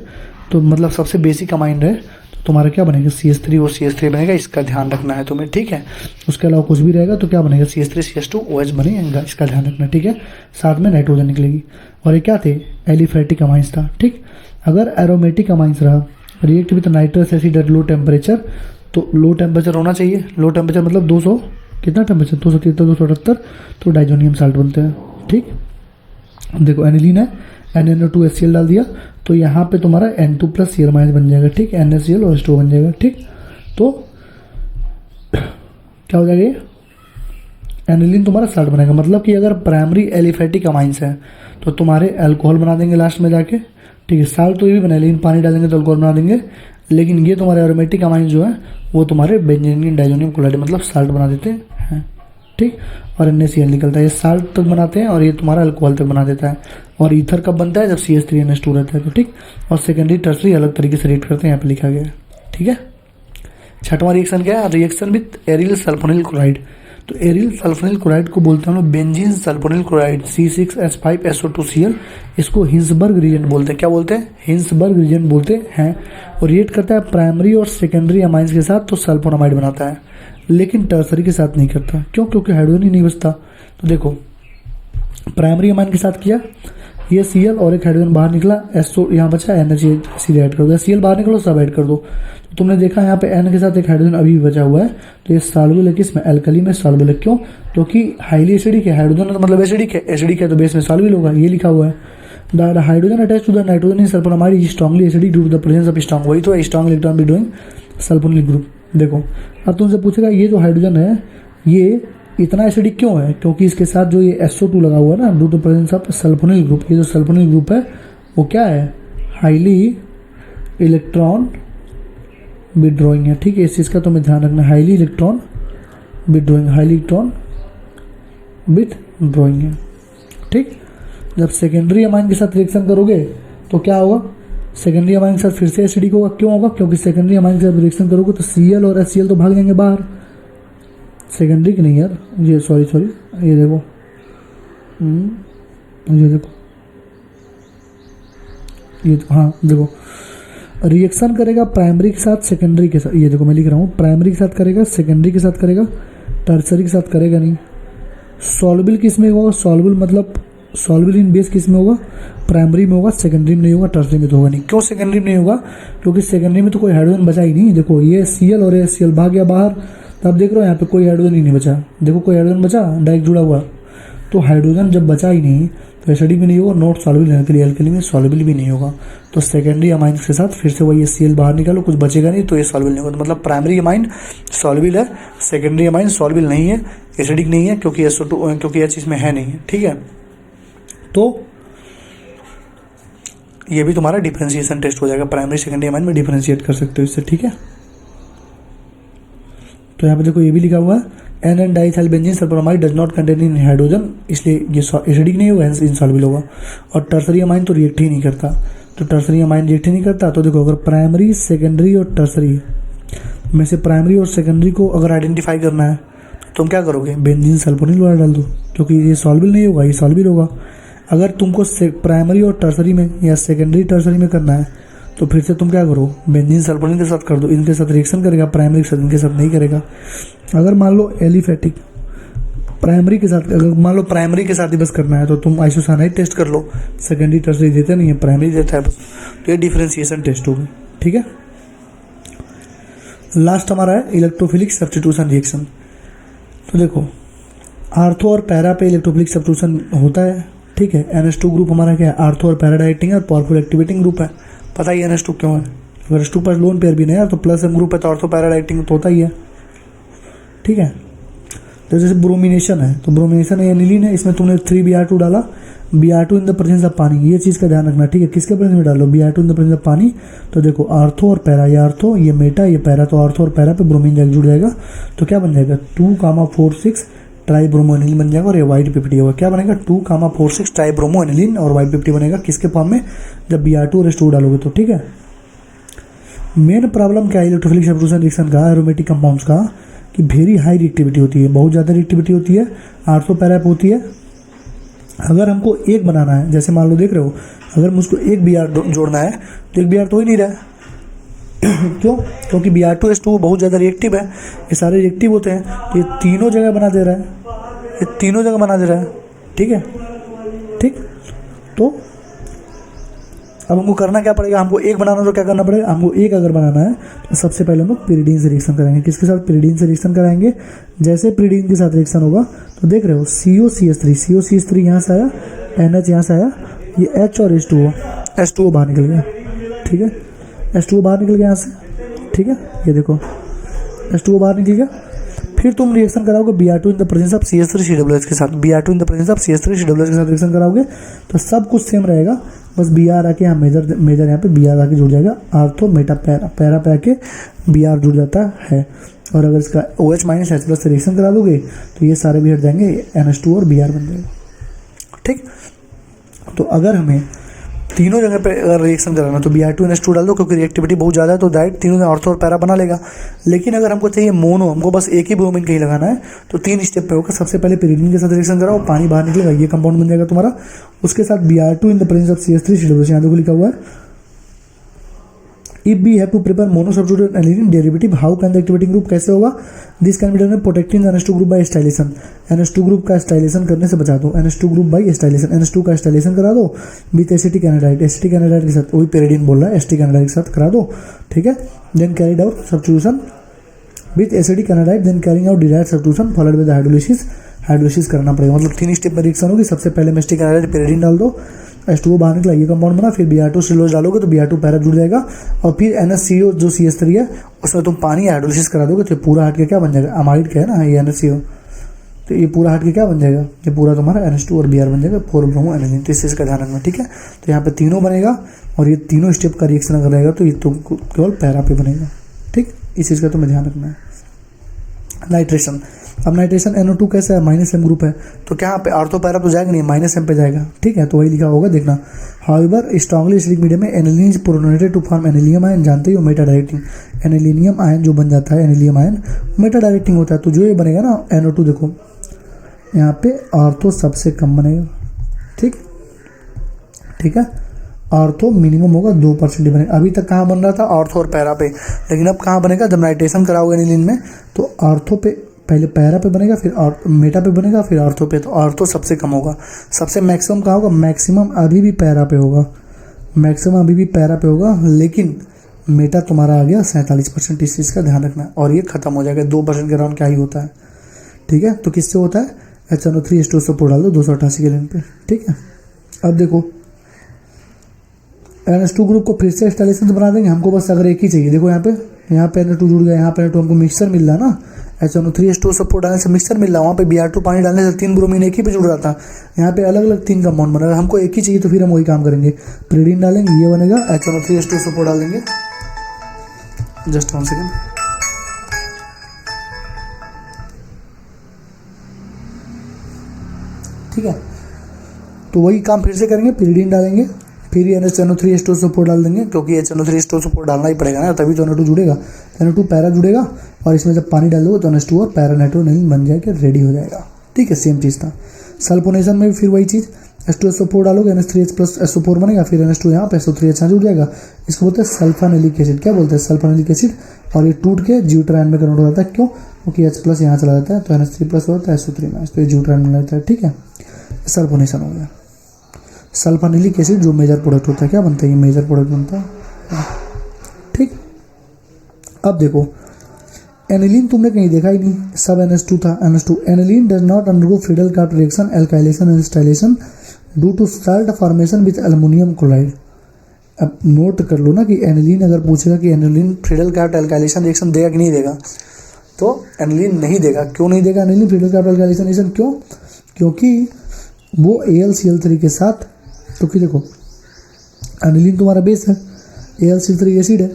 तो मतलब सबसे बेसिक अमाइन रहे तो तुम्हारा क्या बनेगा, CH3OCH3 बनेगा। इसका ध्यान रखना है तुम्हें। ठीक है, उसके अलावा कुछ भी रहेगा तो क्या बनेगा, CH3CH2OH बनेगा। इसका ध्यान रखना। ठीक है, साथ में नाइट्रोजन निकलेगी। और ये क्या थे, एलिफैटिक अमाइंस था। ठीक, अगर एरोमेटिक अमाइंस रहा, react with nitrous acid at low temperature, तो लो टेम्परेचर होना चाहिए। लो टेम्परेचर मतलब 200 कितना टेम्परेचर, 273 278, तो डाइजोनियम साल्ट बनते हैं। ठीक, देखो एनिलीन है, NaNO2 HCl डाल दिया तो यहाँ पे तुम्हारा N2 + Cl- बन जाएगा। ठीक, NaCl और H2 बन जाएगा। ठीक, तो क्या हो जाएगा, ये एनिलीन तुम्हारा साल्ट बनेगा। मतलब कि अगर प्राइमरी एलिफैटिक अमाइंस है तो तुम्हारे अल्कोहल बना देंगे लास्ट में जाके। ठीक है, साल्ट तो ये भी बना, लेकिन पानी डालेंगे तो अल्कोहल बना देंगे। लेकिन ये तुम्हारे एरोमेटिक अमाइंस जो है वो तुम्हारे बेंजीन डाइजोनियम क्लोराइड मतलब साल्ट बना देते हैं। ठीक, और NaCl निकलता है, ये साल्ट तक बनाते हैं और ये तुम्हारा अल्कोहल तक बना देता है। और ईथर कब बनता है, जब CH3NH2 रहता है। तो ठीक, और सेकेंडरी टर्सरी अलग तरीके से रिएक्ट करते हैं, यहाँ पे लिखा गया है। ठीक है, छठवां रिएक्शन क्या है, reaction with aryl sulphonyl chloride. तो एरिल सल्फोनिल क्लोराइड को बोलते हैं हम लोग बेंजीन सल्फोनिल क्लोराइड C6H5SO2Cl। इसको हिंसबर्ग रीजन बोलते हैं। क्या बोलते हैं, हिंसबर्ग रीजन बोलते हैं। और रिएक्ट करता है प्राइमरी और सेकेंडरी अमाइंस के साथ तो सल्फोनामाइड बनाता है, लेकिन टर्सरी के साथ नहीं करता। क्यों, क्योंकि हाइड्रोजन ही नहीं बचता। तो देखो प्राइमरी अमाइन के साथ किया, ये Cl और एक हाइड्रोजन बाहर निकला, SO यहाँ बचा, NaCl ऐड कर दो। Cl बाहर निकलो, सब ऐड कर दो। तो तुमने देखा यहाँ पे N के साथ एक हाइड्रोजन अभी भी बचा हुआ है, तो ये सॉल्युबल है किसमें, एल्कली में सॉल्युबल है। क्यों, क्योंकि हाईली एसिडिक है, हाइड्रोजन तो मतलब एसिडिक है तो बेस में सॉल्युबल होगा, ये लिखा हुआ है। The hydrogen attach to the nitrogen in sulphonamide is strongly acidic due to the presence of strong, वही तो strong electron be doing sulphonyl group. देखो अब तुमसे पूछेगा ये जो हाइड्रोजन है ये इतना एसिडिक क्यों है, क्योंकि इसके साथ जो ये SO2 लगा हुआ है ना, due to presence of sulphonyl group. ये जो सल्फोनिल ग्रुप है वो क्या है, हाईली इलेक्ट्रॉन विड्रॉइंग है। ठीक है, इस चीज़ का तुम्हें ध्यान रखना, हाईली इलेक्ट्रॉन विड्रॉइंग है। ठीक, जब सेकेंडरी अमाइन के साथ रिएक्शन करोगे तो क्या होगा, सेकेंडरी अमाइन के साथ फिर से एसिडिक होगा। क्यों होगा, क्योंकि सेकेंडरी अमाइन के साथ रिएक्शन करोगे तो Cl और HCl तो भाग जाएंगे बाहर। सेकेंडरी की नहीं यार, ये सॉरी ये देखो, ये हाँ देखो, रिएक्शन करेगा प्राइमरी के साथ सेकेंडरी के साथ। ये देखो मैं लिख रहा हूँ, प्राइमरी के साथ करेगा, सेकेंडरी के साथ करेगा, टर्सरी के साथ करेगा नहीं। सॉल्युबल किस में होगा, सॉल्युबल मतलब सॉल्युबल इन बेस किस में होगा, प्राइमरी में होगा, सेकेंडरी में नहीं होगा, टर्सरी में तो होगा नहीं। क्यों सेकेंडरी में नहीं होगा, क्योंकि सेकेंडरी में तो कोई हाइड्रोजन बचा ही नहीं। देखो ये Cl और HCl भाग गया बाहर, तो आप देख रहे हो यहाँ पे कोई हाइड्रोजन ही नहीं बचा, देखो कोई हाइड्रोजन बचा डायरेक्ट जुड़ा हुआ, तो हाइड्रोजन जब बचा ही नहीं तो एसिडिक भी नहीं होगा, नॉट सॉल्युबल एल्कली, एल्कली में सॉल्युबल भी नहीं होगा, तो सेकेंडरी अमाइन के साथ फिर से वही HCl बाहर निकालो, कुछ बचेगा नहीं, तो ये सॉल्युबल नहीं होगा। तो मतलब प्राइमरी अमाइन सॉल्युबल है, सेकेंडरी अमाइन सॉल्युबल नहीं है, एसिडिक नहीं है क्योंकि SO2 क्योंकि H इसमें है नहीं है, ठीक है। तो ये भी तुम्हारा डिफरेंशिएशन टेस्ट हो जाएगा, प्राइमरी सेकेंडरी अमाइन में डिफरेंशिएट कर सकते हो इससे, ठीक है। तो यहाँ पे देखो ये भी लिखा हुआ है N diethyl benzene sulphonamide does not contain in hydrogen, इसलिए ये एसिडिक नहीं होगा, इनसॉल्युबल होगा। और टर्सरी अमाइन तो रिएक्ट ही नहीं करता, तो टर्सरी अमाइन रिएक्ट ही नहीं करता। तो देखो अगर प्राइमरी सेकेंडरी और टर्सरी में से प्राइमरी और सेकेंडरी को अगर आइडेंटिफाई करना है तो तुम क्या करोगे, बेंजीन सल्फोनिल वाला डाल दो, क्योंकि ये सॉल्युबल नहीं होगा, ये सॉल्युबल होगा। अगर तुमको प्राइमरी और टर्सरी में या सेकेंडरी टर्सरी में करना है तो फिर से तुम क्या करो, बेंजीन सल्फोनिल के साथ कर दो, इनके साथ रिएक्शन करेगा, प्राइमरी के साथ इनके साथ नहीं करेगा। अगर मान लो एलिफेटिक प्राइमरी के साथ, अगर मान लो प्राइमरी के साथ ही बस करना है तो तुम आइसोसाइनाइड टेस्ट कर लो, सेकेंडरी टर्सरी देते नहीं है, प्राइमरी देता है बस, तो ये डिफरेंशिएशन टेस्ट होगी, ठीक है। लास्ट हमारा है इलेक्ट्रोफिलिक सब्स्टिट्यूशन रिएक्शन। तो देखो आर्थो और पैरा पे इलेक्ट्रोफिलिक सब्स्टिट्यूशन होता है, ठीक है। NH2 ग्रुप हमारा क्या है, आर्थो और पैरा डायरेक्टिंग है और पावरफुल एक्टिवेटिंग ग्रुप है, पता ही NH2 क्यों है, अगर H2 पास लोन पेयर भी नहीं है तो प्लस M ग्रुप है तो आर्थो पैरा डायरेक्टिंग तो होता ही है, ठीक है। तो जैसे ब्रोमिनेशन है, तो ब्रोमिनेशन है एनिलीन है, इसमें तुमने 3Br2 डाला, Br2 in the presence of पानी, ये चीज़ का ध्यान रखना, ठीक है। किसके प्रेजेंस में डालो, Br2 in the presence of पानी। तो देखो आर्थो और पैरा, ये आर्थो ये मेटा ये पैरा, तो आर्थो और पैरा पे ब्रोमीन जाकर जुड़ जाएगा, तो क्या बन जाएगा 2,4,6 ट्राई ब्रोमो एनिलीन बन जाएगा और ये वाइट 50 होगा, क्या बनेगा 2,4,6 ट्राई ब्रोमो एनिलीन और वाइट 50 बनेगा, किसके फॉर्म में, जब Br2 और H2 डालोगे तो, ठीक है। मेन प्रॉब्लम क्या है इलेक्ट्रोफिलिक सब्स्टिट्यूशन रिएक्शन का, एरोमेटिक कंपाउंड्स का, कि वेरी हाई रिएक्टिविटी होती है, बहुत ज़्यादा रिएक्टिविटी होती है, आर्थो पैरा पे होती है। अगर हमको एक बनाना है, जैसे मान लो देख रहे हो, अगर मुझको एक Br जोड़ना है तो एक Br तो ही नहीं रहा है क्यों, क्योंकि Br2 H2 बहुत ज़्यादा रिएक्टिव है, ये सारे रिएक्टिव होते हैं, तो ये तीनों जगह बना दे रहा है, ये तीनों जगह बना दे रहा है, ठीक है, ठीक। तो अब हमको करना क्या पड़ेगा, हमको एक बनाना तो क्या करना पड़ेगा, हमको एक अगर बनाना है तो सबसे पहले हम लोग पिरिडीन से रिएक्शन कराएंगे, किसके साथ, पिरिडीन से रिएक्शन कराएंगे। जैसे पिरिडीन के साथ रिएक्शन होगा तो देख रहे हो COCH3 यहाँ से आया, NH यहाँ से आया, ये H और H2O बाहर निकल गया, ठीक है, H2O बाहर निकल गया यहाँ से, ठीक है, ये देखो H2O बाहर निकल गया। फिर तुम रिएक्शन कराओगे Br2 in the presence of CH3COOH के साथ, Br2 in the presence of CH3COOH के साथ रिएक्शन कराओगे तो सब कुछ सेम रहेगा, बस Br आके यहाँ मेजर यहाँ पे Br आके जुड़ जाएगा, आर्थो मेटा पैरा पे आके Br जुड़ जाता है। और अगर इसका OH माइनस H प्लस से रिएक्शन करा दोगे तो ये सारे भी हट जाएंगे, NH2 और Br बन जाएगा, ठीक। तो अगर हमें तीनों जगह पे अगर रिएक्शन कराना तो Br2 NH2 डाल दो, क्योंकि रिएक्टिविटी बहुत ज़्यादा है तो डायरेक्ट तीनों में आर्थो और पैरा बना लेगा। लेकिन अगर हमको चाहिए मोनो, हमको बस एक ही ब्रोमीन कहीं लगाना है तो 3 स्टेप पे होगा। सबसे पहले पिरिडीन के साथ रिएक्शन कराओ, पानी बाहर निकलेगा, ये कंपाउंड बन जाएगा तुम्हारा। उसके साथ Br2 in the presence of CH3COOH, यहाँ देखो लिखा हुआ है if we have to prepare mono substituted aniline derivative, how can the activating group, कैसे होगा, this can be done by protecting NH2 group by acetylation, NH2 group का acetylation करने से बचा दो, NH2 group by acetylation, NH2 का स्टाइलेशन करा दो विथ एसिटिक एनाइड, एसिटिक एनाइड के साथ, वही पेरिडीन बोल रहा है, एसिटिक एनाइड के साथ करा दो, ठीक है। Then carried out substitution with acetic anhydride, then carrying out derived substitution followed by hydrolysis करना पड़ेगा। मतलब 3 स्टेप में रिएक्शन होगी, सबसे पहले एसिटिक एनाइड पेरिडीन डाल दो, H2O बाहर निकला, ये कंपाउंड बना, फिर Br2 सिलोज डालोगे तो Br2 पैरा जुड़ जाएगा, और फिर NHCO जो CH3 है उसमें तुम पानी हाइड्रोलिसिस करा दोगे तो पूरा हट के क्या बन जाएगा, अमाइड का है ना ये NHCO, तो ये पूरा हट के क्या बन जाएगा, ये पूरा तुम्हारा NH2 और Br बन जाएगा, 4 ब्रोमो एनिलीन। तो इस चीज़ का ध्यान रखना, ठीक है। तो यहाँ पे तीनों बनेगा और ये तीनों स्टेप का रिएक्शन अगर रहेगा तो ये तुमको केवल पैरा पे बनेगा, ठीक। इस चीज़ का तुम्हें ध्यान रखना है। नाइट्रेशन, अब नाइट्रेशन NO2 कैसा है, -M ग्रुप है, तो क्या यहाँ पे आर्थो पैरा तो जाएगा नहीं, -M पे जाएगा, ठीक है। तो वही लिखा होगा देखना, हाउएवर स्ट्रांगली एसिडिक मीडियम में aniline is protonated to form anilinium ion, जानते हो मेटा डायरेक्टिंग, एनिलियम आयन जो बन जाता है एनिलियम आयन मेटा डायरेक्टिंग होता है। तो जो ये बनेगा ना NO2, देखो यहाँ पे आर्थो सबसे कम बनेगा, ठीक है, आर्थो मिनिमम होगा 2% बनेगा। अभी तक कहाँ बन रहा था, आर्थो और पैरा पे, लेकिन अब कहाँ बनेगा, जब नाइट्रेशन कराओगे एनिलीन में तो आर्थो पे, पहले पैरा पे बनेगा, फिर मेटा पे बनेगा, फिर आर्थो पे। तो आर्थो सबसे कम होगा, सबसे मैक्सिमम कहाँ होगा, मैक्सिमम अभी भी पैरा पे होगा, मैक्सिमम अभी भी पैरा पे होगा, लेकिन मेटा तुम्हारा आ गया 47%, इस चीज़ का ध्यान रखना। और ये खत्म हो जाएगा, 2% के अराउंड क्या ही होता है, ठीक है। तो किससे होता है, HNO3 सपोर्ट डाल दो 288 के लेन पे, ठीक है। अब देखो NH2 ग्रुप को फिर से इंस्टॉलेशन बना देंगे, हमको बस अगर एक ही चाहिए। देखो यहाँ पे Na2 जुड़ गया, यहाँ पे Na2 हमको मिक्सचर मिल रहा है ना, HNO3 सपोर्ट डालने से मिक्सचर मिल रहा है, वहाँ पे Br2 पानी डालने से 3 ब्रोमीन एक ही पे जुड़ रहा था, यहाँ पे अलग अलग 3 कंपाउंड बना। अगर हमको एक ही चाहिए तो फिर हम वही काम करेंगे, प्रीडीन डालेंगे, ये बनेगा, HNO3 सपोर्ट डाल देंगे। जस्ट 1 सेकेंड, ठीक है। तो वही काम फिर से करेंगे, प्रीडीन डालेंगे, फिर HNO3 सपोर्ट डाल देंगे, क्योंकि HNO3 सपोर्ट डालना ही पड़ेगा ना, तभी तो Na2 जुड़ेगा। Na2 पैरा जुड़ेगा, और इसमें जब पानी डाल दोगे तो NH2 और पैरा नाइट्रोनिल बन जाएगा, रेडी हो जाएगा, ठीक है। सेम चीज़ था सल्फोनेशन में भी, फिर वही चीज़, H2SO4 डालोगे, NH3H प्लस SO4 बनेगा, फिर NH2 यहाँ पे SO3H जुड़ जाएगा। इसको बोलते हैं सल्फानिलिक एसिड। क्या बोलते हैं, सल्फानिलिक एसिड। और ये टूट के ज्यूट्राइन में कन्वर्ट हो जाता है, क्यों, क्योंकि H प्लस यहाँ चला जाता है, तो NH3 प्लस होता है SO3 माइनस, तो ये ज्यूट्राइन में जाता है, ठीक है। सल्फोनेशन हो गया। सल्फानिलिक एसिड जो मेजर प्रोडक्ट होता है, क्या बनता है, ये मेजर प्रोडक्ट बनता है, ठीक। अब देखो एनिलीन तुमने कहीं देखा ही नहीं, सब NH2 था, NH2। Aniline does not undergo Friedel Crafts reaction, alkylation and acylation due to salt formation with aluminium chloride. अब नोट कर लो ना कि एनिलीन अगर पूछेगा कि aniline Friedel Crafts alkylation reaction देगा कि नहीं देगा, तो एनिलीन नहीं देगा। क्यों नहीं देगा aniline Friedel Crafts alkylation reaction, क्यों, क्योंकि वो AlCl3 के साथ, तो कि देखो एनिलीन तुम्हारा बेस है, AlCl3 एसिड है,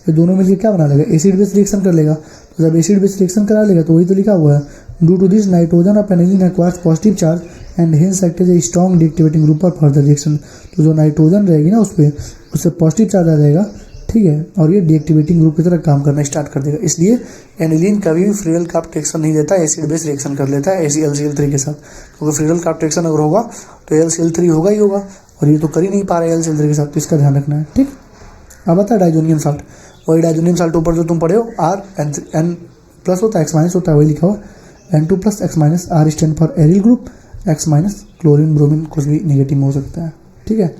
ये दोनों मिलकर क्या बना लेगा, एसिड बेस रिएक्शन कर लेगा। तो जब एसिड बेस रिएक्शन करा लेगा तो वही तो लिखा हुआ है, due to this nitrogen of aniline acquires positive charge and hence act as a strong deactivating group for further reaction. तो जो नाइट्रोजन रहेगी ना उस पर, उससे पॉजिटिव चार्ज आ जाएगा, ठीक है, और ये डीएक्टिवेटिंग ग्रुप की तरह काम करना स्टार्ट कर देगा। इसलिए एनिलीन कभी भी फ्रीडल कार्ट रिएक्शन नहीं देता, एसिड बेस रिएक्शन कर लेता है AlCl3 के साथ, क्योंकि फ्रीडल कार्ट रिएक्शन अगर होगा तो AlCl3 होगा ही होगा, और ये तो कर ही नहीं पा रहे AlCl3 के साथ, तो इसका ध्यान रखना है, ठीक। अब आता है डाइजोनियम साल्ट। वही डाइजोनियम साल्ट ऊपर जो तुम पढ़े हो, R N प्लस होता है, X माइनस होता है, वही लिखा हुआ N2 plus X minus, R stand for aryl group, X minus chlorine bromine कुछ भी नेगेटिव हो सकता है, ठीक है।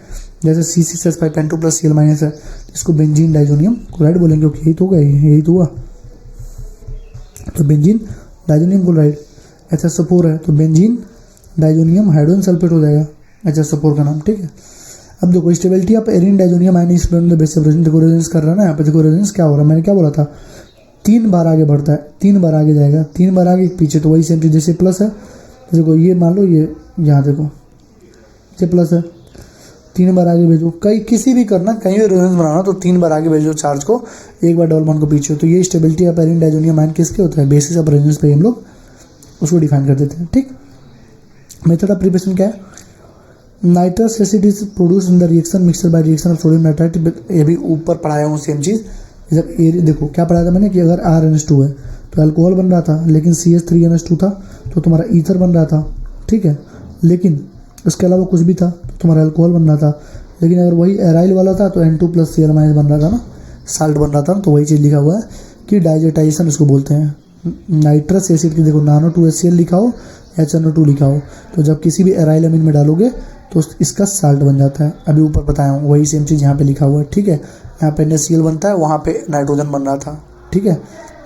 जैसे C6H5 N2 plus Cl minus है, इसको बेंजीन डाइजोनियम क्लोराइड बोलेंगे, क्योंकि यही तो होगा, यही तो हुआ। तो बेंजीन डाइजोनियम क्लोराइड। HSO4 है तो बेंजीन डाइजोनियम हाइड्रोजन सल्फेट हो जाएगा, HSO4 का नाम, ठीक है। अब देखो stability of arene diazonium ion is the base separation. देखो रेजोनेंस कर रहा है ना, यहाँ पे देखो रेजोनेंस क्या हो रहा है, मैंने क्या बोला था, 3 बार आगे बढ़ता है, 3 बार आगे जाएगा, 3 बार आगे पीछे, तो वही सेम चीज जैसे प्लस है, तो देखो ये मान लो ये यहाँ देखो ये प्लस है, 3 बार आगे भेजो, कहीं किसी भी करना, कहीं भी रेजोनेंस बनाना तो 3 बार आगे भेजो चार्ज को, 1 बार डबल बॉन्ड को पीछे। तो ये stability of arene diazonium ion किसके होता है, बेसिस ऑफ रेजोनेंस पे हम लोग उसको डिफाइन कर देते हैं, ठीक। मेथड ऑफ प्रिपरेशन क्या है, nitrous acid is produce in the reaction mixer by reaction of sodium nitrite. ये भी ऊपर पढ़ाया हूँ सेम चीज़। जब ये देखो क्या पढ़ाया था मैंने कि अगर RNH2 है तो अल्कोहल बन रहा था, लेकिन CH3NH2 था तो तुम्हारा ईथर बन रहा था, ठीक है। लेकिन इसके अलावा कुछ भी था तो तुम्हारा अल्कोहल बन रहा था। लेकिन अगर वही एराइल वाला था तो N2 प्लस Cl माइनस बन रहा था ना, साल्ट बन रहा था, तो वही चीज़ लिखा हुआ है कि डाइजेटाइजेशन इसको बोलते हैं। नाइट्रस एसिड की देखो नानो 2HCl लिखा हो, HNO2 लिखा हो, तो जब किसी भी एराइल अमीन में डालोगे तो इसका साल्ट बन जाता है। अभी ऊपर बताया हूँ वही सेम चीज़ यहाँ पे लिखा हुआ है, ठीक है। यहाँ पे NaCl बनता है, वहाँ पे नाइट्रोजन बन रहा था, ठीक है।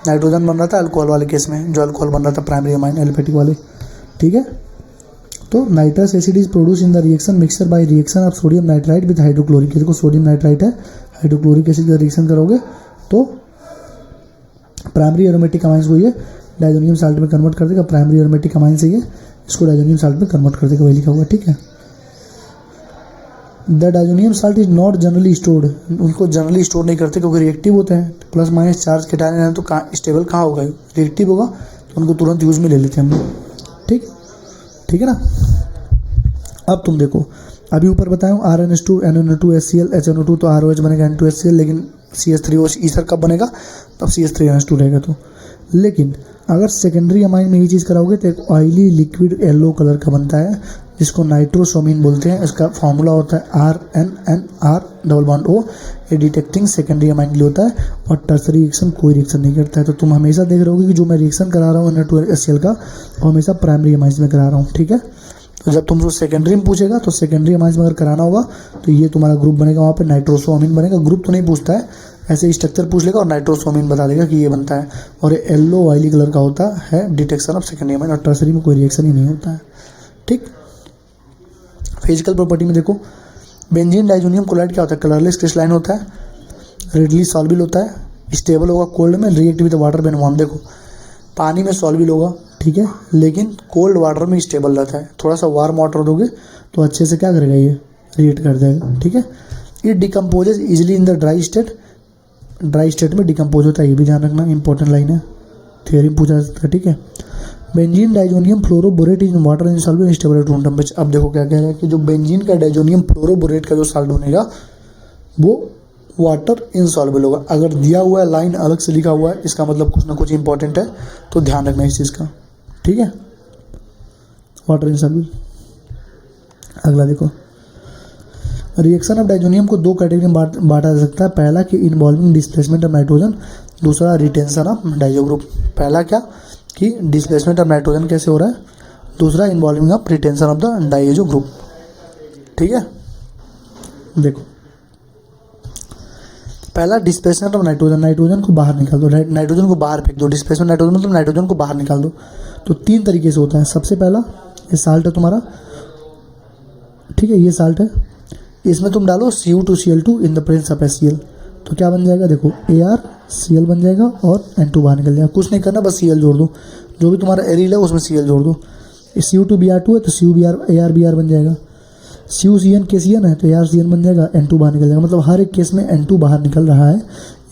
नाइट्रोजन बन रहा था अल्कोहल वाले केस में, जो अल्कोहल बन रहा था प्राइमरी अमाइन एलिफेटिक वाले, ठीक है। तो nitrous acid is produce in the reaction mixer by reaction of sodium nitrite with hydrochloric. देखो सोडियम नाइट्राइट है, हाइड्रोक्लोरिक एसिड का रिएक्शन करोगे तो प्राइमरी एरोमेटिक अमाइंस को ये डाइजोनियम साल्ट में कन्वर्ट कर देगा। प्राइमरी एरोमेटिक अमाइन से ये इसको डाइजोनियम साल्ट में कन्वर्ट कर देगा, वही लिखा हुआ, ठीक है। The diazonium salt is not generally stored. उनको जनरली स्टोर नहीं करते क्योंकि रिएक्टिव होते हैं, प्लस माइनस चार्ज के टाइम हैं, तो स्टेबल कहाँ होगा, रिएक्टिव होगा तो उनको तुरंत यूज़ में ले लेते हैं हम लोग, ठीक, ठीक है ना। अब तुम देखो अभी ऊपर बताया हूँ RNH2 NNO2 HCl HNO2 तो ROH बनेगा N2HCl, लेकिन CH3OH ईथर कब बनेगा, तब CH3NH2 रहेगा। तो लेकिन अगर सेकेंडरी अमाइन में ये चीज़ कराओगे तो एक ऑयली लिक्विड येलो कलर का बनता है, जिसको नाइट्रोसोमीन बोलते हैं। इसका फॉर्मूला होता है RNNR डबल बॉन्ड O। ये डिटेक्टिंग सेकेंडरी अमाइन के लिए होता है और टर्सरी रिएक्शन कोई रिएक्शन नहीं करता है। तो तुम हमेशा देख रहे होगे कि जो मैं रिएक्शन करा रहा हूँ NH2HCl का, वो हमेशा प्राइमरी अमाइंस में करा रहा हूँ, ठीक है। तो जब तुमको सेकेंडरी में पूछेगा तो सेकेंडरी अमाइंस में अगर कराना होगा तो ये तुम्हारा ग्रुप बनेगा, वहाँ पे नाइट्रोसोमीन बनेगा। ग्रुप तो नहीं पूछता है, ऐसे स्ट्रक्चर पूछ लेगा और नाइट्रोसोमिन बता देगा कि ये बनता है, और ये येलो वाइली कलर का होता है डिटेक्शन ऑफ सेकेंडरी अमाइन, और टर्सरी में कोई रिएक्शन ही नहीं होता है। ठीक। फिजिकल प्रॉपर्टी में देखो, बेंजीन डाइजोनियम क्लोराइड क्या होता है, कलरलेस क्रिस्टलाइन होता है, रेडली सॉल्युबल होता है, स्टेबल होगा कोल्ड में, रिएक्टिव विद वाटर बेनवाम। देखो पानी में सॉल्युबल होगा, ठीक है, लेकिन कोल्ड वाटर में स्टेबल रहता है। थोड़ा सा वार्म वाटर दोगे तो अच्छे से क्या करेगा, ये रिएक्ट कर देगा। ठीक है। It decomposes easily in the dry state, dry state में डिकम्पोज होता है, ये भी ध्यान रखना, इंपॉर्टेंट लाइन है, थ्योरी में पूछा जा सकता है। ठीक है। Benzene diazonium fluoroborate in water in solvent stable at room temperature. अब देखो क्या कह रहा है कि जो बेंजीन का डाइजोनियम फ्लोरोबोरेट का जो साल्ट बनेगा वो वाटर इनसॉल्युबल होगा। अगर दिया हुआ है लाइन अलग से लिखा हुआ है, इसका मतलब कुछ ना कुछ इंपॉर्टेंट है, तो ध्यान रखना इस चीज़ का। ठीक है। Water insoluble. अगला देखो, रिएक्शन ऑफ डाइजोनियम को दो कैटेगरी में बांटा जा सकता है। पहला कि इन्वॉल्विंग डिस्प्लेसमेंट ऑफ नाइट्रोजन, दूसरा रिटेंशन ऑफ डाइजो ग्रुप। पहला क्या कि डिस्प्लेसमेंट ऑफ नाइट्रोजन कैसे हो रहा है, दूसरा involving of retention of the Dizo group. ठीक है। देखो पहला डिस्प्लेसमेंट ऑफ नाइट्रोजन, नाइट्रोजन को बाहर निकाल दो, नाइट्रोजन को बाहर फेंक दो। डिस्प्लेसमेंट नाइट्रोजन मतलब नाइट्रोजन को बाहर निकाल दो। तो तीन तरीके से होता है। सबसे पहला ये साल्ट है तुम्हारा, ठीक है, ये साल्ट है, इसमें तुम डालो Cu2Cl2 in the presence of HCl, तो क्या बन जाएगा, देखो ArCl बन जाएगा और N2 बाहर निकल जाएगा। कुछ नहीं करना, बस Cl जोड़ दो, जो भी तुम्हारा एरिल है उसमें Cl जोड़ दो। Cu2Br2 है तो ArBr बन जाएगा। CuCN KCN है तो ArCN बन जाएगा, N2 बाहर निकल जाएगा। मतलब हर एक केस में N2 बाहर निकल रहा है।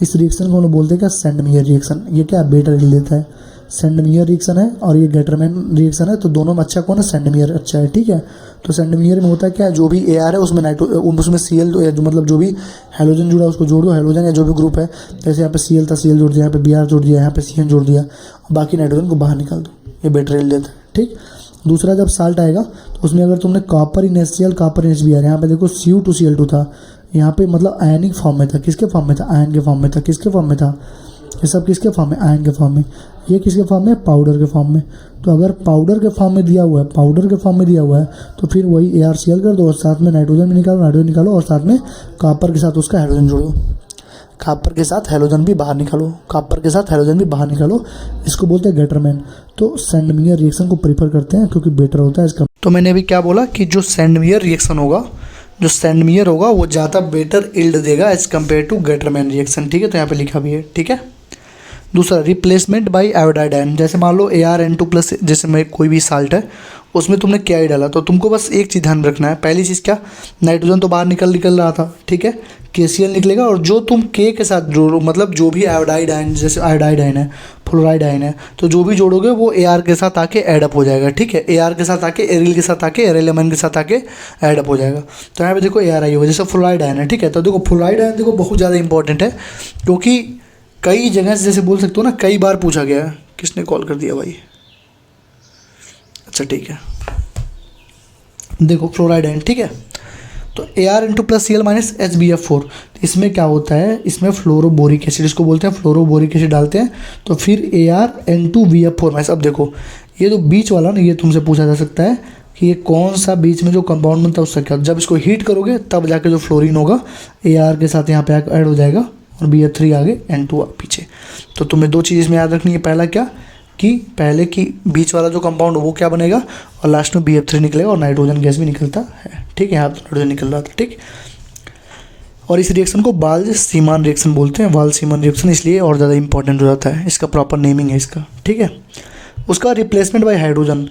इस रिएक्शन को हम लोग बोलते हैं क्या, सेंडमेयर रिएक्शन। ये क्या बेटर रिजल्ट देता है, सेंडमेयर रिएक्शन है और ये गेटरमैन रिएक्शन है, तो दोनों में अच्छा कौन है, सेंडमेयर अच्छा है। ठीक है। तो सेंडमेयर में होता है क्या, जो भी AR है उसमें उसमें Cl जो मतलब जो भी हेलोजन जुड़ा है उसको जोड़ दो, हेलोजन या जो भी ग्रुप है, जैसे यहाँ पे Cl था, Cl जोड़ दिया, यहाँ पे Br जोड़ दिया, यहाँ पे CN जोड़ दिया, बाकी नाइट्रोजन को बाहर निकाल दो, ये बेटर रिजल्ट देता है। ठीक। दूसरा जब साल्ट आएगा तो उसमें अगर तुमने कॉपर इन HCl, कॉपर इन HBr, यहाँ पे देखो Cu2Cl2 था, यहाँ पे मतलब आयनिक फॉर्म में था। किसके फॉर्म में था, आयन के फॉर्म में था। किसके फॉर्म में था, ये सब किसके फॉर्म में, आयन के फॉर्म में। ये किसके फॉर्म में, पाउडर के फॉर्म में। तो अगर पाउडर के फॉर्म में दिया हुआ है, पाउडर के फॉर्म में दिया हुआ है, तो फिर वही ArCl कर दो और साथ में नाइट्रोजन भी निकालो, नाइट्रोजन निकालो और साथ में कॉपर के साथ उसका हेलोजन जोड़ो, कॉपर के साथ हेलोजन भी बाहर निकालो, कॉपर के साथ हेलोजन भी बाहर निकालो। इसको बोलते हैं गेटरमैन। तो सेंडमेयर रिएक्शन को प्रीफर करते हैं क्योंकि बेटर होता है इसका। तो मैंने अभी क्या बोला कि जो सेंडमेयर रिएक्शन होगा, जो सेंडमेयर होगा वो ज़्यादा बेटर इल्ड देगा as compare to Gattermann reaction. ठीक है। तो यहाँ पे लिखा भी है। ठीक है। दूसरा रिप्लेसमेंट बाय आयोडाइड आयन, जैसे मान लो ArN2+, जैसे में कोई भी साल्ट है उसमें तुमने क्या डाला, तो तुमको बस एक चीज़ ध्यान रखना है। पहली चीज़ क्या, नाइट्रोजन तो बाहर निकल रहा था, ठीक है, KCl निकलेगा, और जो तुम K के साथ जोड़ो, मतलब जो भी आयोडाइड आयन, जैसे आयोडाइड आयन है, फ्लोराइड आयन है, तो जो भी जोड़ोगे वो AR के साथ आके एडअप हो जाएगा। ठीक है। AR के साथ आके एरिल के साथ आके एरिल अमाइन के साथ आके एडअप हो जाएगा। तो यहाँ पे देखो AR आई होगा, जैसे फ्लोराइड आयन है। ठीक है। तो देखो फ्लोराइड आयन देखो बहुत ज़्यादा इंपॉर्टेंट है, क्योंकि कई जगह से जैसे बोल सकते हो ना, कई बार पूछा गया है। किसने कॉल कर दिया भाई, अच्छा ठीक है। देखो फ्लोराइड आयन, ठीक है, तो ArN2+Cl - HBF4, इसमें क्या होता है, इसमें फ्लोरोबोरिक एसिड, इसको बोलते हैं फ्लोरोबोरिक एसिड डालते हैं, तो फिर ArN2VF4। अब देखो ये जो बीच वाला ना, ये तुमसे पूछा जा सकता है कि ये कौन सा बीच में जो कंपाउंड बनता है उसका क्या, जब इसको हीट करोगे तब जाके जो फ्लोरीन होगा AR के साथ यहाँ पे ऐड हो जाएगा और BF3 आगे, N2 पीछे। तो तुम्हें दो चीज़ इसमें याद रखनी है। पहला क्या कि पहले की बीच वाला जो कंपाउंड वो क्या बनेगा, और लास्ट में BF3 निकलेगा और नाइट्रोजन गैस भी निकलता है। ठीक है। यहाँ तो नाइट्रोजन निकल रहा था। ठीक। और इस रिएक्शन को बाल्ज सीमान रिएक्शन बोलते हैं, वाल्ज सीमान रिएक्शन, इसलिए और ज़्यादा इंपॉर्टेंट हो जाता है, इसका प्रॉपर नेमिंग है इसका। ठीक है। उसका replacement by hydrogen,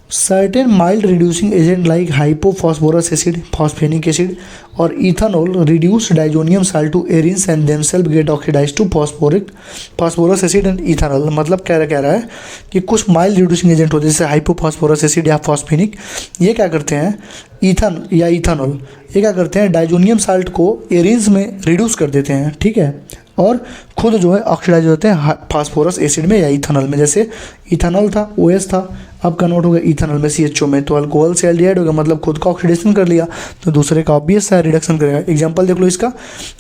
certain mild reducing agent like hypophosphorous acid, phosphinic acid और ethanol reduce diazonium salt to arenes and themselves get oxidize to phosphorous acid and ethanol. मतलब कह रहा है कि कुछ माइल्ड रिड्यूसिंग एजेंट होते हैं जैसे हाइपोफॉस्फोरस एसिड या फॉस्फेनिक, ये क्या करते हैं, इथानॉल ये क्या करते हैं, डाइजोनियम साल्ट को एरिन्स में रिड्यूस कर देते हैं। ठीक है। और खुद जो है ऑक्सीडाइज होते हैं फास्फोरस एसिड में या इथानॉल में। जैसे इथानॉल था, OH था, अब कन्वर्ट हो गया इथानॉल में, CHO में, तो अल्कोहल से एल्डिहाइड हो गया, मतलब खुद का ऑक्सीडेशन कर लिया, तो दूसरे का ऑब्वियस है रिडक्शन करेगा। एग्जांपल देख लो इसका,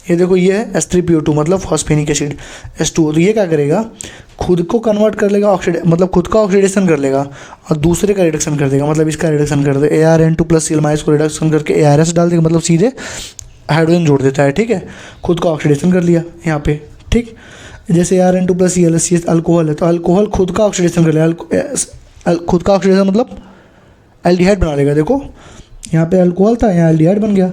ये देखो ये है H3PO2 मतलब फॉस्फेनिक एसिड, H2O, तो ये क्या करेगा, खुद को कन्वर्ट कर लेगा, मतलब खुद का ऑक्सीडेशन कर लेगा और दूसरे का रिडक्शन कर देगा, मतलब इसका रिडक्शन कर दे, ArN2+Cl- को रिडक्शन करके ARS डाल देगा, मतलब सीधे हाइड्रोजन जोड़ देता है, ठीक है, खुद का ऑक्सीडेशन कर लिया यहाँ पे, ठीक। जैसे Ar2+Cl अल्कोहल है, तो अल्कोहल खुद का ऑक्सीडेशन कर लिया, खुद का ऑक्सीडेशन मतलब एल्डिहाइड बना लेगा। देखो यहाँ पे अल्कोहल था, यहाँ एल्डिहाइड बन गया।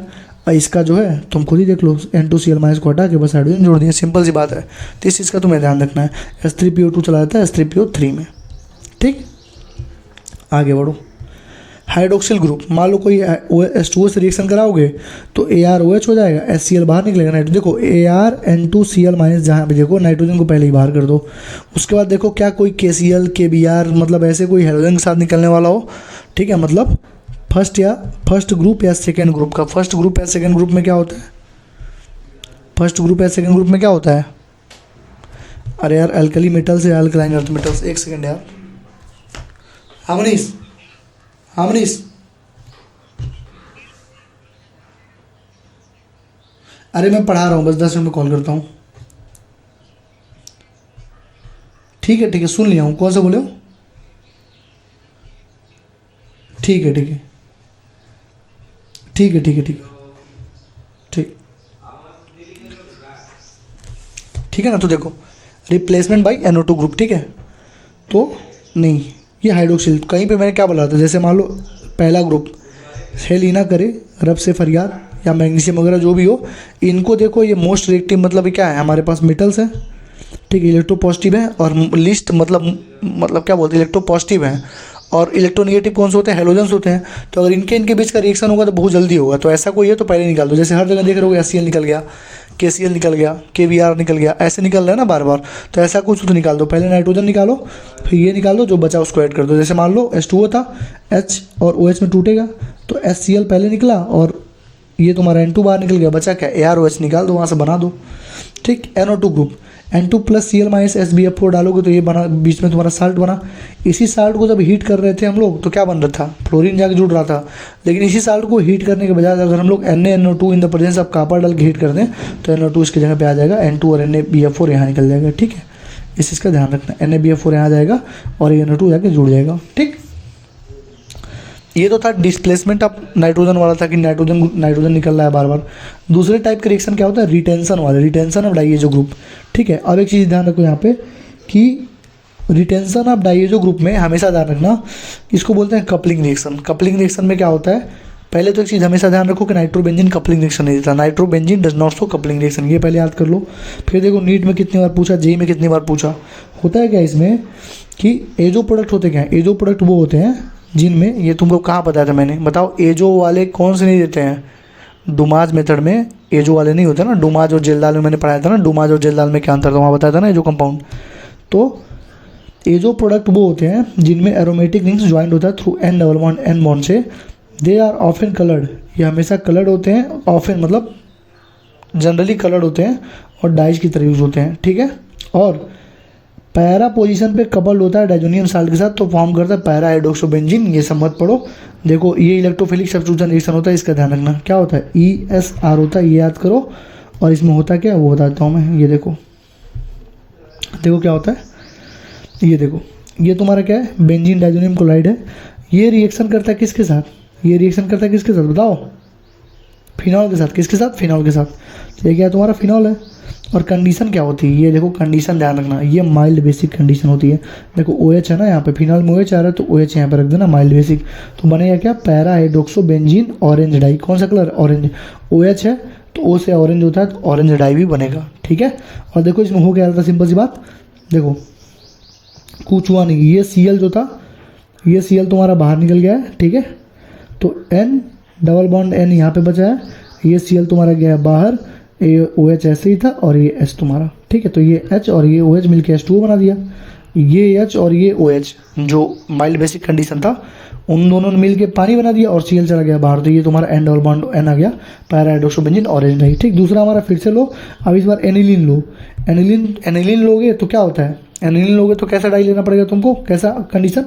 और इसका जो है तुम खुद ही देख लो, N2Cl- को हटा के बस हाइड्रोजन जोड़ दिया, सिंपल सी बात है। तो इस चीज़ का तुम्हें ध्यान रखना है। H3PO2 चला जाता है H3PO3 में, ठीक। आगे बढ़ो, हाइड्रोक्सिल ग्रुप, मान लो कोई H2O से रिएक्शन कराओगे तो ArOH हो जाएगा, HCl बाहर निकलेगा। नाइट्रोजन देखो Ar(N2Cl-), जहाँ पे देखो नाइट्रोजन को पहले ही बाहर कर दो। उसके बाद देखो क्या कोई KCl KBr मतलब ऐसे कोई हाइड्रोजन के साथ निकलने वाला हो, ठीक है, मतलब फर्स्ट ग्रुप या सेकेंड ग्रुप का। फर्स्ट ग्रुप या सेकेंड ग्रुप में क्या होता है, फर्स्ट ग्रुप या सेकेंड ग्रुप में क्या होता है? अरे यार अल्कली मेटल से अल्कलाइन अर्थ मेटल्स, एक सेकेंड यार, हामनीस अरे मैं पढ़ा रहा हूँ, बस 10 मिनट में कॉल करता हूँ। ठीक है सुन लिया हूँ, कौन सा बोले हो? ठीक है ठीक है ना। तो देखो रिप्लेसमेंट बाय NO2 ग्रुप, ठीक है। तो नहीं, ये हाइड्रोक्सिल, कहीं पे मैंने क्या बोला था, जैसे मान लो पहला ग्रुप हेल ही ना करे, रब से फरियाद, या मैग्नीशियम वगैरह जो भी हो, इनको देखो ये मोस्ट रिएक्टिव मतलब क्या है, हमारे पास मेटल्स है, ठीक है, इलेक्ट्रोपॉजिटिव है, और लिस्ट मतलब क्या बोलते हैं, इलेक्ट्रोपॉजिटिव है, और इलेक्ट्रोनेगेटिव कौन से होते हैं, हेलोजेंस होते हैं। तो अगर इनके बीच का रिएक्शन होगा तो बहुत जल्दी होगा। तो ऐसा कोई है तो पहले निकाल दो। जैसे हर जगह देख रहे हो HCl निकल गया, KCl निकल गया, KBr निकल गया, ऐसे निकल रहा है ना बार बार। तो ऐसा कुछ तो निकाल दो, पहले नाइट्रोजन निकालो, फिर ये निकाल दो, जो बचा उसको ऐड कर दो। जैसे मान लो H2O था, H और OH में टूटेगा, तो HCl पहले निकला और ये तुम्हारा N2 बाहर निकल गया, बचा क्या, ArOH निकाल दो, वहाँ से बना दो, ठीक। NO2 ग्रुप N2+Cl- SbF4 डालोगे तो ये बना, बीच में तुम्हारा साल्ट बना। इसी साल्ट को जब हीट कर रहे थे हम लोग तो क्या बन रहा था, फ्लोरीन जाके जुड़ रहा था। लेकिन इसी साल्ट को हीट करने के बजाय अगर हम लोग NaNO2 in the presence of copper डाल के हीट कर दें तो NO2 इसकी जगह पे आ जाएगा, N2 और NaBF4 यहाँ निकल जाएगा, ठीक है। इस चीज़ का ध्यान रखना, NaBF4 यहाँ आ जाएगा और ये NO2 जाके जुड़ जाएगा, ठीक। ये तो था डिस्प्लेसमेंट ऑफ नाइट्रोजन वाला, था कि नाइट्रोजन निकल रहा है बार बार। दूसरे टाइप के रिएक्शन क्या होता है, रिटेंशन वाले, रिटेंशन ऑफ डाइएजो ग्रुप, ठीक है। और एक चीज़ ध्यान रखो यहाँ पे कि रिटेंशन ऑफ डाइएजो ग्रुप में हमेशा ध्यान रखना, इसको बोलते हैं कपलिंग रिएक्शन। कपलिंग रिएक्शन में क्या होता है, पहले तो एक चीज़ हमेशा ध्यान रखो कि नाइट्रोबेंजीन कपलिंग रिएक्शन नहीं देता, nitrobenzene does not show coupling reaction, ये पहले याद कर लो। फिर देखो नीट में कितनी बार पूछा, जेईई में कितनी बार पूछा, होता है क्या इसमें कि एजो प्रोडक्ट होते क्या हैं, एजो प्रोडक्ट वो होते हैं जिनमें, ये तुमको कहाँ बताया था मैंने, बताओ, एजो वाले कौन से नहीं देते हैं, डुमाज मेथड में एजो वाले नहीं होते ना। डुमाज और जेलदाल में मैंने पढ़ाया था ना, डुमाज और जेलदाल में क्या अंतर था, वहाँ बताया था ना एजो कंपाउंड। तो एजो प्रोडक्ट वो होते हैं जिनमें एरोमेटिक रिंग्स ज्वाइंट होता है थ्रू N बॉन्ड से। दे आर ऑफन कलर्ड, ये हमेशा कलर्ड होते हैं, ऑफन मतलब जनरली कलर्ड होते हैं और डाइज की तरह यूज होते हैं, ठीक है। और पैरा पोजीशन पे कपल्ड होता है डाइजोनियम साल्ट के साथ, तो फॉर्म करता है पैरा हाइड्रोक्सोबेंजीन। ये सब मत पढ़ो, देखो ये इलेक्ट्रोफिलिक सब्स्टिट्यूशन रिएक्शन होता है, इसका ध्यान रखना। क्या होता है, ESR होता है, ये याद करो। और इसमें होता क्या है वो बताता हूँ मैं, ये देखो क्या होता है, ये देखो, ये तुम्हारा क्या है, बेंजीन डाइजोनियम क्लोराइड है। ये रिएक्शन करता है किसके साथ, ये रिएक्शन करता है किसके साथ बताओ, फिनॉल के साथ। किसके साथ, फिनॉल के साथ। तो ये क्या तुम्हारा फिनॉल है। और कंडीशन क्या होती है, ये देखो कंडीशन ध्यान रखना, ये माइल्ड बेसिक कंडीशन होती है। देखो OH है ना यहाँ पे, फिनॉल में OH आ रहा है तो OH यहाँ पे रख देना, माइल्ड बेसिक। तो बनेगा क्या, पैरा हाइड्रोक्सोबेंजीन ऑरेंज डाई। कौन सा कलर, ऑरेंज। OH है तो O से ऑरेंज होता है तो ऑरेंज डाई भी बनेगा, ठीक है। और देखो इसमें हो क्या रहा था, सिंपल सी बात, देखो कुछ हुआ नहीं, ये Cl जो था, ये Cl तुम्हारा बाहर निकल गया है, ठीक है। तो N डबल बॉन्ड N यहाँ पे बचा है, ये Cl तुम्हारा गया है बाहर, ये OH ऐसे ही था और ये H तुम्हारा, ठीक है। तो ये H और ये OH मिलके H2O बना दिया। ये H और ये OH जो माइल्ड बेसिक कंडीशन था, उन दोनों ने मिलके पानी बना दिया और Cl चला गया बाहर। तो ये तुम्हारा N डबल बॉन्ड N आ गया, पैरा हाइड्रोक्सोबेंजीन ऑरेंज डाई, ठीक। दूसरा हमारा फिर से लो, अब इस बार एनिलीन लो। एनिलीन लोगे तो क्या होता है, एनिलीन लोगे तो कैसा डाई लेना पड़ेगा तुमको, कैसा कंडीशन,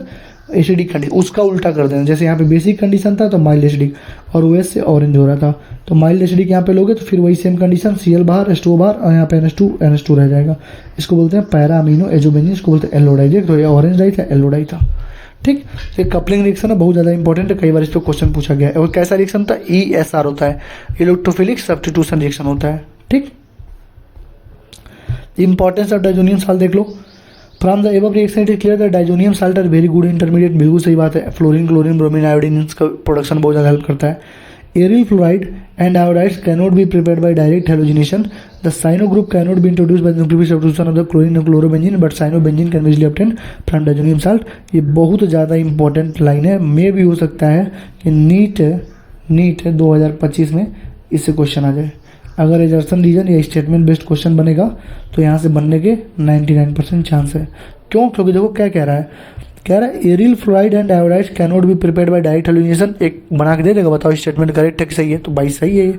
एसिडिक कंडीशन। उसका उल्टा कर देना, जैसे यहाँ पे बेसिक कंडीशन था तो माइल्ड एसिडिक, और OH से ऑरेंज हो रहा था तो माइल्ड एसिडिक यहाँ पे लोगे तो फिर वही सेम कंडीशन, Cl बाहर, H2O बाहर, और यहाँ पे NH2 रह जाएगा। इसको बोलते हैं पैरा अमीनो एजोबेंजीन, इसको बोलते हैं एल्लो डाई। तो ये ऑरेंज डाई था, एल्लो डाई था, ठीक। तो कपलिंग रिएक्शन है, बहुत ज़्यादा इंपॉर्टेंट है, कई बार इस पर क्वेश्चन पूछा गया है। और कैसा रिएक्शन था, ESR होता है, इलेक्ट्रोफिलिक सब्स्टिट्यूशन रिएक्शन होता है। ठीक। इंपॉर्टेंस ऑफ डाइजोनियम साल्ट देख लो। From the above reaction it is clear that diazonium salt are very good intermediate. बिल्कुल सही बात है। फ्लोरीन, क्लोरीन, ब्रोमीन, आयोडीन इसका प्रोडक्शन बहुत ज़्यादा हेल्प करता है। Aryl fluoride and iodides cannot be prepared by direct halogenation. The cyano group cannot be introduced by the nucleophilic substitution of the chlorine and chlorobenzene but cyanobenzene can be easily obtained from diazonium salt. ये बहुत ज़्यादा important line है। मे भी हो सकता है कि NEET 2025 में इससे क्वेश्चन आ जाए। अगर एजर्सन रीजन या स्टेटमेंट बेस्ड क्वेश्चन बनेगा तो यहाँ से बनने के 99% चांस है। क्यों? क्योंकि देखो क्या कह रहा है aryl fluoride and iodides cannot be prepared by direct halogenation. एक बना के दे देगा, बताओ स्टेटमेंट करेक्ट है कि सही है? तो भाई सही है ये।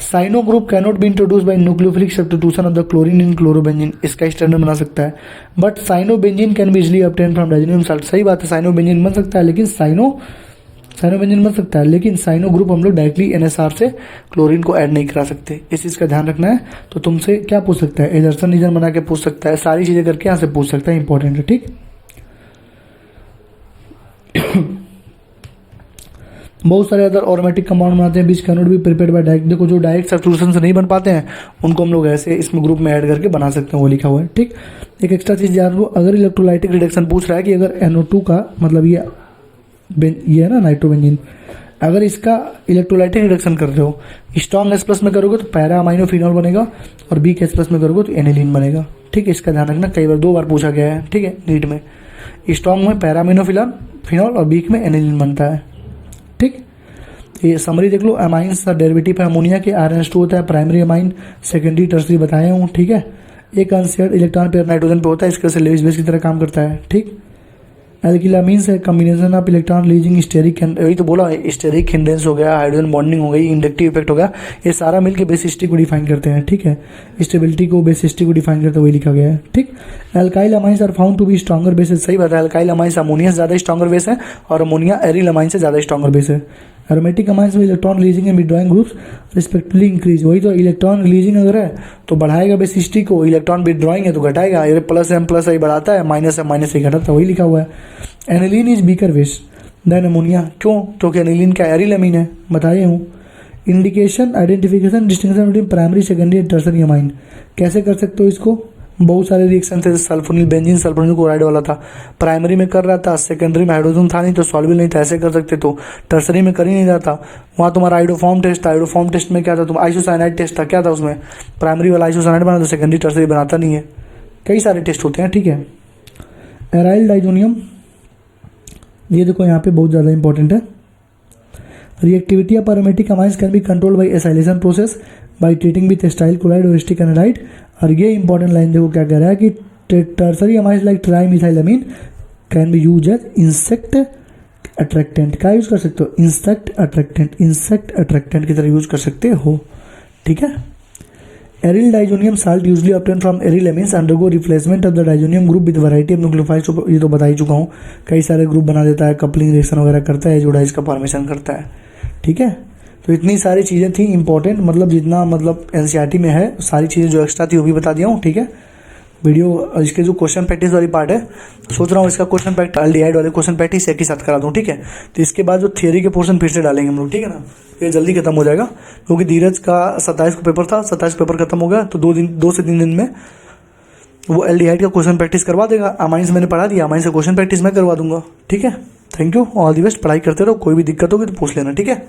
Cyano group cannot be introduce by nucleophilic substitution of the chlorine in chlorobenzene. इसका स्टेटमेंट बना सकता है। But cyanobenzene can be easily obtain from diazonium salt. सही बात है, साइनोबेंजीन बन सकता है, लेकिन साइनोबेंजीन बन सकता है, लेकिन साइनो ग्रुप हम लोग डायरेक्टली NSR से क्लोरीन को ऐड नहीं करा सकते। इस चीज़ का ध्यान रखना है। तो तुमसे क्या पूछ सकता है, एजर्सन रीजन बना के पूछ सकता है, सारी चीज़ें करके यहाँ से पूछ सकता है। इंपॉर्टेंट है। ठीक। बहुत सारे अदर ऑरोमेटिक कंपाउंड बनाते हैं which cannot be prepared by direct. देखो जो डायरेक्ट सब्स्टिट्यूशन से नहीं बन पाते हैं उनको हम लोग ऐसे इसमें ग्रुप में ऐड करके बना सकते हैं, वो लिखा हुआ है। ठीक। एक एक्स्ट्रा चीज़ जान लो, अगर इलेक्ट्रोलाइटिक रिडक्शन पूछ रहा है कि अगर NO2 का मतलब ये है ना नाइट्रोबेंजीन, अगर इसका इलेक्ट्रोलाइटिक रिडक्शन कर रहे हो, स्ट्रॉन्ग H+ में करोगे तो पैरा अमाइनो फिनॉल बनेगा और वीक H+ में करोगे तो एनिलीन बनेगा। ठीक है, इसका ध्यान रखना, कई बार 2 बार पूछा गया है। ठीक है, नीट में स्ट्रॉन्ग में पैरा अमाइनो फिनॉल और वीक में एनिलीन बनता है। ठीक। ये समरी देख लो, अमाइंस का डेरिवेटिव है अमोनिया के, RNH2 होता है प्राइमरी अमाइन, सेकेंडरी टर्सरी बताया हूँ। ठीक है, एक अनशेयर्ड इलेक्ट्रॉन पेयर नाइट्रोजन पे होता है, इसके से लेविस बेस की तरह काम करता है। ठीक। एल्किलामीन्स है combination of electron releasing steric, वही तो बोला, स्टेरिक हिंड्रेंस हो गया, हाइड्रोजन बॉन्डिंग हो गई, इंडक्टिव इफेक्ट हो गया, ये सारा मिलकर बेसिसिटी को डिफाइन करते हैं। ठीक है, स्टेबिलिटी को बेसिसिटी को डिफाइन करते हैं, वही लिखा गया है। ठीक। Alkyl amines are found to be stronger bases. सही बात है, एल्काइल अमाइंस अमोनिया से ज़्यादा स्ट्रॉन्गर बेस है और अमोनिया एरिल अमाइन से ज़्यादा स्ट्रॉन्गर बेस है। एरोमेटिक अमाइंस में electron releasing and withdrawing groups respectively increase. वही तो, इलेक्ट्रॉन रिलीजिंग अगर है तो बढ़ाएगा बेसिसिटी को, इलेक्ट्रॉन विड्रॉइंग है तो घटाएगा। ये +M+I बढ़ाता है, -M-I घटाता है, वही लिखा हुआ है। Aniline is weaker base than ammonia. क्यों? क्योंकि एनिलीन का एरिल अमीन है, बताए हूँ। Indication, identification, distinction between primary, secondary and tertiary amine. कैसे कर सकते हो इसको? बहुत सारे रिएक्शन थे, सल्फोनिल बेंजीन सल्फोनिल क्लोराइड वाला था, प्राइमरी में कर रहा था, सेकेंडरी में हाइड्रोजन था नहीं तो सॉल्युबल नहीं था, ऐसे कर सकते। तो टर्सरी में कर ही नहीं रहा था, वहाँ तुम्हारा आइडोफॉर्म टेस्ट था। आइडोफॉर्म टेस्ट में क्या था, तुम आइसोसाइनाइड टेस्ट था, क्या था उसमें? प्राइमरी वाला आइसोसाइनाइड बना तो सेकेंडरी टर्सरी बनाता नहीं है। कई सारे टेस्ट होते हैं। ठीक है। एराइल डाइजोनियम, ये देखो यहाँ पे बहुत ज़्यादा इंपॉर्टेंट है। Reactivity of aromatic amines can be controlled by acylation process by treating with acetyl chloride और एस्टिक एनालाइड। और ये इंपॉर्टेंट लाइन देखो क्या कह रहा है कि tertiary amines like trimethylamine can be use as insect attractant. क्या यूज कर सकते हो? इंसेक्ट अट्रैक्टेंट की तरह यूज कर सकते हो। ठीक है। Aryl diazonium salt usually obtain from aryl amines undergo replacement of the diazonium group with variety of nucleophiles. ये तो बता ही चुका हूँ, कई सारे ग्रुप बना देता है, कपलिंग रिएक्शन वगैरह करता है, जोडाइज का फॉर्मेशन करता है। ठीक है, तो इतनी सारी चीज़ें थी इंपॉर्टेंट, मतलब जितना मतलब NCERT में है सारी चीज़ें जो एक्स्ट्रा थी वो भी बता दिया हूँ। ठीक है, वीडियो इसके जो क्वेश्चन प्रैक्टिस वाली पार्ट है, सोच रहा हूँ इसका क्वेश्चन प्रैक्टिस एल्डिहाइड वाले क्वेश्चन प्रैक्टिस एक ही साथ करा दूँ। ठीक है, तो इसके बाद जो थियरी के पोर्शन फिर से डालेंगे हम लोग। ठीक है ना, ये जल्दी खत्म हो जाएगा क्योंकि धीरज का 27 को पेपर था, 27 पेपर खत्म हो गया तो 2 से 3 दिन में वो एल्डिहाइड का क्वेश्चन प्रैक्टिस करवा देगा। अमाइंस मैंने पढ़ा दिया, अमाइंस का क्वेश्चन प्रैक्टिस मैं करवा दूंगा। ठीक है, thank you, all the best. पढ़ाई करते रहो, कोई भी दिक्कत होगी तो पूछ लेना। ठीक है।